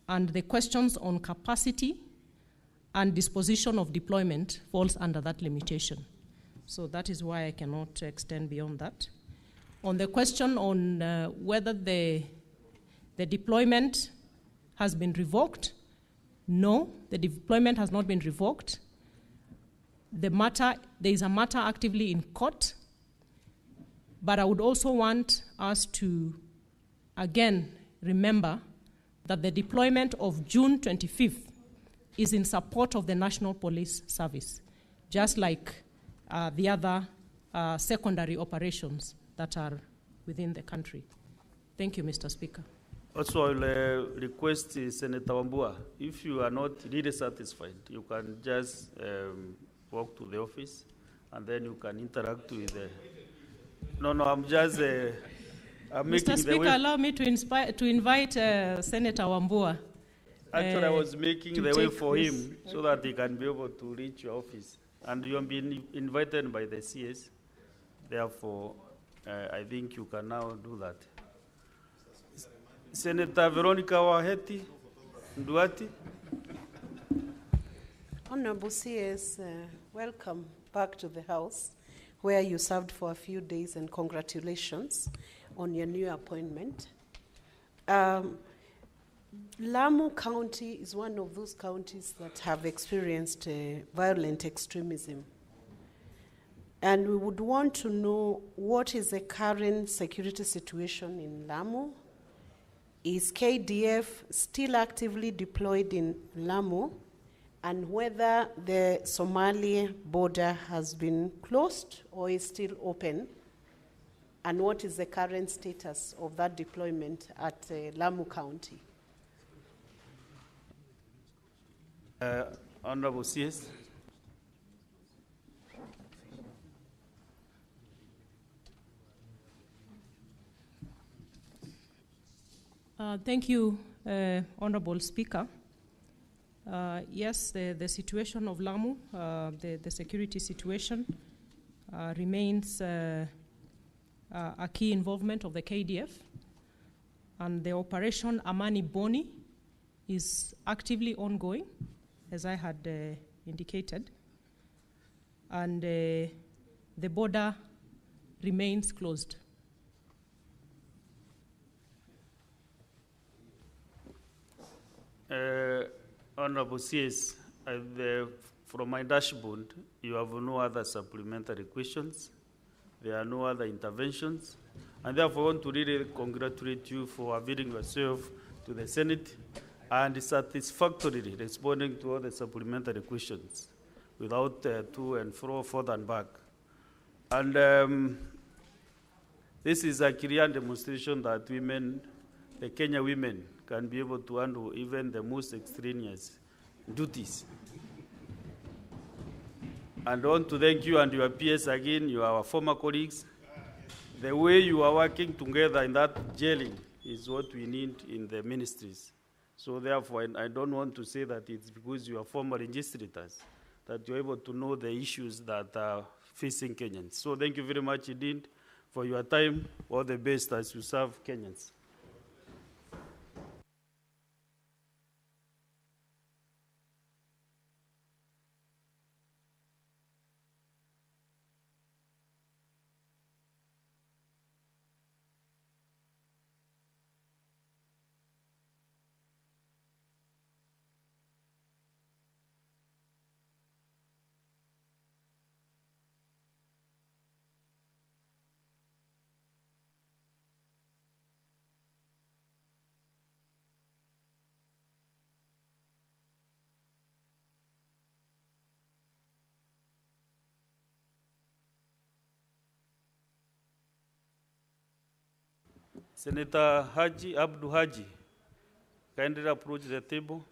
and the questions on capacity and disposition of deployment falls under that limitation. So that is why I cannot extend beyond that. On the question on whether the deployment has been revoked, no, the deployment has not been revoked. There is a matter actively in court, but I would also want us to, again, remember that the deployment of June 25th is in support of the National Police Service, just like the other secondary operations that are within the country. Thank you, Mr. Speaker. Also, I will request Senator Wambua, if you are not really satisfied, you can just walk to the office and then you can interact with the... No, I'm just... I'm Mr. Speaker, allow me to invite Senator Wambua. Actually, I was making the way for him so that he can be able to reach your office. and you have been invited by the CS. Therefore, I think you can now do that. Senator Veronica Waheti Nduati. Honorable CS, welcome back to the House, where you served for a few days, and congratulations on your new appointment. Lamu County is one of those counties that have experienced violent extremism. And we would want to know what is the current security situation in Lamu. Is KDF still actively deployed in Lamu? And whether the Somali border has been closed or is still open? And what is the current status of that deployment at Lamu County? Honorable CS. Thank you, Honorable Speaker. Yes, the situation of Lamu, the security situation remains a key involvement of the KDF, and the Operation Amani Boni is actively ongoing, as I had indicated, and the border remains closed. Honorable CS, from my dashboard, you have no other supplementary questions. There are no other interventions. And therefore, I want to really congratulate you for availing yourself to the Senate and satisfactorily responding to all the supplementary questions without to and fro, forth and back. And this is a clear demonstration that women, the Kenya women, can be able to handle even the most extraneous duties. And I want to thank you and your peers again, you are our former colleagues. The way you are working together in that gelling is what we need in the ministries. So therefore, I don't want to say that it's because you are former legislators that you're able to know the issues that are facing Kenyans. So thank you very much indeed for your time. All the best as you serve Kenyans. Senator Haji Abdu Haji, kindly approach the table.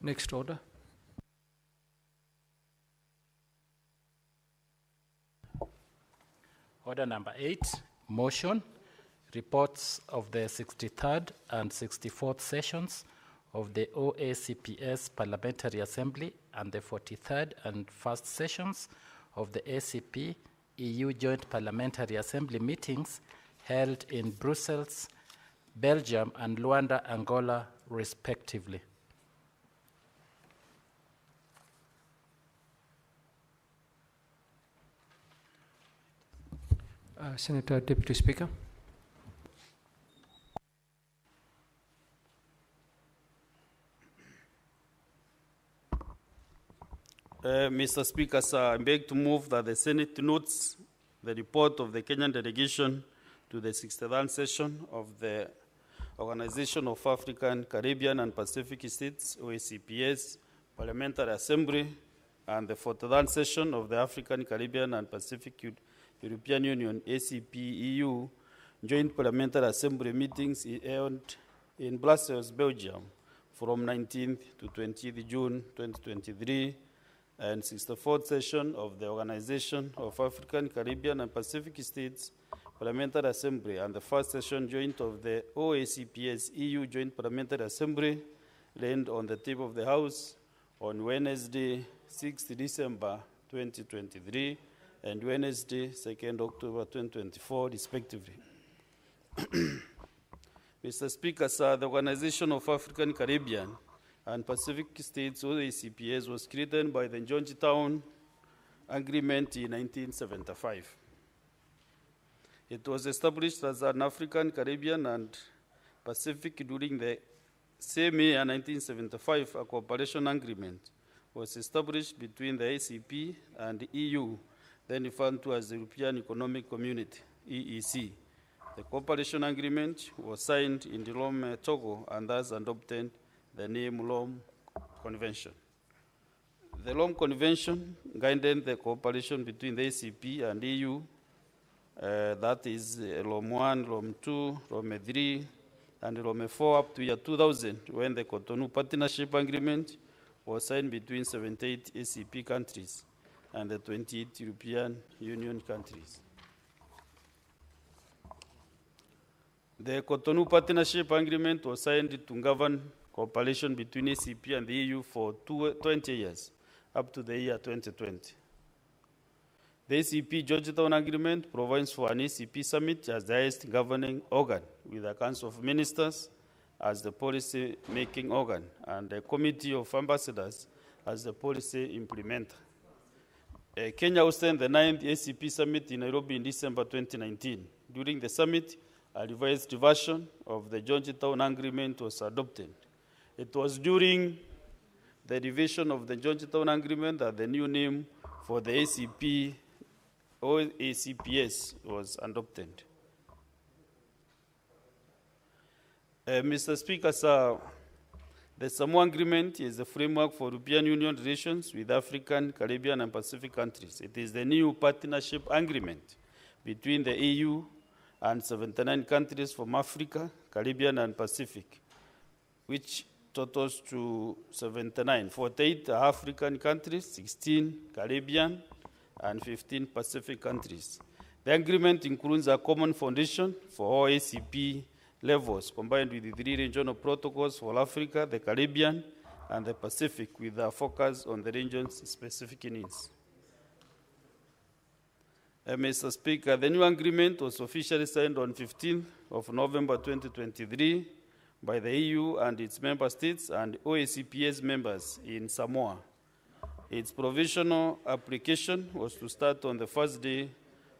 Next order. Order number 8, motion, reports of the 63rd and 64th sessions of the OACPS Parliamentary Assembly and the 43rd and 1st sessions of the ACP EU Joint Parliamentary Assembly meetings held in Brussels, Belgium, and Luanda, Angola, respectively. Senator Deputy Speaker. Mr. Speaker, sir, I beg to move that the Senate notes the report of the Kenyan delegation to the 63rd session of the Organization of African, Caribbean, and Pacific States, OACPS, Parliamentary Assembly, and the 43rd session of the African, Caribbean, and Pacific European Union, ACP-EU, Joint Parliamentary Assembly meetings held in Brussels, Belgium, from 19th to 20th June 2023, and 64th session of the Organization of African, Caribbean, and Pacific States Parliamentary Assembly, and the first session joint of the OACPS EU Joint Parliamentary Assembly, laid on the table of the House on Wednesday, 6th December 2023, and Wednesday, 2nd October 2024, respectively. Mr. Speaker, sir, the Organization of African, Caribbean, and Pacific States, OACPS, was created by the Georgetown Agreement in 1975. It was established as an African, Caribbean, and Pacific during the same year, 1975. A cooperation agreement was established between the ACP and the EU, then referred to as the European Economic Community, EEC. The cooperation agreement was signed in Rome, Togo, and thus adopted the name Rome Convention. The Rome Convention guided the cooperation between the ACP and EU, that is Rome 1, Rome 2, Rome 3, and Rome 4 up to year 2000, when the Cotonou Partnership Agreement was signed between 78 ACP countries and the 28 European Union countries. The Cotonou Partnership Agreement was signed to govern cooperation between ACP and the EU for 20 years, up to the year 2020. The ACP Georgetown Agreement provides for an ACP summit as the highest governing organ, with a Council of Ministers as the policy-making organ, and a Committee of Ambassadors as the policy implementer. Kenya hosted the 9th ACP Summit in Nairobi in December 2019. During the summit, a revised version of the Georgetown Agreement was adopted. It was during the revision of the Georgetown Agreement that the new name for the ACP or ACPS was adopted. Mr. Speaker, sir, the Samoa Agreement is the framework for European Union relations with African, Caribbean, and Pacific countries. It is the new partnership agreement between the EU and 79 countries from Africa, Caribbean, and Pacific, which totals to 79. 48 are African countries, 16 Caribbean, and 15 Pacific countries. The agreement includes a common foundation for all ACP levels, combined with the 3 regional protocols for Africa, the Caribbean, and the Pacific, with a focus on the region's specific needs. Mr. Speaker, the new agreement was officially signed on 15th of November 2023 by the EU and its member states and OACPS members in Samoa. Its provisional application was to start on the first day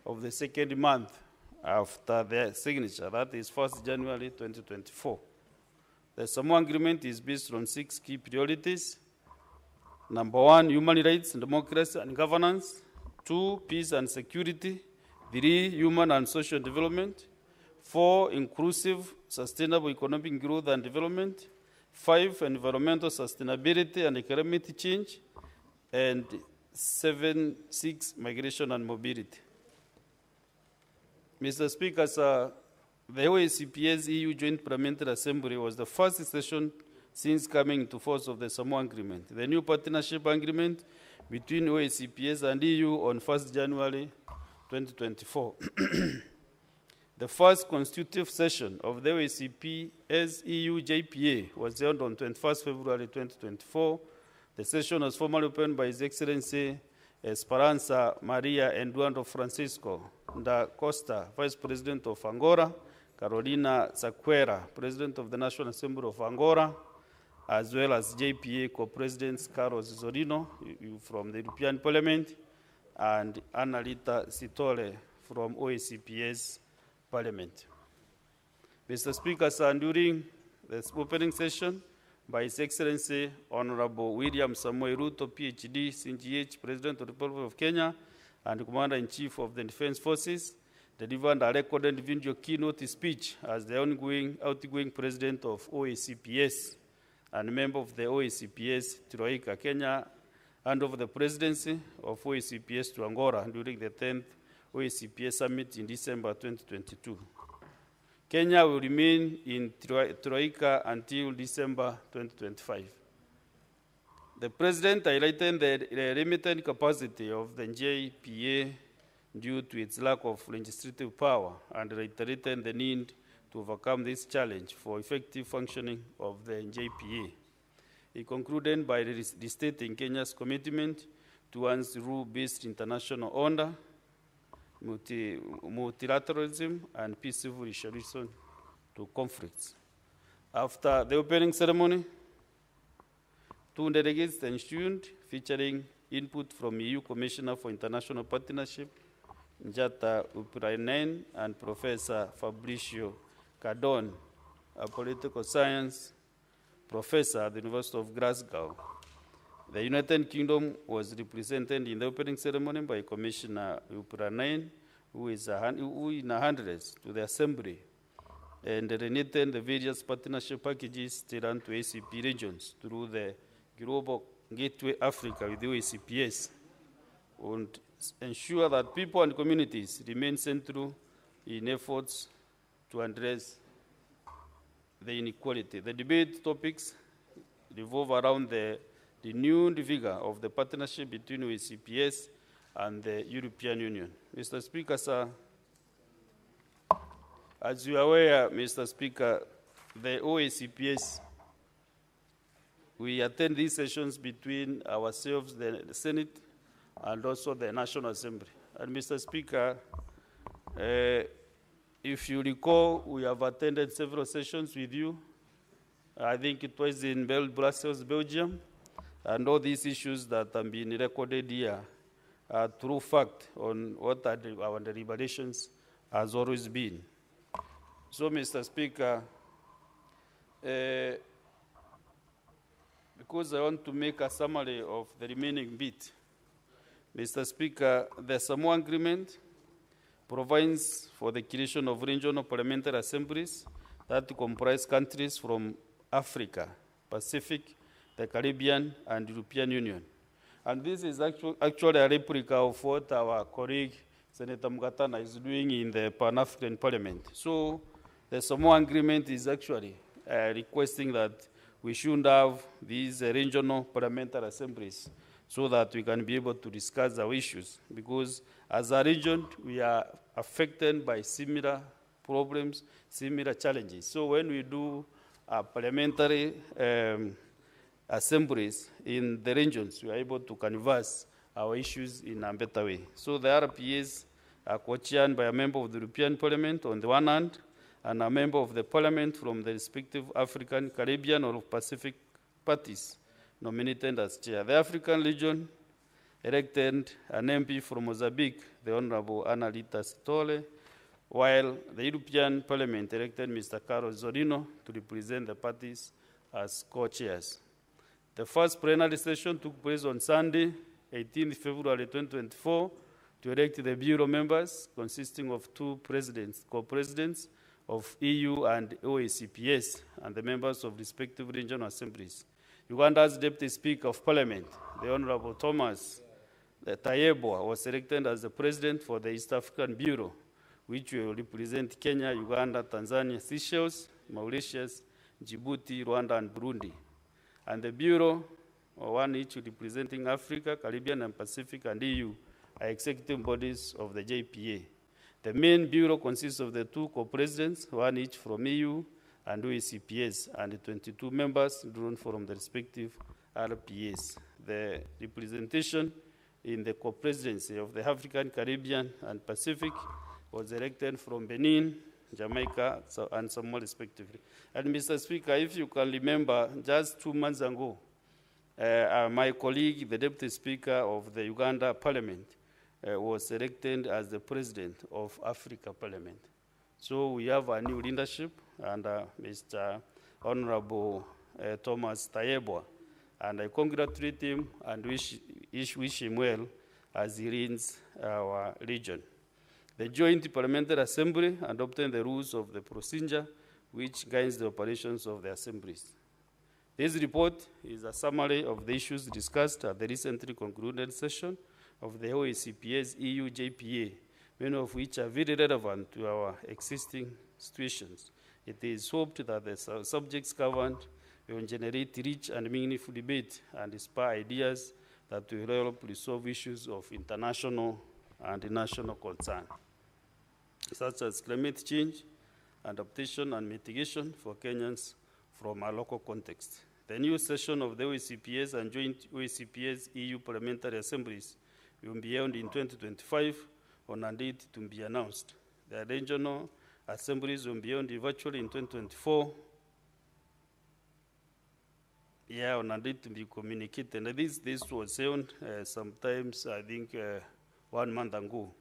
of the second month after their signature, that is 1st January 2024. The Samoa Agreement is based on 6 key priorities. Number 1, human rights, democracy, and governance. 2, peace and security. 3, human and social development. 4, inclusive, sustainable economic growth and development. 5, environmental sustainability and climate change. And 6, migration and mobility. Mr. Speaker, sir, the OACPS EU Joint Parliamentary Assembly was the first session since coming into force of the Samoa Agreement. The new partnership agreement between OACPS and EU on 1st January 2024. The first constitutive session of the OACPS EU JPA was held on 21st February 2024. The session was formally opened by His Excellency Esperanza Maria Eduardo Francisco da Costa, Vice President of Angola, Carolina Zaquera, President of the National Assembly of Angola, as well as JPA co-presidents Carlos Zorino from the European Parliament and Annalita Sitole from OACPS Parliament. Mr. Speaker, sir, during this opening session, by His Excellency Honorable William Samoei Ruto, PhD, CGH, President of the Republic of Kenya, and Commander-in-Chief of the Defense Forces, delivered a recorded video keynote speech as the outgoing President of OACPS and member of the OACPS, Thwake Kenya, hand over the presidency of OACPS to Angola during the 10th OACPS Summit in December 2022. Kenya will remain in Troika until December 2025. The President highlighted the limited capacity of the JPA due to its lack of legislative power and reiterated the need to overcome this challenge for effective functioning of the JPA. He concluded by restating Kenya's commitment towards rule-based international order, multilateralism, and peaceful resolution to conflicts. After the opening ceremony, 2 delegates ensued, featuring input from EU Commissioner for International Partnership, Njata Uprainen, and Professor Fabricio Cardone, a political science professor at the University of Glasgow. The United Kingdom was represented in the opening ceremony by Commissioner Uprainen, who is in a address to the Assembly, and related the various partnership packages tailored to ACP regions through the Global Gateway Africa with the OACPS, and ensure that people and communities remain central in efforts to address the inequality. The debate topics revolve around the renewed vigor of the partnership between OACPS and the European Union. Mr. Speaker, sir, as you are aware, Mr. Speaker, the OACPS, we attend these sessions between ourselves, the Senate, and also the National Assembly. And Mr. Speaker, if you recall, we have attended several sessions with you. I think it was in Brussels, Belgium, and all these issues that have been recorded here are true fact on what our deliberations has always been. So, Mr. Speaker, because I want to make a summary of the remaining bit, Mr. Speaker, the Samoa Agreement provides for the creation of regional parliamentary assemblies that comprise countries from Africa, Pacific, the Caribbean, and European Union. And this is actually a replica of what our colleague, Senator Mugatana, is doing in the Pan-African Parliament. So the Samoa Agreement is actually requesting that we should have these regional parliamentary assemblies so that we can be able to discuss our issues. Because as a region, we are affected by similar problems, similar challenges. So when we do parliamentary assemblies in the regions, we are able to canvass our issues in a better way. So the RPAs are co-chaired by a member of the European Parliament on the one hand, and a member of the Parliament from the respective African, Caribbean, or Pacific parties nominated as chair. The African region elected an MP from Mozambique, the Honorable Annalita Sitole, while the European Parliament elected Mr. Carlos Zorino to represent the parties as co-chairs. The first plenary session took place on Sunday, 18 February 2024, to elect the Bureau members, consisting of 2 presidents, co-presidents of EU and OACPS, and the members of respective regional assemblies. Uganda's Deputy Speaker of Parliament, the Honorable Thomas Tayebwa, was elected as the President for the East African Bureau, which will represent Kenya, Uganda, Tanzania, Seychelles, Mauritius, Djibouti, Rwanda, and Burundi. And the Bureau, one each representing Africa, Caribbean, and Pacific, and EU, are executive bodies of the JPA. The main bureau consists of the 2 co-presidents, one each from EU and OACPS, and 22 members drawn from the respective RPAs. The representation in the co-presidency of the African, Caribbean, and Pacific was elected from Benin, Jamaica, and Samoa, respectively. And Mr. Speaker, if you can remember, just 2 months ago, my colleague, the Deputy Speaker of the Uganda Parliament, was elected as the President of Africa Parliament. So we have a new leadership, and Mr. Honorable Thomas Tayebwa, and I congratulate him and wish him well as he leads our region. The Joint Parliamentary Assembly adopted the rules of the procedure which guides the operations of the assemblies. This report is a summary of the issues discussed at the recently concluded session of the OACP's EU JPA, many of which are very relevant to our existing situations. It is hoped that the subjects covered will generate rich and meaningful debate and inspire ideas that will help resolve issues of international and national concern, such as climate change, adaptation and mitigation for Kenyans from a local context. The new session of the OACPS and joint OACPS EU Parliamentary Assemblies will be held in 2025 on a date to be announced. The regional assemblies will be held virtually in 2024. On a date to be communicated. And this was held sometimes, I think, 1 month ago.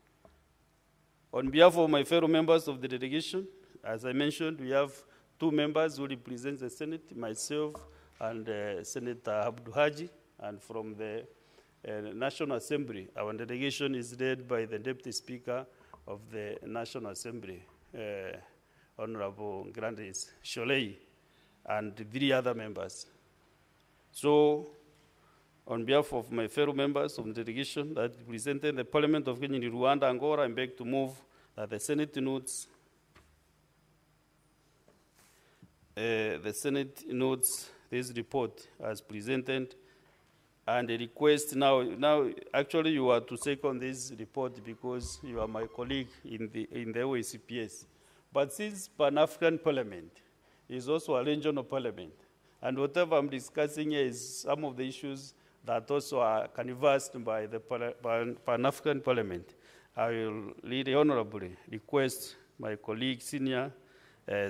On behalf of my fellow members of the delegation, as I mentioned, we have 2 members who represent the Senate, myself and Senator Abdul Haji, and from the National Assembly, our delegation is led by the Deputy Speaker of the National Assembly, Honorable Grandis Sholei, and 3 other members. So, on behalf of my fellow members of the delegation that represented the Parliament of Kenya in Rwanda, Angola, I beg to move that the Senate notes this report as presented, and a request now actually you are to second this report because you are my colleague in the OACPS. But since Pan-African Parliament is also a regional parliament, and whatever I'm discussing here is some of the issues that also are canvassed by the Pan-African Parliament, I will really honorably request my colleague, Senior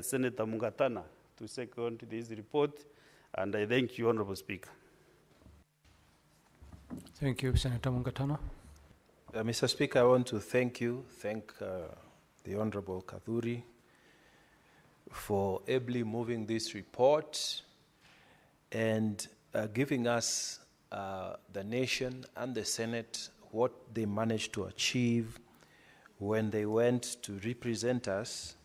Senator Mungatana, to second this report, and I thank you, Honorable Speaker. Thank you, Senator Mungatana. Mr. Speaker, I want to thank the Honorable Kadhuri for ably moving this report and giving us, the nation and the Senate, what they managed to achieve when they went to represent us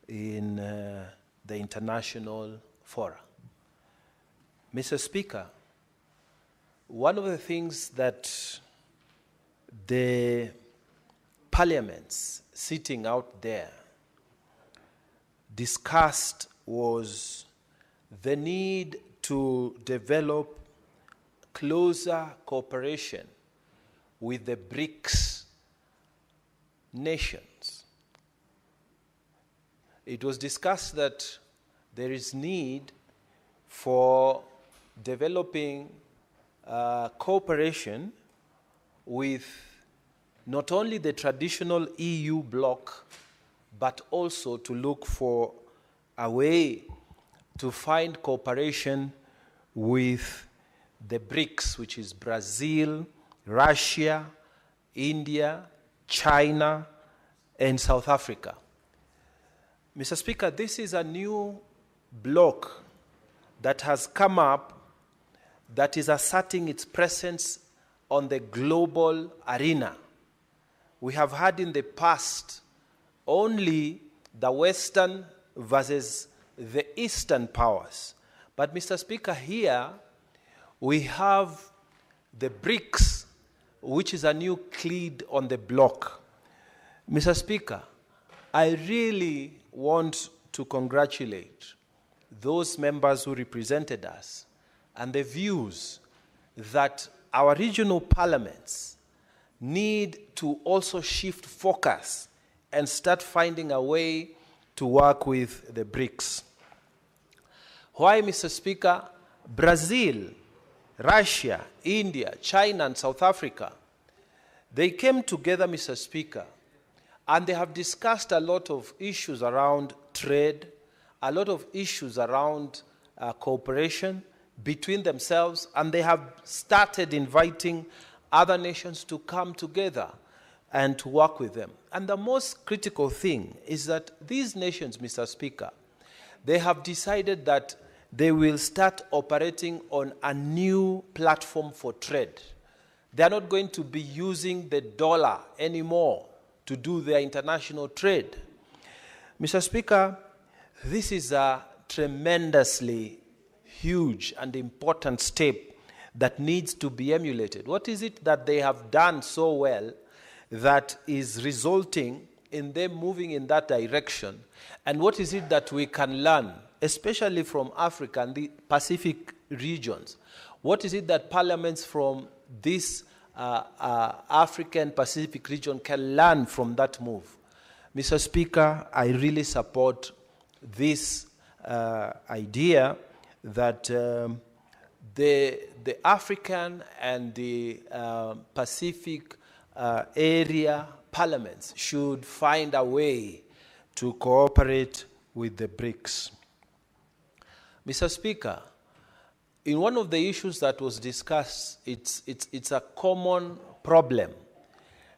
in the international fora. Mr. Speaker, one of the things that the parliaments sitting out there discussed was the need to develop closer cooperation with the BRICS nations. It was discussed that there is need for developing cooperation with not only the traditional EU bloc, but also to look for a way to find cooperation with the BRICS, which is Brazil, Russia, India, China, and South Africa. Mr. Speaker, this is a new bloc that has come up that is asserting its presence on the global arena. We have had in the past only the Western versus the Eastern powers. But Mr. Speaker, here we have the BRICS, which is a new clique on the block. Mr. Speaker, I really want to congratulate those members who represented us and the views that our regional parliaments need to also shift focus and start finding a way to work with the BRICS. Why, Mr. Speaker? Brazil, Russia, India, China, and South Africa, they came together, Mr. Speaker, and they have discussed a lot of issues around trade, a lot of issues around cooperation between themselves, and they have started inviting other nations to come together and to work with them. And the most critical thing is that these nations, Mr. Speaker, they have decided that they will start operating on a new platform for trade. They are not going to be using the dollar anymore to do their international trade. Mr. Speaker, this is a tremendously huge and important step that needs to be emulated. What is it that they have done so well that is resulting in them moving in that direction? And what is it that we can learn, especially from Africa and the Pacific regions? What is it that parliaments from this African Pacific region can learn from that move? Mr. Speaker, I really support this idea that the African and the Pacific area parliaments should find a way to cooperate with the BRICS. Mr. Speaker, in one of the issues that was discussed, it's a common problem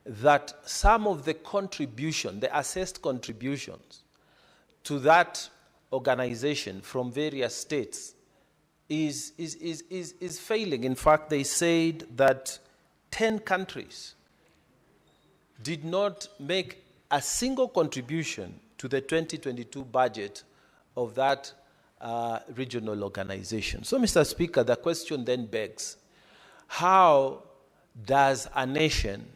that some of the contribution, the assessed contributions to that organization from various states is failing. In fact, they said that 10 countries did not make a single contribution to the 2022 budget of that regional organization. So, Mr. Speaker, the question then begs, how does a nation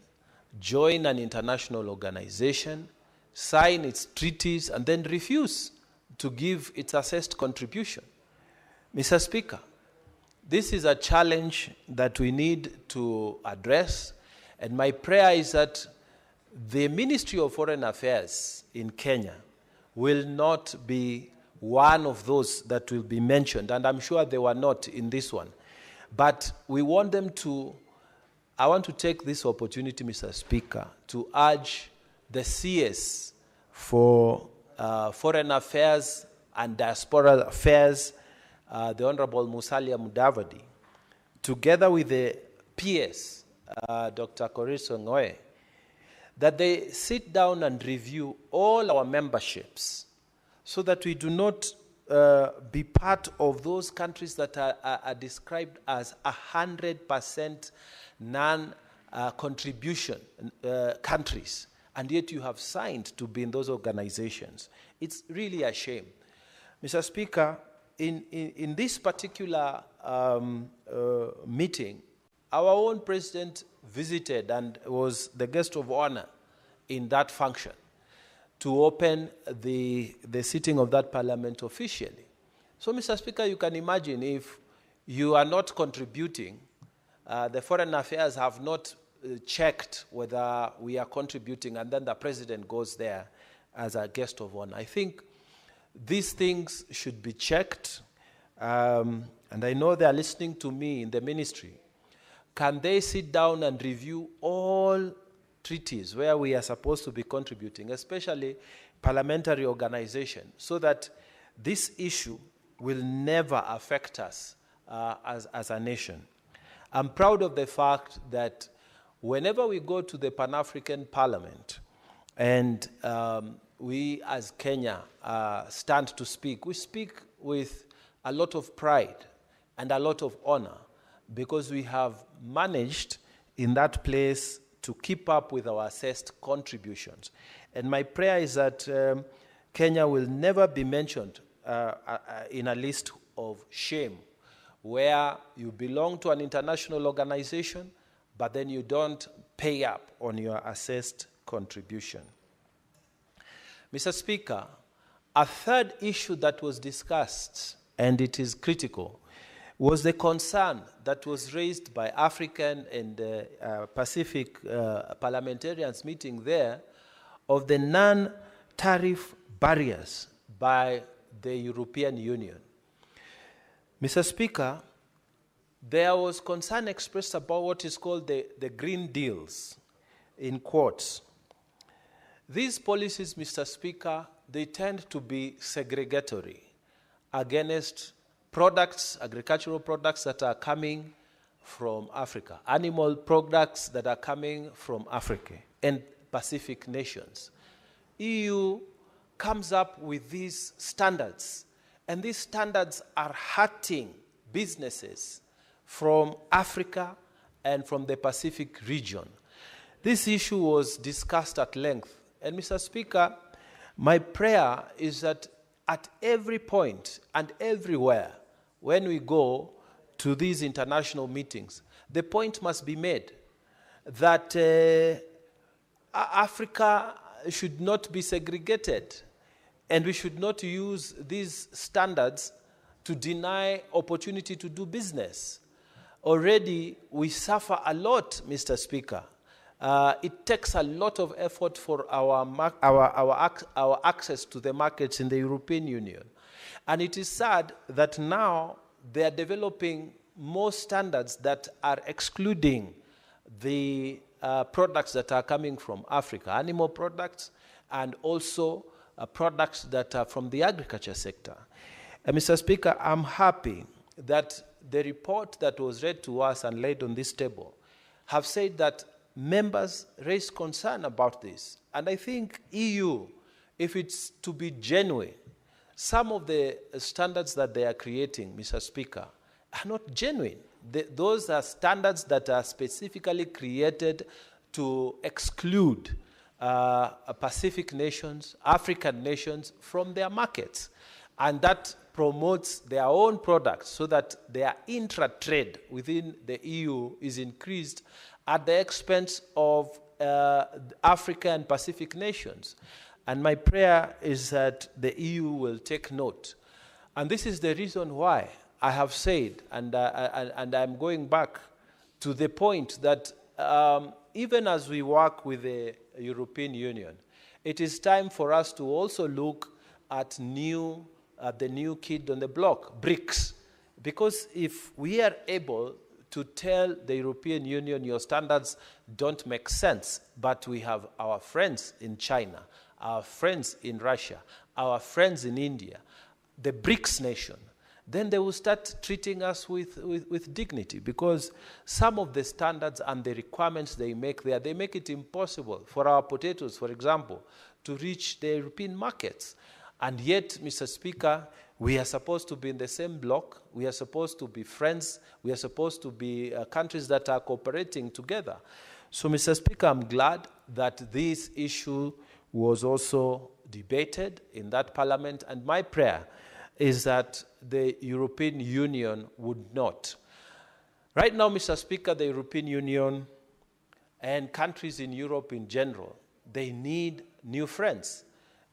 join an international organization, sign its treaties, and then refuse to give its assessed contribution? Mr. Speaker, this is a challenge that we need to address, and my prayer is that the Ministry of Foreign Affairs in Kenya will not be one of those that will be mentioned, and I'm sure they were not in this one. But we want them to, I want to take this opportunity, Mr. Speaker, to urge the CS for Foreign Affairs and Diaspora Affairs, the Honorable Musalia Mudavadi, together with the PS, Dr. Koriso Ngoe, that they sit down and review all our memberships so that we do not be part of those countries that are described as 100% non-contribution countries, and yet you have signed to be in those organizations. It's really a shame. Mr. Speaker, in this particular meeting, our own president visited and was the guest of honor in that function to open the sitting of that parliament officially. So, Mr. Speaker, you can imagine if you are not contributing, the Foreign Affairs have not checked whether we are contributing, and then the president goes there as a guest of honor. I think these things should be checked, and I know they are listening to me in the ministry. Can they sit down and review all treaties where we are supposed to be contributing, especially parliamentary organization, so that this issue will never affect us as a nation? I'm proud of the fact that whenever we go to the Pan-African Parliament and we as Kenya stand to speak, we speak with a lot of pride and a lot of honor, because we have managed in that place to keep up with our assessed contributions. And my prayer is that Kenya will never be mentioned in a list of shame, where you belong to an international organization, but then you don't pay up on your assessed contribution. Mr. Speaker, a third issue that was discussed, and it is critical, was the concern that was raised by African and Pacific parliamentarians meeting there of the non-tariff barriers by the European Union. Mr. Speaker, there was concern expressed about what is called the green deals, in quotes. These policies, Mr. Speaker, they tend to be segregatory against products, agricultural products that are coming from Africa, animal products that are coming from Africa and Pacific nations. EU comes up with these standards And these standards are hurting businesses from Africa and from the Pacific region. This issue was discussed at length. And Mr. Speaker, my prayer is that at every point and everywhere when we go to these international meetings, the point must be made that Africa should not be segregated, and we should not use these standards to deny opportunity to do business. Already we suffer a lot, Mr. Speaker. It takes a lot of effort for our access to the markets in the European Union. And it is sad that now they are developing more standards that are excluding the products that are coming from Africa, animal products, and also products that are from the agriculture sector. Mr. Speaker, I'm happy that the report that was read to us and laid on this table have said that members raised concern about this. And I think EU, if it's to be genuine, some of the standards that they are creating, Mr. Speaker, are not genuine. Those are standards that are specifically created to exclude Pacific nations, African nations from their markets. And that promotes their own products so that their intra-trade within the EU is increased at the expense of Africa and Pacific nations. And my prayer is that the EU will take note. And this is the reason why I have said, and I'm going back to the point that even as we work with the European Union, it is time for us to also look at the new kid on the block, BRICS. Because if we are able to tell the European Union your standards don't make sense, but we have our friends in China, our friends in Russia, our friends in India, the BRICS nation, then they will start treating us with dignity, because some of the standards and the requirements they make there, they make it impossible for our potatoes, for example, to reach the European markets. And yet, Mr. Speaker, we are supposed to be in the same block, we are supposed to be friends, we are supposed to be countries that are cooperating together. So, Mr. Speaker, I'm glad that this issue was also debated in that parliament, and my prayer is that the European Union would not. Right now, Mr. Speaker, the European Union and countries in Europe in general, they need new friends,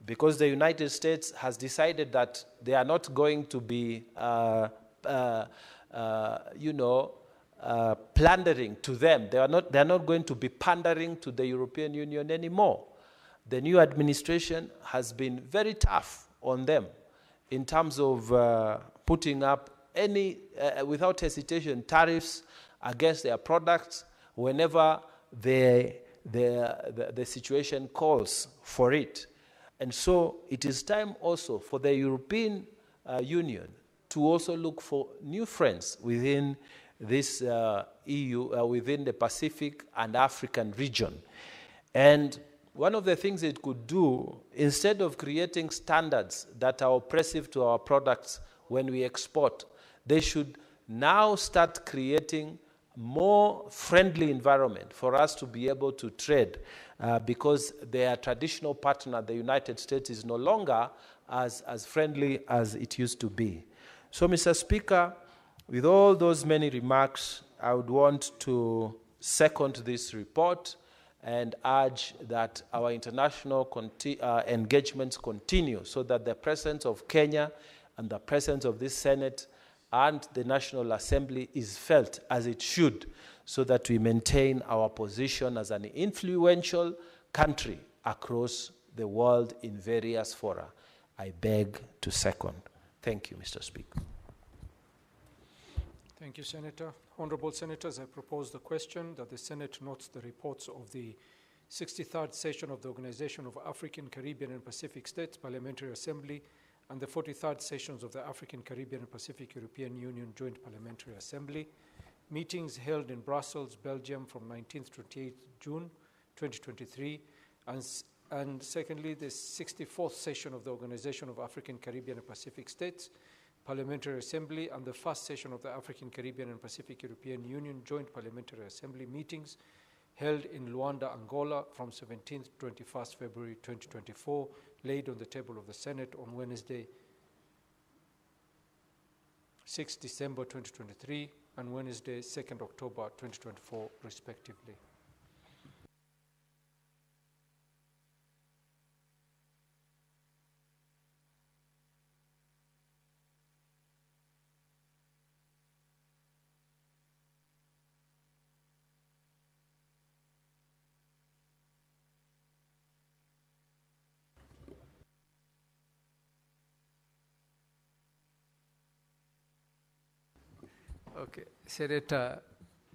because the United States has decided that they are not going to be, pandering to them. They are not going to be pandering to the European Union anymore. The new administration has been very tough on them in terms of putting up any, without hesitation, tariffs against their products whenever the situation calls for it. And so it is time also for the European Union to also look for new friends within this EU, within the Pacific and African region. And one of the things it could do, instead of creating standards that are oppressive to our products when we export, they should now start creating more friendly environment for us to be able to trade, because their traditional partner, the United States, is no longer as friendly as it used to be. So, Mr. Speaker, with all those many remarks, I would want to second this report and urge that our international engagements continue, so that the presence of Kenya and the presence of this Senate and the National Assembly is felt as it should, so that we maintain our position as an influential country across the world in various fora. I beg to second. Thank you, Mr. Speaker. Thank you, Senator. Honorable Senators, I propose the question that the Senate notes the reports of the 63rd session of the Organization of African, Caribbean, and Pacific States Parliamentary Assembly and the 43rd sessions of the African, Caribbean, and Pacific European Union Joint Parliamentary Assembly, meetings held in Brussels, Belgium from 19th to 28th June 2023, And secondly, the 64th session of the Organization of African, Caribbean, and Pacific States Parliamentary Assembly and the first session of the African, Caribbean, and Pacific European Union Joint Parliamentary Assembly meetings held in Luanda, Angola from 17th to 21st February 2024, laid on the table of the Senate on Wednesday, 6 December 2023, and Wednesday, 2nd October 2024, respectively. Okay, Senator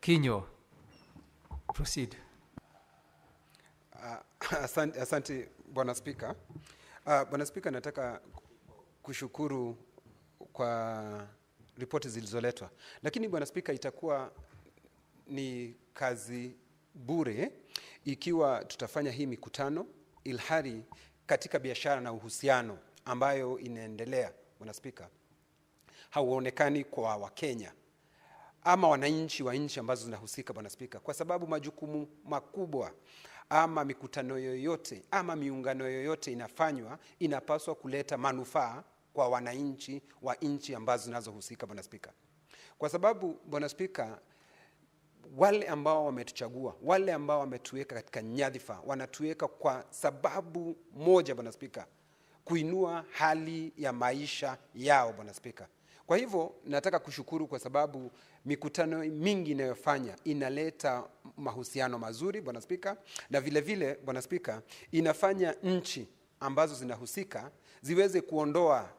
Kinyo, proceed. Asante Bwana Spika. Bwana Spika, nataka kushukuru kwa ripoti zilizoletwa. Lakini Bwana Spika, itakuwa ni kazi bure ikiwa tutafanya hii mikutano ilhari katika biashara na uhusiano ambayo inaendelea, Bwana Spika, hauonekani kwa Wakenya ama wananchi wa nchi ambazo zinahusika, Bwana Spika, kwa sababu majukumu makubwa ama mikutano yoyote ama miungano yoyote inafanywa inapaswa kuleta manufaa kwa wananchi wa nchi ambazo zinazohusika, Bwana Spika. Kwa sababu, Bwana Spika, wale ambao wametuchagua, wale ambao wametuweka katika nyadhifa, wanatuweka kwa sababu moja, Bwana Spika, kuinua hali ya maisha yao, Bwana Spika. Kwa hivyo nataka kushukuru kwa sababu mikutano mingi inayofanya inaleta mahusiano mazuri, Bwana Spika, na vile vile, Bwana Spika, inafanya nchi ambazo zinahusika ziweze kuondoa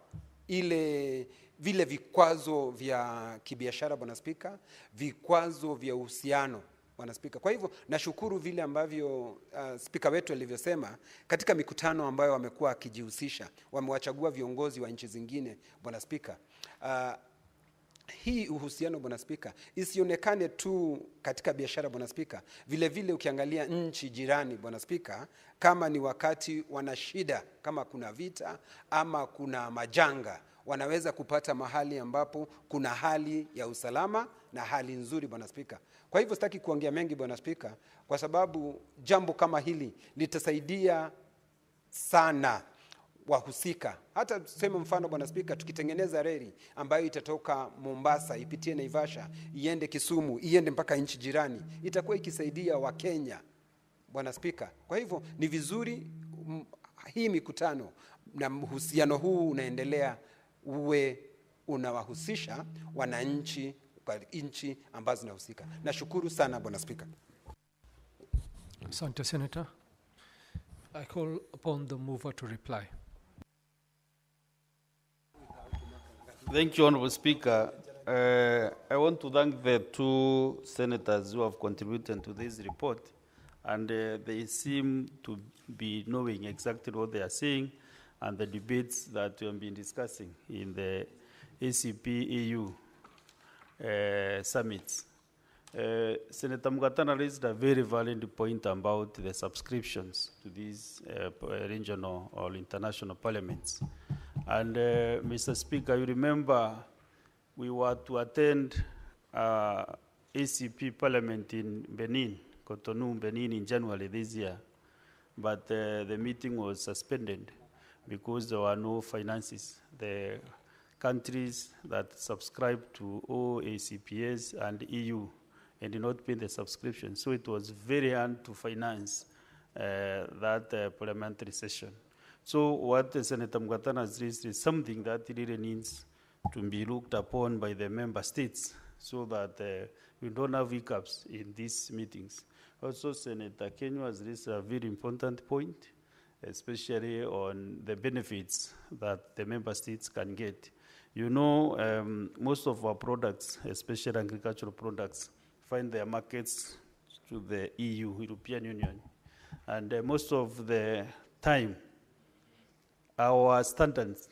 vile vikwazo vya kibiashara, Bwana Spika, vikwazo vya uhusiano, Bwana Spika. Kwa hivyo nashukuru vile ambavyo spika wetu alivyosema katika mikutano ambayo wamekuwa akijihusisha, wamewachagua viongozi wa nchi zingine, Bwana Spika. Hii uhusiano, Bwana Spika, isionekane tu katika biashara, Bwana Spika. Vile vile ukiangalia nchi jirani, Bwana Spika, kama ni wakati wana shida, kama kuna vita ama kuna majanga, wanaweza kupata mahali ambapo kuna hali ya usalama na hali nzuri, Bwana Spika. Kwa hivyo sitaki kuongea mengi, Bwana Spika, kwa sababu jambo kama hili litasaidia sana wahusika. Hata tuseme mfano, Bwana Spika, tukitengeneza reli ambayo itatoka Mombasa ipitie Naivasha iende Kisumu iende mpaka nchi jirani, itakuwa ikisaidia Wakenya, Bwana Spika. Kwa hivyo ni vizuri hii mikutano na uhusiano huu unaendelea uwe unawahusisha wananchi kwa nchi ambazo zinahusika. Nashukuru sana, Bwana Spika. Asante, Senator. I call upon the mover to reply. Thank you, Honorable Speaker. I want to thank the two senators who have contributed to this report, and they seem to be knowing exactly what they are saying and the debates that we have been discussing in the ACP-EU summits. Senator Mugatana raised a very valid point about the subscriptions to these regional or international parliaments. And Mr. Speaker, you remember we were to attend ACP Parliament in Benin, Cotonou, Benin, in January this year. But the meeting was suspended because there were no finances. The countries that subscribed to OACPS and EU and did not pay the subscription. So it was very hard to finance that parliamentary session. So what Senator Mugatana has raised is something that really needs to be looked upon by the member states so that we don't have hiccups in these meetings. Also, Senator Kenyo has raised a very important point, especially on the benefits that the member states can get. You know, most of our products, especially agricultural products, find their markets to the EU, European Union. And most of the time, our standards,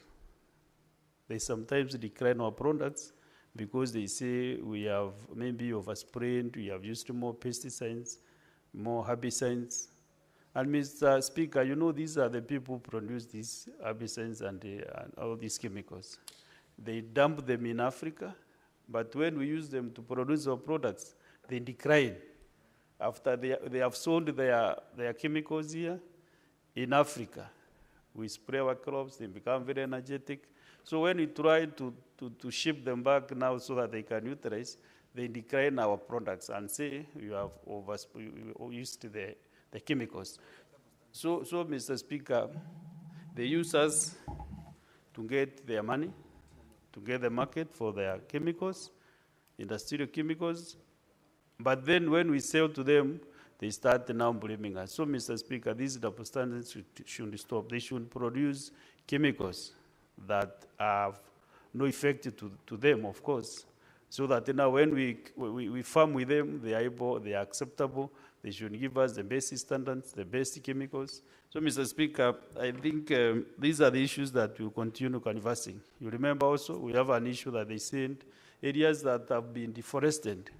they sometimes decline our products because they say we have maybe oversprayed, we have used more pesticides, more herbicides, And Mr. Speaker, you know, these are the people who produce these herbicides and all these chemicals. They dump them in Africa, but when we use them to produce our products, they decline. After they have sold their chemicals here in Africa, we spray our crops, they become very energetic. So when we try to ship them back now so that they can utilize, they decline our products and say you have used the chemicals. So, Mr. Speaker, they use us to get their money, to get the market for their chemicals, industrial chemicals, but then when we sell to them, they start now blaming us. So, Mr. Speaker, these double standards should stop. They should produce chemicals that have no effect to them, of course, so that now when we farm with them, they are acceptable. They should give us the best standards, the best chemicals. So, Mr. Speaker, I think these are the issues that we'll continue canvassing. You remember also, we have an issue that they said areas that have been deforested,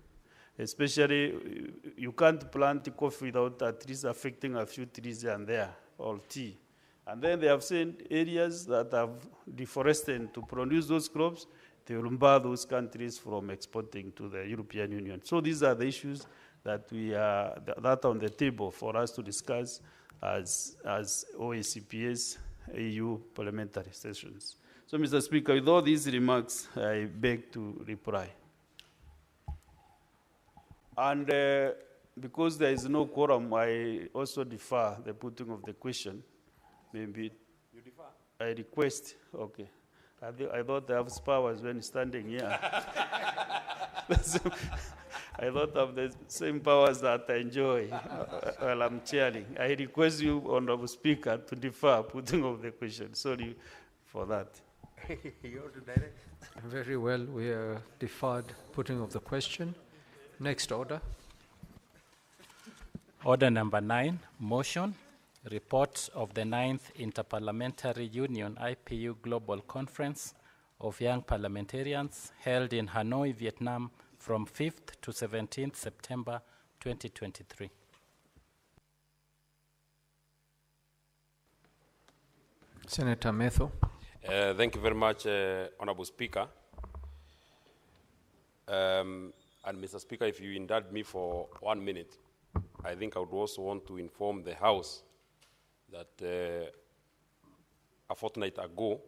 especially you can't plant coffee without at least affecting a few trees here and there, or tea. And then they have sent areas that have deforested to produce those crops. They will bar those countries from exporting to the European Union. So these are the issues that that are on the table for us to discuss as OACPS EU parliamentary sessions. So, Mr. Speaker, with all these remarks, I beg to reply. And because there is no quorum, I also defer the putting of the question. Maybe you defer? I request. Okay. I thought I have powers when standing here. I thought of the same powers that I enjoy while I'm chairing. I request you, Honorable Speaker, to defer putting of the question. Sorry for that. You want to direct? Very well. We are deferred putting of the question. Next order. Order number 9, motion. Report of the 9th Interparliamentary Union IPU Global Conference of Young Parliamentarians held in Hanoi, Vietnam from 5th to 17th September 2023. Senator Metho. Thank you very much, Honorable Speaker. And Mr. Speaker, if you indulge me for 1 minute, I think I would also want to inform the House that a fortnight ago,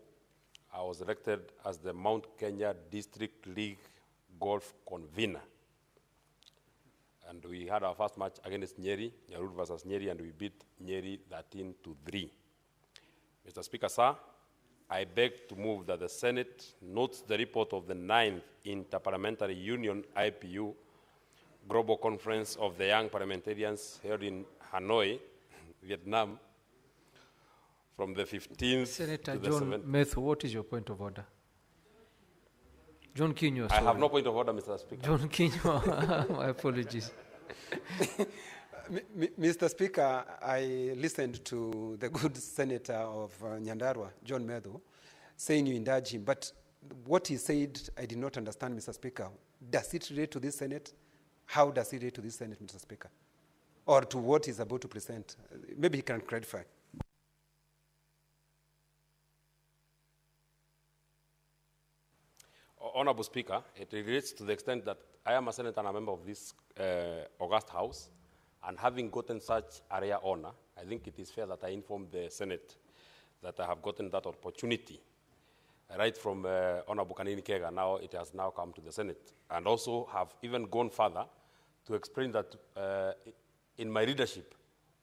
I was elected as the Mount Kenya District League Golf Convener. And we had our first match against Nyeri, Nyahururu versus Nyeri, and we beat Nyeri 13-3. Mr. Speaker, sir, I beg to move that the Senate notes the report of the 9th Interparliamentary Union IPU Global Conference of the Young Parliamentarians held in Hanoi, Vietnam, from the 15th Senator to the John 17th. Metho, what is your point of order? John Kinyo, I have no point of order, Mr. Speaker. John Kinyo, my apologies. Mr. Speaker, I listened to the good senator of Nyandarua, John Metho, saying you indulge him, but what he said, I did not understand, Mr. Speaker. Does it relate to this Senate? How does it relate to this Senate, Mr. Speaker? Or to what he's about to present? Maybe he can clarify. Honorable Speaker, it relates to the extent that I am a senator and a member of this august House, and having gotten such a rare honor, I think it is fair that I inform the Senate that I have gotten that opportunity. Right from Honorable Kanini Kega, now it has now come to the Senate, and also have even gone further to explain that in my leadership,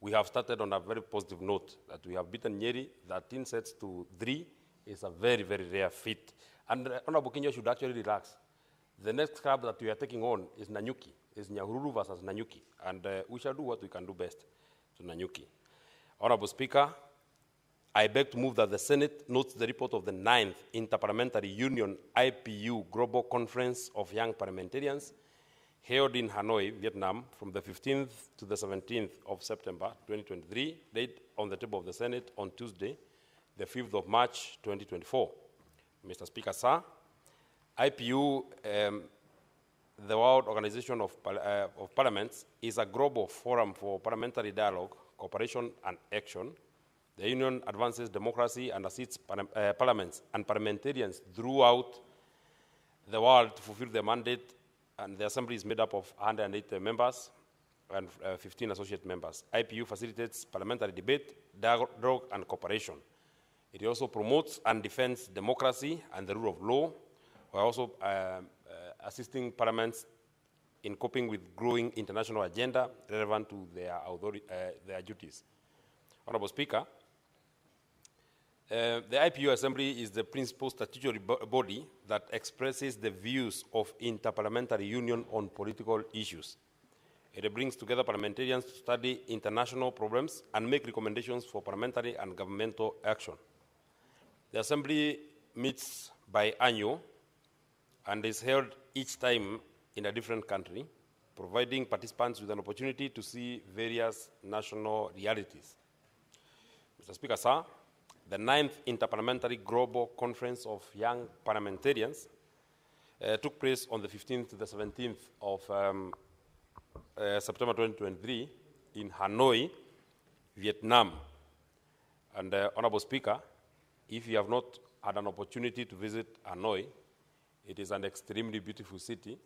we have started on a very positive note, that we have beaten Nyeri 13-3 is a very, very rare feat. And Honorable Kenya should actually relax. The next club that we are taking on is Nanyuki, is Nyahururu versus Nanyuki, and we shall do what we can do best to Nanyuki. Honorable Speaker, I beg to move that the Senate notes the report of the 9th Interparliamentary Union IPU Global Conference of Young Parliamentarians held in Hanoi, Vietnam, from the 15th to the 17th of September 2023, laid on the table of the Senate on Tuesday, the 5th of March 2024. Mr. Speaker, sir, IPU, the World Organization of Parliaments, is a global forum for parliamentary dialogue cooperation and action. The Union advances democracy and assists parliaments and parliamentarians throughout the world to fulfill their mandate, and the Assembly is made up of 108 members and 15 associate members. IPU facilitates parliamentary debate, dialogue, and cooperation. It also promotes and defends democracy and the rule of law, while also assisting parliaments in coping with growing international agenda relevant to their duties. Honorable Speaker, the IPU Assembly is the principal statutory body that expresses the views of interparliamentary union on political issues. It brings together parliamentarians to study international problems and make recommendations for parliamentary and governmental action. The Assembly meets biannual and is held each time in a different country, providing participants with an opportunity to see various national realities. Mr. Speaker, sir, the 9th Interparliamentary Global Conference of Young Parliamentarians took place on the 15th to the 17th of September 2023 in Hanoi, Vietnam. And Honorable Speaker, if you have not had an opportunity to visit Hanoi, it is an extremely beautiful city.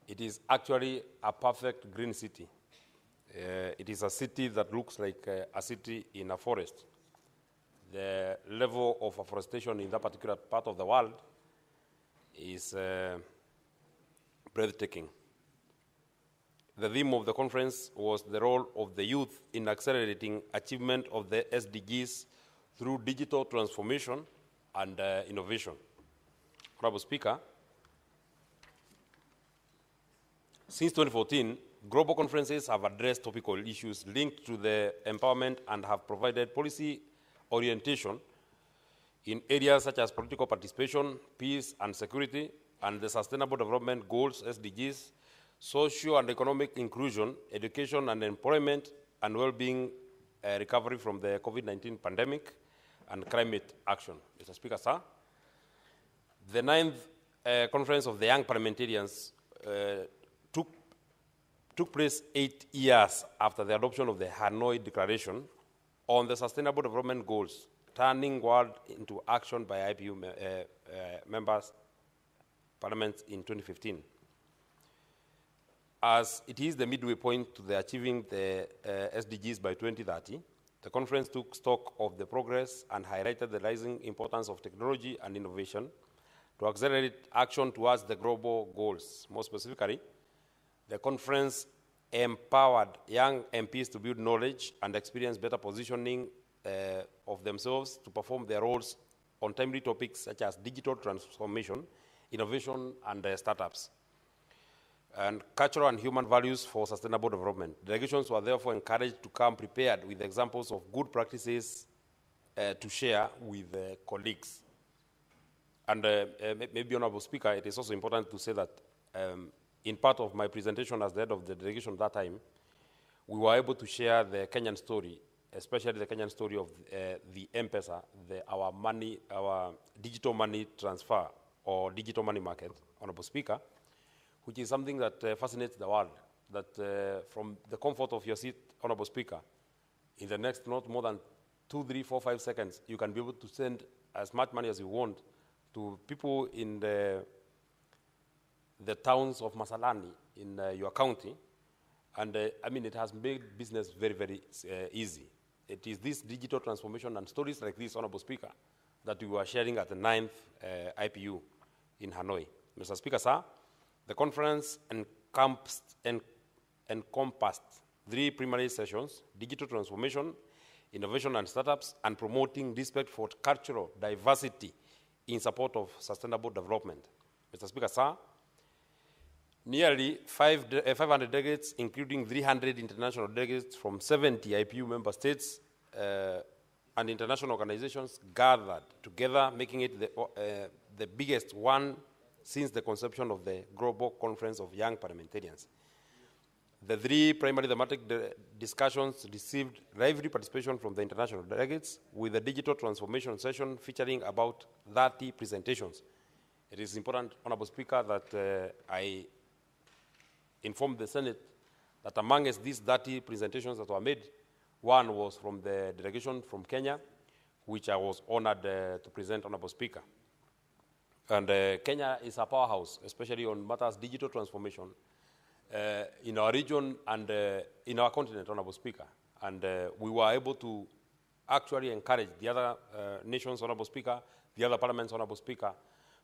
It is actually a perfect green city. It is a city that looks like a city in a forest. The level of afforestation in that particular part of the world is breathtaking. The theme of the conference was the role of the youth in accelerating achievement of the SDGs through digital transformation and innovation. Honorable Speaker, since 2014, global conferences have addressed topical issues linked to the empowerment and have provided policy orientation in areas such as political participation, peace and security, and the Sustainable Development Goals, SDGs, social and economic inclusion, education and employment, and well-being recovery from the COVID-19 pandemic, and climate action. Mr. Speaker, sir, the 9th Conference of the Young Parliamentarians took place 8 years after the adoption of the Hanoi Declaration on the Sustainable Development Goals, turning world into action by IPU members, parliaments in 2015. As it is the midway point to the achieving the SDGs by 2030, the conference took stock of the progress and highlighted the rising importance of technology and innovation to accelerate action towards the global goals. More specifically, the conference empowered young MPs to build knowledge and experience better positioning of themselves to perform their roles on timely topics such as digital transformation, innovation, and startups, and cultural and human values for sustainable development. Delegations were therefore encouraged to come prepared with examples of good practices to share with colleagues. And maybe, Honorable Speaker, it is also important to say that in part of my presentation as the head of the delegation that time, we were able to share the Kenyan story, especially the Kenyan story of the M-Pesa, our digital money transfer or digital money market, Honorable Speaker, which is something that fascinates the world, that from the comfort of your seat, Honorable Speaker, in the next not more than 2, 3, 4, 5 seconds, you can be able to send as much money as you want to people in the towns of Masalani in your county. And I mean, it has made business very, very easy. It is this digital transformation and stories like this, Honorable Speaker, that we were sharing at the 9th IPU in Hanoi. Mr. Speaker, sir, the conference encompassed 3 primary sessions: digital transformation, innovation and startups, and promoting respect for cultural diversity in support of sustainable development. Mr. Speaker, sir, nearly 500 delegates, including 300 international delegates from 70 IPU member states and international organizations, gathered together, making it the biggest one since the conception of the Global Conference of Young Parliamentarians. The 3 primary thematic discussions received lively participation from the international delegates, with a digital transformation session featuring about 30 presentations. It is important, Honorable Speaker, that I inform the Senate that amongst these 30 presentations that were made, One was from the delegation from Kenya, which I was honored to present, Honorable Speaker. And Kenya is a powerhouse, especially on matters digital transformation in our region and in our continent, Honorable Speaker. And we were able to actually encourage the other nations, Honorable Speaker, the other parliaments, Honorable Speaker,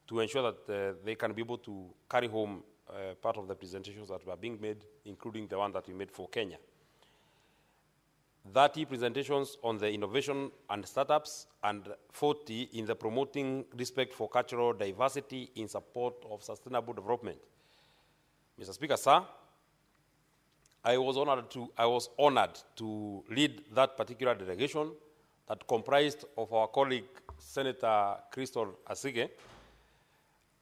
to ensure that they can be able to carry home part of the presentations that were being made, including the one that we made for Kenya. 30 presentations on the innovation and startups, and 40 in the promoting respect for cultural diversity in support of sustainable development. Mr. Speaker, sir, I was honored to lead that particular delegation that comprised of our colleague, Senator Crystal Asige,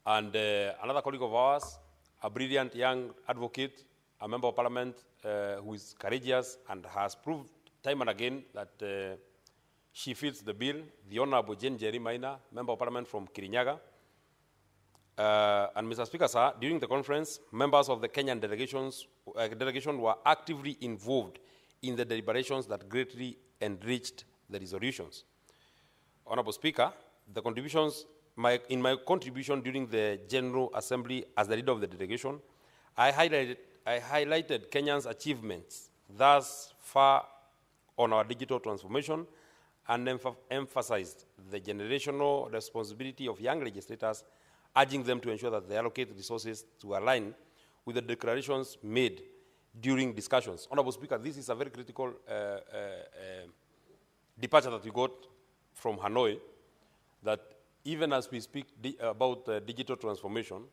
and another colleague of ours, a brilliant young advocate, a member of parliament who is courageous and has proved time and again that she fits the bill, the Honorable Jane Jerry Maina, member of parliament from Kirinyaga. And Mr. Speaker, sir, during the conference, members of the Kenyan delegation were actively involved in the deliberations that greatly enriched the resolutions. Honorable Speaker, the contributions, in my contribution during the General Assembly as the leader of the delegation, I highlighted Kenya's achievements thus far on our digital transformation and emphasized the generational responsibility of young legislators, urging them to ensure that they allocate resources to align with the declarations made during discussions. Honorable Speaker, this is a very critical departure that we got from Hanoi, that even as we speak about digital transformation,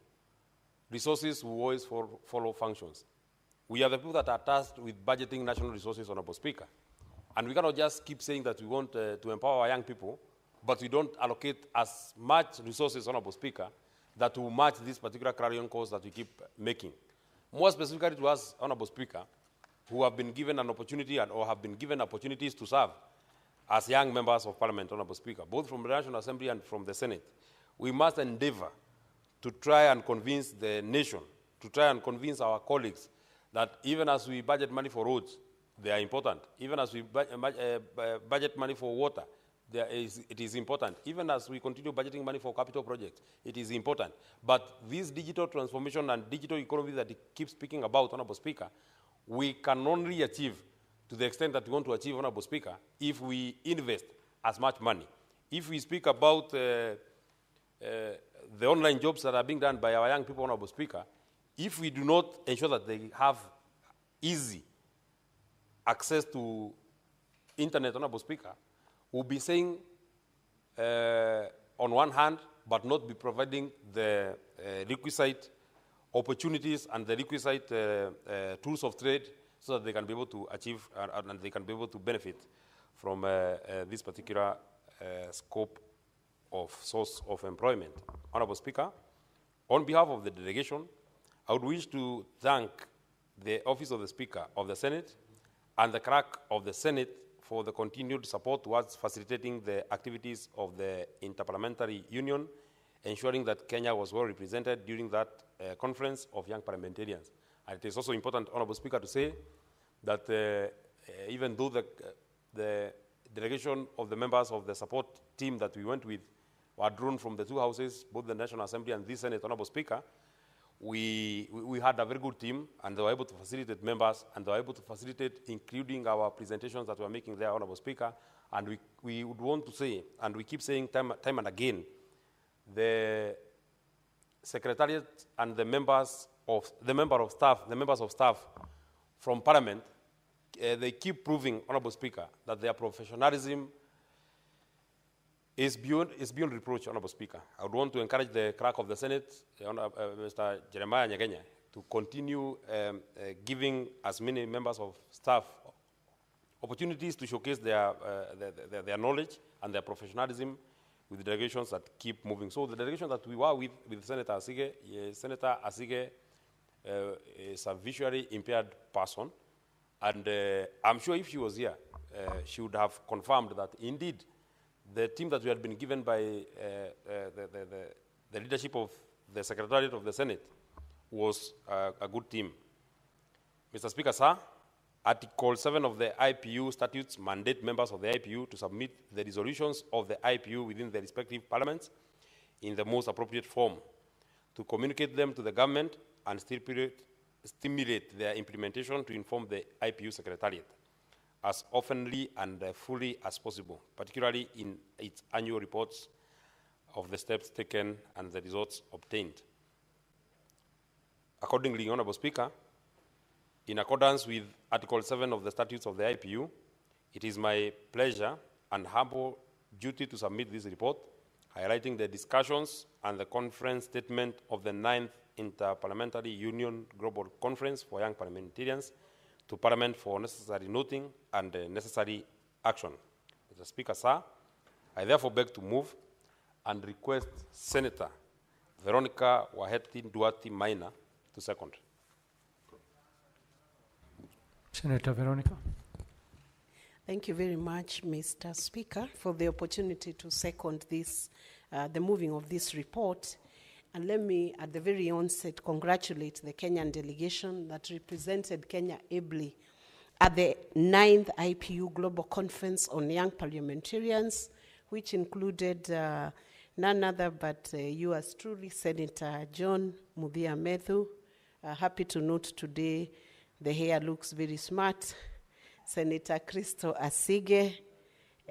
resources will always follow functions. We are the people that are tasked with budgeting national resources, Honorable Speaker. And we cannot just keep saying that we want to empower our young people, but we don't allocate as much resources, Honorable Speaker, that will match this particular clarion calls that we keep making. More specifically to us, Honorable Speaker, who have been given an opportunity or have been given opportunities to serve as young members of Parliament, Honorable Speaker, both from the National Assembly and from the Senate, we must endeavor to try and convince the nation, to try and convince our colleagues that even as we budget money for roads, they are important. Even as we budget money for water, it is important. Even as we continue budgeting money for capital projects, it is important. But this digital transformation and digital economy that it keeps speaking about, Honorable Speaker, we can only achieve to the extent that we want to achieve, Honorable Speaker, if we invest as much money. If we speak about the online jobs that are being done by our young people, Honorable Speaker, if we do not ensure that they have easy access to internet, Honorable Speaker, we'll be saying on one hand, but not be providing the requisite opportunities and the requisite tools of trade so that they can be able to achieve and they can be able to benefit from this particular scope of source of employment. Honorable Speaker, on behalf of the delegation, I would wish to thank the Office of the Speaker of the Senate and the clerk of the Senate for the continued support towards facilitating the activities of the Interparliamentary Union, ensuring that Kenya was well represented during that conference of young parliamentarians. And it is also important, Honorable Speaker, to say that even though the delegation of the members of the support team that we went with were drawn from the two houses, both the National Assembly and this Senate, Honorable Speaker, we had a very good team, and they were able to facilitate members, and they were able to facilitate including our presentations that we are making there, Honorable Speaker. And we would want to say, and we keep saying time and again, the Secretariat and the members of staff from Parliament, they keep proving, Honorable Speaker, that their professionalism is beyond reproach, Honorable Speaker. I would want to encourage the clerk of the Senate, Mr. Jeremiah Nyagenya, to continue giving as many members of staff opportunities to showcase their knowledge and their professionalism with the delegations that keep moving. So the delegation that we were with Senator Asige is a visually impaired person, and I'm sure if she was here, she would have confirmed that indeed the team that we had been given by the leadership of the Secretariat of the Senate was a good team. Mr. Speaker, sir, Article 7 of the IPU statutes mandate members of the IPU to submit the resolutions of the IPU within their respective parliaments in the most appropriate form, to communicate them to the government and stimulate their implementation to inform the IPU Secretariat as oftenly and fully as possible, particularly in its annual reports of the steps taken and the results obtained. Accordingly, Honorable Speaker, in accordance with Article 7 of the Statutes of the IPU, it is my pleasure and humble duty to submit this report, highlighting the discussions and the conference statement of the 9th Interparliamentary Union Global Conference for Young Parliamentarians to Parliament for necessary noting and necessary action. Mr. Speaker, sir, I therefore beg to move and request Senator Veronica Waheti Duarte Maina to second. Senator Veronica. Thank you very much, Mr. Speaker, for the opportunity to second this, the moving of this report. And let me, at the very onset, congratulate the Kenyan delegation that represented Kenya ably at the 9th IPU Global Conference on Young Parliamentarians, which included none other but yours truly, Senator John Muthia Methu. Happy to note today the hair looks very smart. Senator Christo Asige,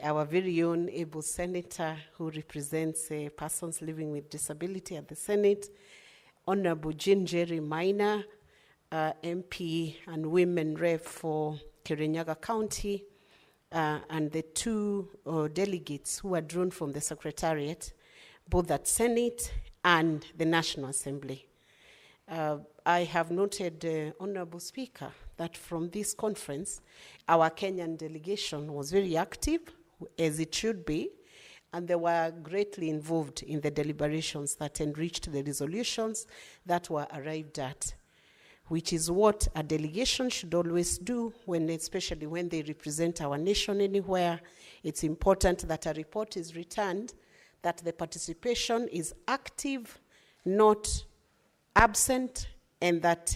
our very own able senator who represents persons living with disability at the Senate, Honorable Jean Jerry Maina, MP and Women Rep for Kirinyaga County, and the two delegates who were drawn from the Secretariat, both at Senate and the National Assembly. I have noted, Honorable Speaker, that from this conference, our Kenyan delegation was very active, as it should be, and they were greatly involved in the deliberations that enriched the resolutions that were arrived at, which is what a delegation should always do, especially when they represent our nation anywhere. It's important that a report is returned, that the participation is active, not absent, and that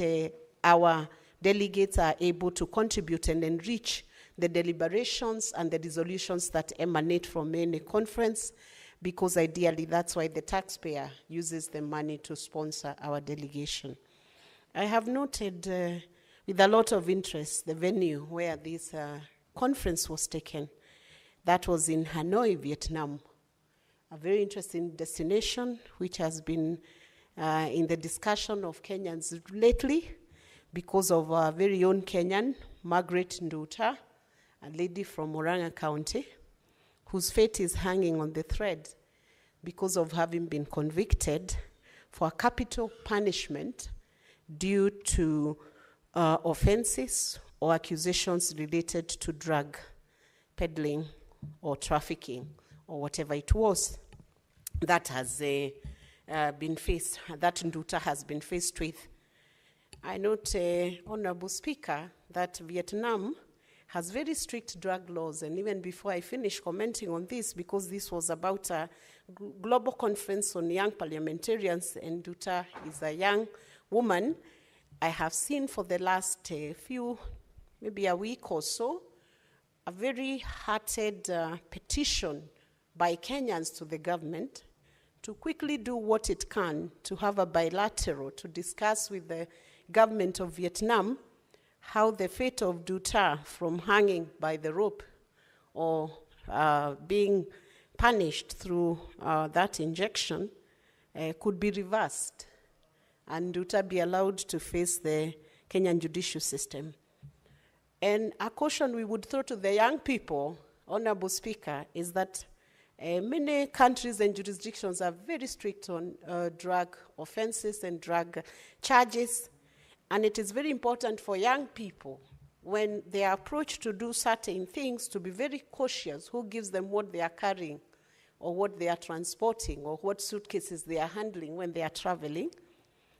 our delegates are able to contribute and enrich the deliberations and the resolutions that emanate from any conference, because ideally that's why the taxpayer uses the money to sponsor our delegation. I have noted with a lot of interest the venue where this conference was taken. That was in Hanoi, Vietnam, a very interesting destination which has been in the discussion of Kenyans lately because of our very own Kenyan, Margaret Nduta, a lady from Murang'a County, whose fate is hanging on the thread because of having been convicted for a capital punishment due to offenses or accusations related to drug peddling or trafficking or whatever it was that has been faced, that Nduta has been faced with. I note, Honorable Speaker, that Vietnam has very strict drug laws, and even before I finish commenting on this, because this was about a global conference on young parliamentarians, and Nduta is a young woman, I have seen for the last maybe a week or so, a very hearted petition by Kenyans to the government to quickly do what it can to have a bilateral to discuss with the government of Vietnam how the fate of Nduta from hanging by the rope or being punished through that injection could be reversed and Nduta be allowed to face the Kenyan judicial system. And a caution we would throw to the young people, Honorable Speaker, is that many countries and jurisdictions are very strict on drug offenses and drug charges. And it is very important for young people, when they are approached to do certain things, to be very cautious who gives them what they are carrying or what they are transporting or what suitcases they are handling when they are traveling,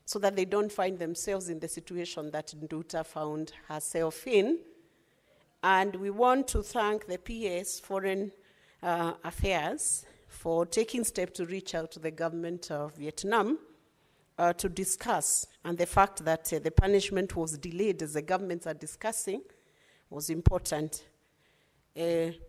so that they don't find themselves in the situation that Nduta found herself in. And we want to thank the PS Foreign Affairs for taking steps to reach out to the government of Vietnam to discuss, and the fact that the punishment was delayed as the governments are discussing was important.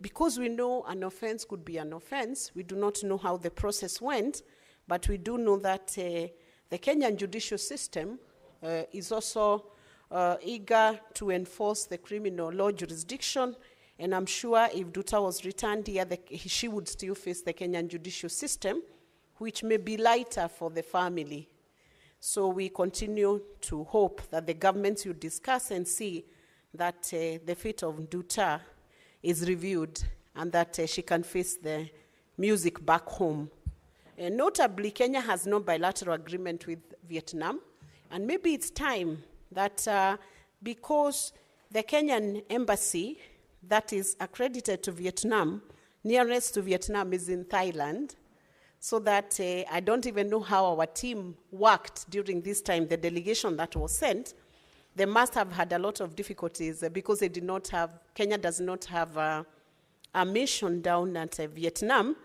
Because we know an offense could be an offense, we do not know how the process went, but we do know that the Kenyan judicial system is also eager to enforce the criminal law jurisdiction, and I'm sure if Duta was returned here, she would still face the Kenyan judicial system, which may be lighter for the family. So we continue to hope that the governments will discuss and see that the fate of Duta is reviewed and that she can face the music back home. Notably, Kenya has no bilateral agreement with Vietnam, and maybe it's time that because the Kenyan embassy that is accredited to Vietnam, nearest to Vietnam is in Thailand, so that I don't even know how our team worked during this time, the delegation that was sent. They must have had a lot of difficulties because they did not have, Kenya does not have a mission down at Vietnam.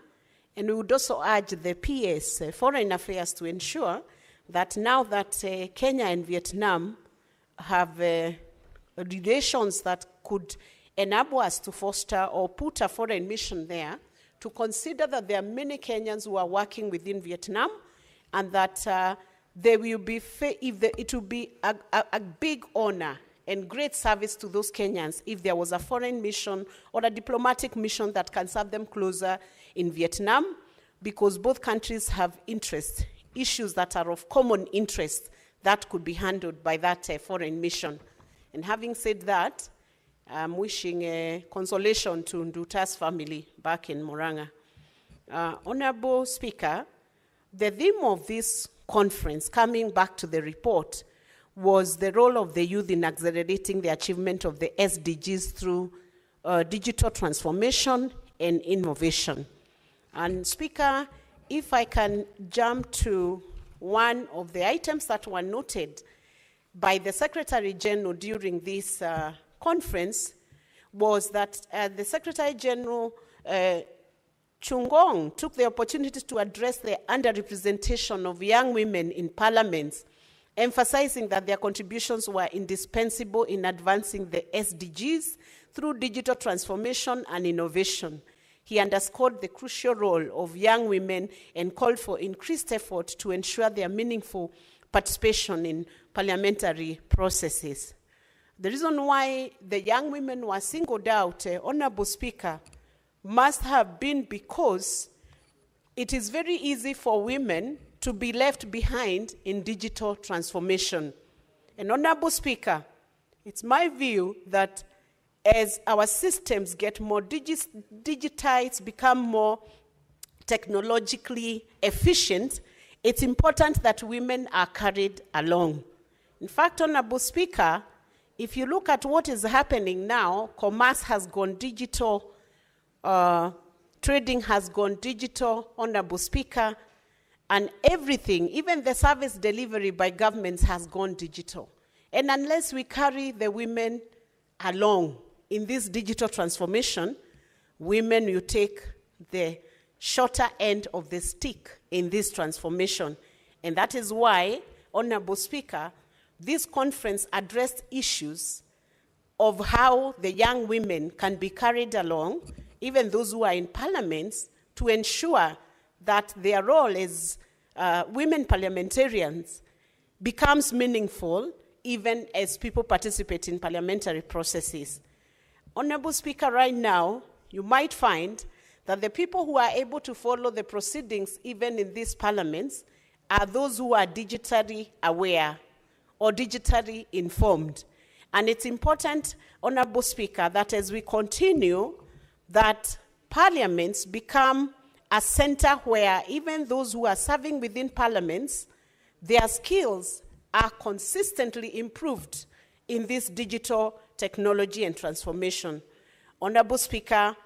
And we would also urge the PS, Foreign Affairs, to ensure that now that Kenya and Vietnam have relations that could enable us to foster or put a foreign mission there, to consider that there are many Kenyans who are working within Vietnam, and that there will be, it will be a big honor and great service to those Kenyans if there was a foreign mission or a diplomatic mission that can serve them closer in Vietnam, because both countries have interests, issues that are of common interest that could be handled by that foreign mission. And having said that, I'm wishing consolation to Nduta's family back in Murang'a. Honorable Speaker, the theme of this conference, coming back to the report, was the role of the youth in accelerating the achievement of the SDGs through digital transformation and innovation. And Speaker, if I can jump to one of the items that were noted by the Secretary General during this conference, was that the Secretary General Chungong took the opportunity to address the underrepresentation of young women in parliaments, emphasizing that their contributions were indispensable in advancing the SDGs through digital transformation and innovation. He underscored the crucial role of young women and called for increased effort to ensure their meaningful participation in parliamentary processes. The reason why the young women were singled out, Honorable Speaker, must have been because it is very easy for women to be left behind in digital transformation. And Honorable Speaker, it's my view that as our systems get more digitized, become more technologically efficient, it's important that women are carried along. In fact, Honorable Speaker, if you look at what is happening now, commerce has gone digital, trading has gone digital, Honorable Speaker, and everything, even the service delivery by governments has gone digital. And unless we carry the women along in this digital transformation, women will take the shorter end of the stick in this transformation. And that is why, Honorable Speaker, this conference addressed issues of how the young women can be carried along, even those who are in parliaments, to ensure that their role as women parliamentarians becomes meaningful, even as people participate in parliamentary processes. Honorable Speaker, right now, you might find that the people who are able to follow the proceedings, even in these parliaments, are those who are digitally aware or digitally informed. And it's important, Honorable Speaker, that as we continue, that parliaments become a center where even those who are serving within parliaments, their skills are consistently improved in this digital technology and transformation. Honorable Speaker,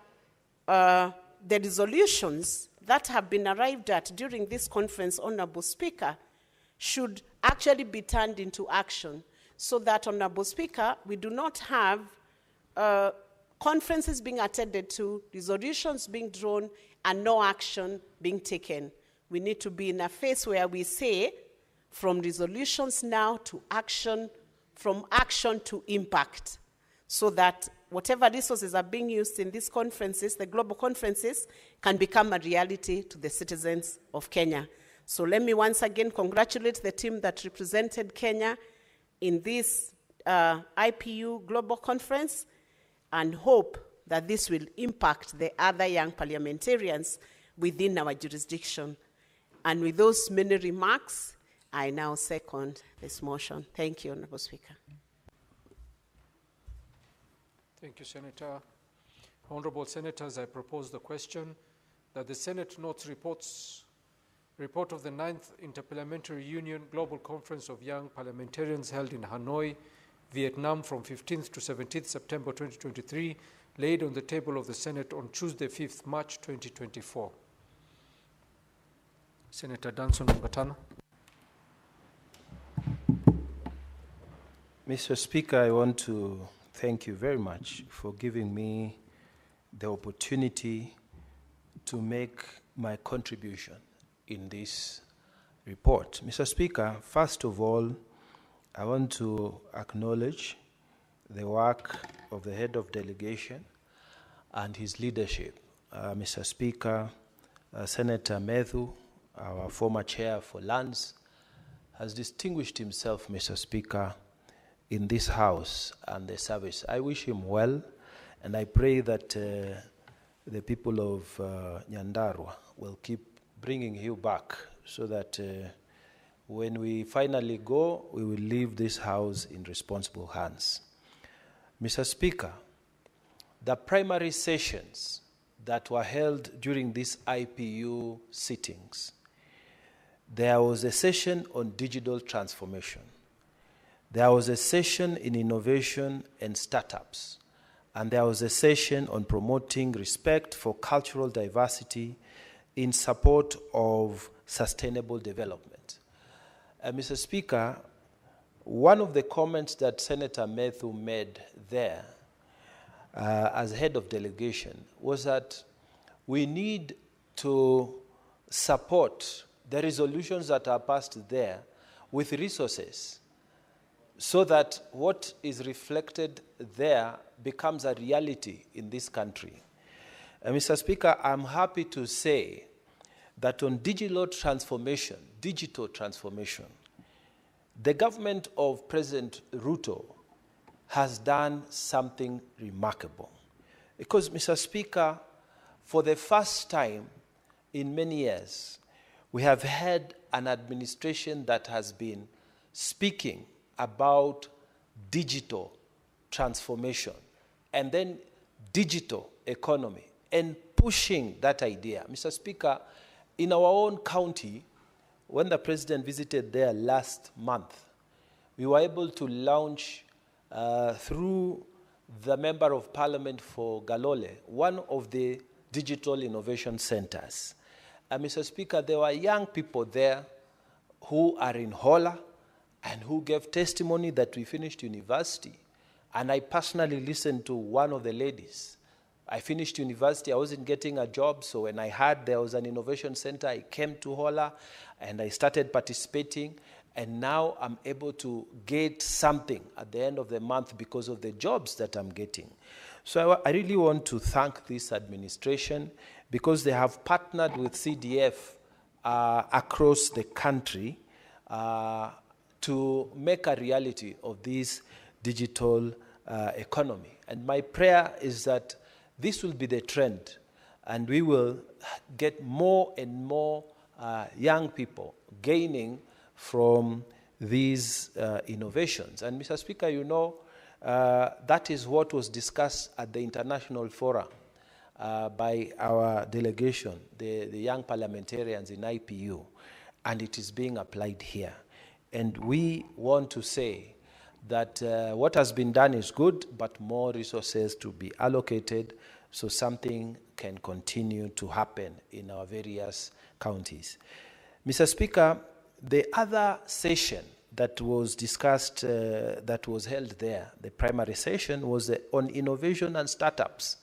the resolutions that have been arrived at during this conference, Honorable Speaker, should actually be turned into action, so that, Honorable Speaker, we do not have conferences being attended to, resolutions being drawn, and no action being taken. We need to be in a phase where we say, from resolutions now to action, from action to impact, so that whatever resources are being used in these conferences, the global conferences, can become a reality to the citizens of Kenya. So let me once again congratulate the team that represented Kenya in this IPU Global Conference, and hope that this will impact the other young parliamentarians within our jurisdiction. And with those many remarks, I now second this motion. Thank you, Honorable Speaker. Thank you, Senator. Honorable Senators, I propose the question that the Senate notes report of the 9th Interparliamentary Union Global Conference of Young Parliamentarians held in Hanoi, Vietnam from 15th to 17th September 2023, laid on the table of the Senate on Tuesday, 5th March 2024. Senator Danson Mbatana. Mr. Speaker, I want to thank you very much for giving me the opportunity to make my contribution in this report. Mr. Speaker, first of all, I want to acknowledge the work of the head of delegation and his leadership. Mr. Speaker, Senator Methu, our former chair for lands, has distinguished himself, Mr. Speaker, in this house and the service. I wish him well, and I pray that the people of Nyandarua will keep bringing you back so that when we finally go, we will leave this house in responsible hands. Mr. Speaker, the primary sessions that were held during these IPU sittings, there was a session on digital transformation. There was a session in innovation and startups. And there was a session on promoting respect for cultural diversity in support of sustainable development. Mr. Speaker, one of the comments that Senator Methu made there as head of delegation was that we need to support the resolutions that are passed there with resources so that what is reflected there becomes a reality in this country. Mr. Speaker, I'm happy to say that on digital transformation, the government of President Ruto has done something remarkable. Because, Mr. Speaker, for the first time in many years, we have had an administration that has been speaking about digital transformation and then digital economy and pushing that idea. Mr. Speaker, in our own county, when the president visited there last month, we were able to launch through the Member of Parliament for Galole, one of the digital innovation centers. Mr. Speaker, there were young people there who are in Hola and who gave testimony that we finished university. And I personally listened to one of the ladies. I finished university, I wasn't getting a job, so when I heard there was an innovation center, I came to Hola and I started participating, and now I'm able to get something at the end of the month because of the jobs that I'm getting. So I really want to thank this administration because they have partnered with CDF across the country to make a reality of this digital economy. And my prayer is that this will be the trend, and we will get more and more young people gaining from these innovations. And Mr. Speaker, you know, that is what was discussed at the International Forum by our delegation, the young parliamentarians in IPU, and it is being applied here. And we want to say that what has been done is good, but more resources to be allocated so something can continue to happen in our various counties. Mr. Speaker, the other session that was discussed, that was held there, the primary session, was on innovation and startups.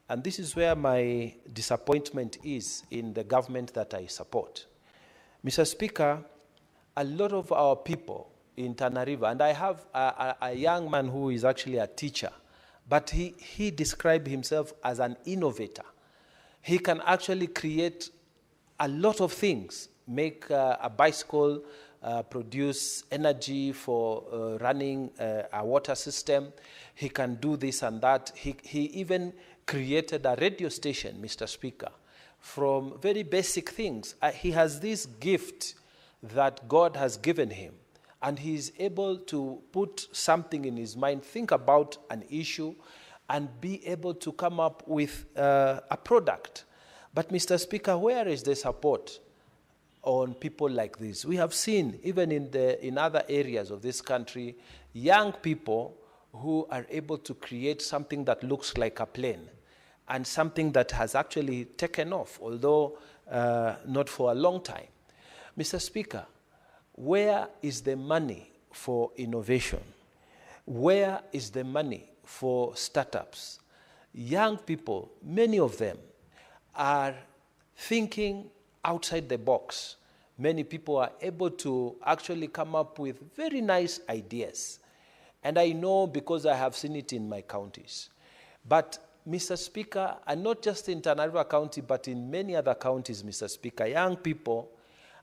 And this is where my disappointment is in the government that I support. Mr. Speaker, a lot of our people in Tana River, and I have a young man who is actually a teacher but he described himself as an innovator. He can actually create a lot of things, make a bicycle, produce energy for running a water system. He can do this and that. He even created a radio station, Mr. Speaker, from very basic things. He has this gift that God has given him, and he's able to put something in his mind, think about an issue, and be able to come up with a product. But Mr. Speaker, where is the support on people like this? We have seen, even in other areas of this country, young people who are able to create something that looks like a plane, and something that has actually taken off, although not for a long time. Mr. Speaker, where is the money for innovation? Where is the money for startups? Young people, many of them, are thinking outside the box. Many people are able to actually come up with very nice ideas. And I know because I have seen it in my counties. But, Mr. Speaker, and not just in Tana River County, but in many other counties, Mr. Speaker, young people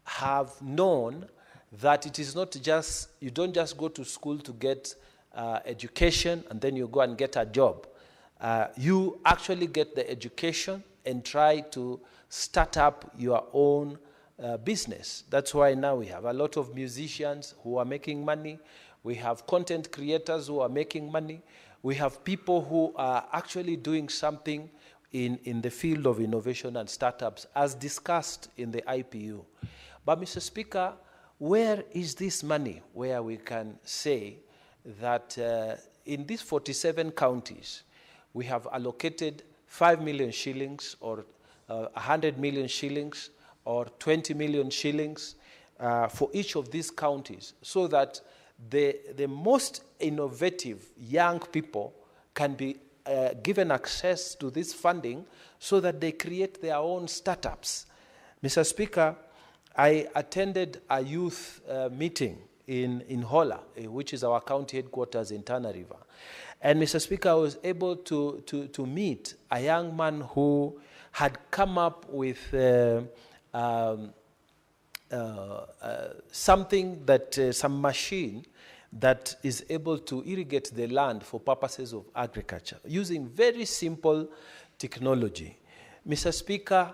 have known that it is not just, you don't just go to school to get education and then you go and get a job. You actually get the education and try to start up your own business. That's why now we have a lot of musicians who are making money. We have content creators who are making money. We have people who are actually doing something in the field of innovation and startups, as discussed in the IPU. But, Mr. Speaker, where is this money where we can say that in these 47 counties, we have allocated 5 million shillings or 100 million shillings or 20 million shillings for each of these counties, so that the most innovative young people can be given access to this funding so that they create their own startups. Mr. Speaker, I attended a youth meeting in Hola, which is our county headquarters in Tana River. And, Mr. Speaker, I was able to meet a young man who had come up with something that, some machine that is able to irrigate the land for purposes of agriculture, using very simple technology. Mr. Speaker,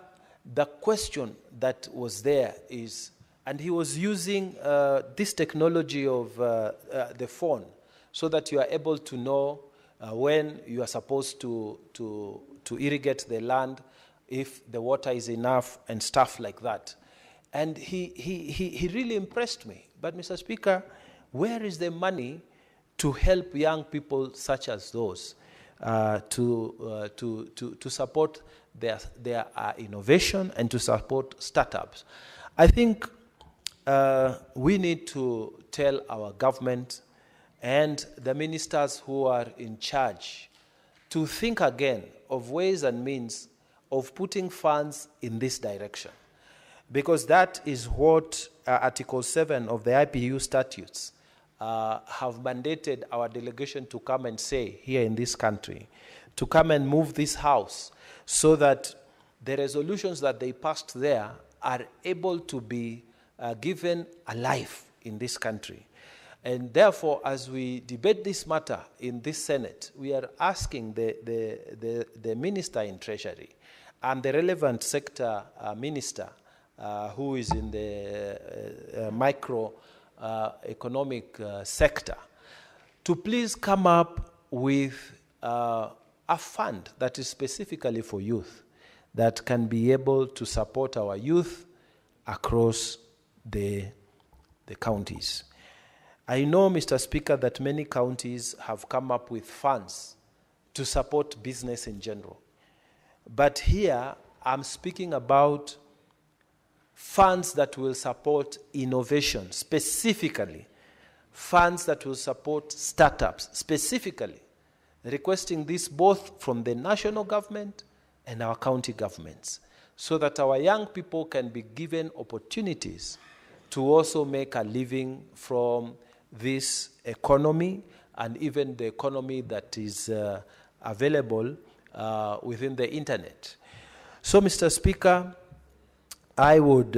the question that was there is, and he was using this technology of the phone, so that you are able to know when you are supposed to irrigate the land, if the water is enough, and stuff like that. And he really impressed me. But, Mr. Speaker, where is the money to help young people such as those to support their innovation and to support startups? I think we need to tell our government and the ministers who are in charge to think again of ways and means of putting funds in this direction. Because that is what Article 7 of the IPU statutes have mandated our delegation to come and say here in this country, to come and move this house so that the resolutions that they passed there are able to be given a life in this country. And therefore, as we debate this matter in this Senate, we are asking the Minister in Treasury and the relevant sector minister who is in the microeconomic sector to please come up with a fund that is specifically for youth, that can be able to support our youth across the counties. I know, Mr. Speaker, that many counties have come up with funds to support business in general. But here, I'm speaking about funds that will support innovation, specifically. Funds that will support startups, specifically. Requesting this both from the national government and our county governments, so that our young people can be given opportunities to also make a living from this economy and even the economy that is available within the internet. So, Mr. Speaker, I would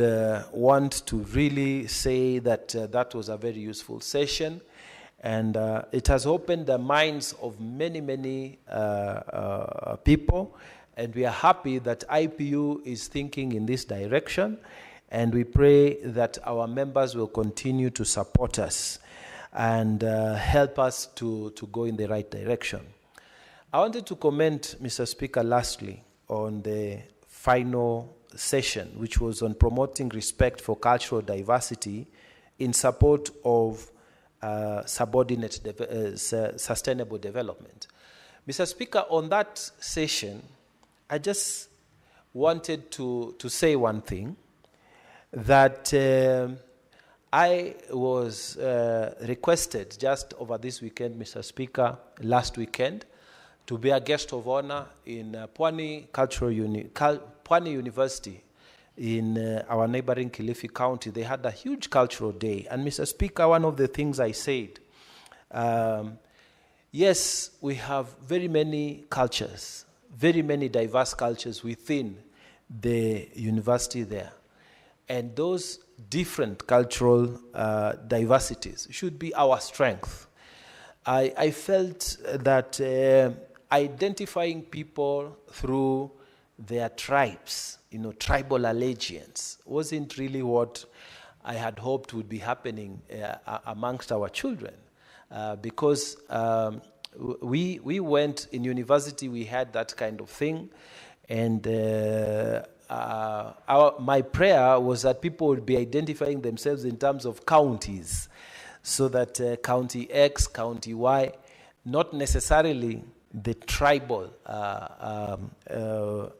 want to really say that that was a very useful session, and it has opened the minds of many, many people, and we are happy that IPU is thinking in this direction, and we pray that our members will continue to support us and help us to go in the right direction. I wanted to comment, Mr. Speaker, lastly, on the final session, which was on promoting respect for cultural diversity in support of sustainable development. Mr. Speaker, on that session, I just wanted to say one thing, that I was requested just over this weekend, Mr. Speaker, last weekend, to be a guest of honor in Pwani University in our neighboring Kilifi County. They had a huge cultural day. And Mr. Speaker, one of the things I said, yes, we have very many cultures, very many diverse cultures within the university there. And those different cultural diversities should be our strength. I felt that identifying people through their tribes, tribal allegiance, wasn't really what I had hoped would be happening amongst our children. Because we went in university, we had that kind of thing, and my prayer was that people would be identifying themselves in terms of counties, so that county X, county Y, not necessarily the tribal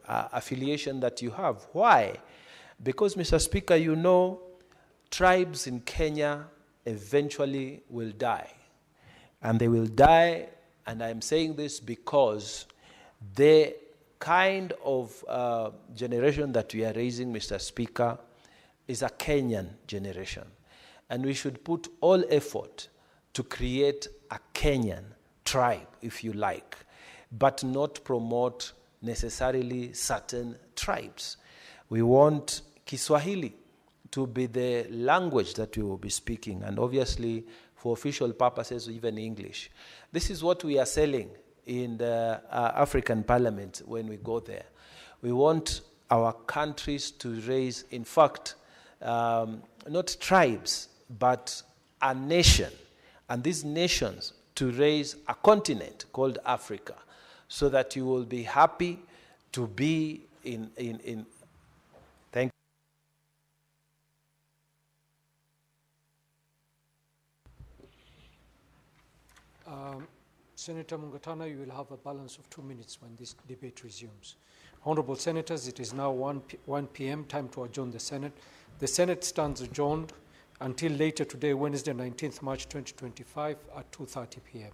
affiliation that you have. Why? Because, Mr. Speaker, tribes in Kenya eventually will die. And they will die, and I'm saying this because the kind of generation that we are raising, Mr. Speaker, is a Kenyan generation. And we should put all effort to create a Kenyan tribe, if you like, but not promote necessarily certain tribes. We want Kiswahili to be the language that we will be speaking, and obviously for official purposes, even English. This is what we are selling in the African Parliament when we go there. We want our countries to raise, in fact, not tribes, but a nation, and these nations to raise a continent called Africa, so that you will be happy to be in thank you. Senator Mungatana, you will have a balance of 2 minutes when this debate resumes. Honorable Senators, it is now 1 p.m., time to adjourn the Senate. The Senate stands adjourned until later today, Wednesday, 19th March 2025 at 2:30 p.m.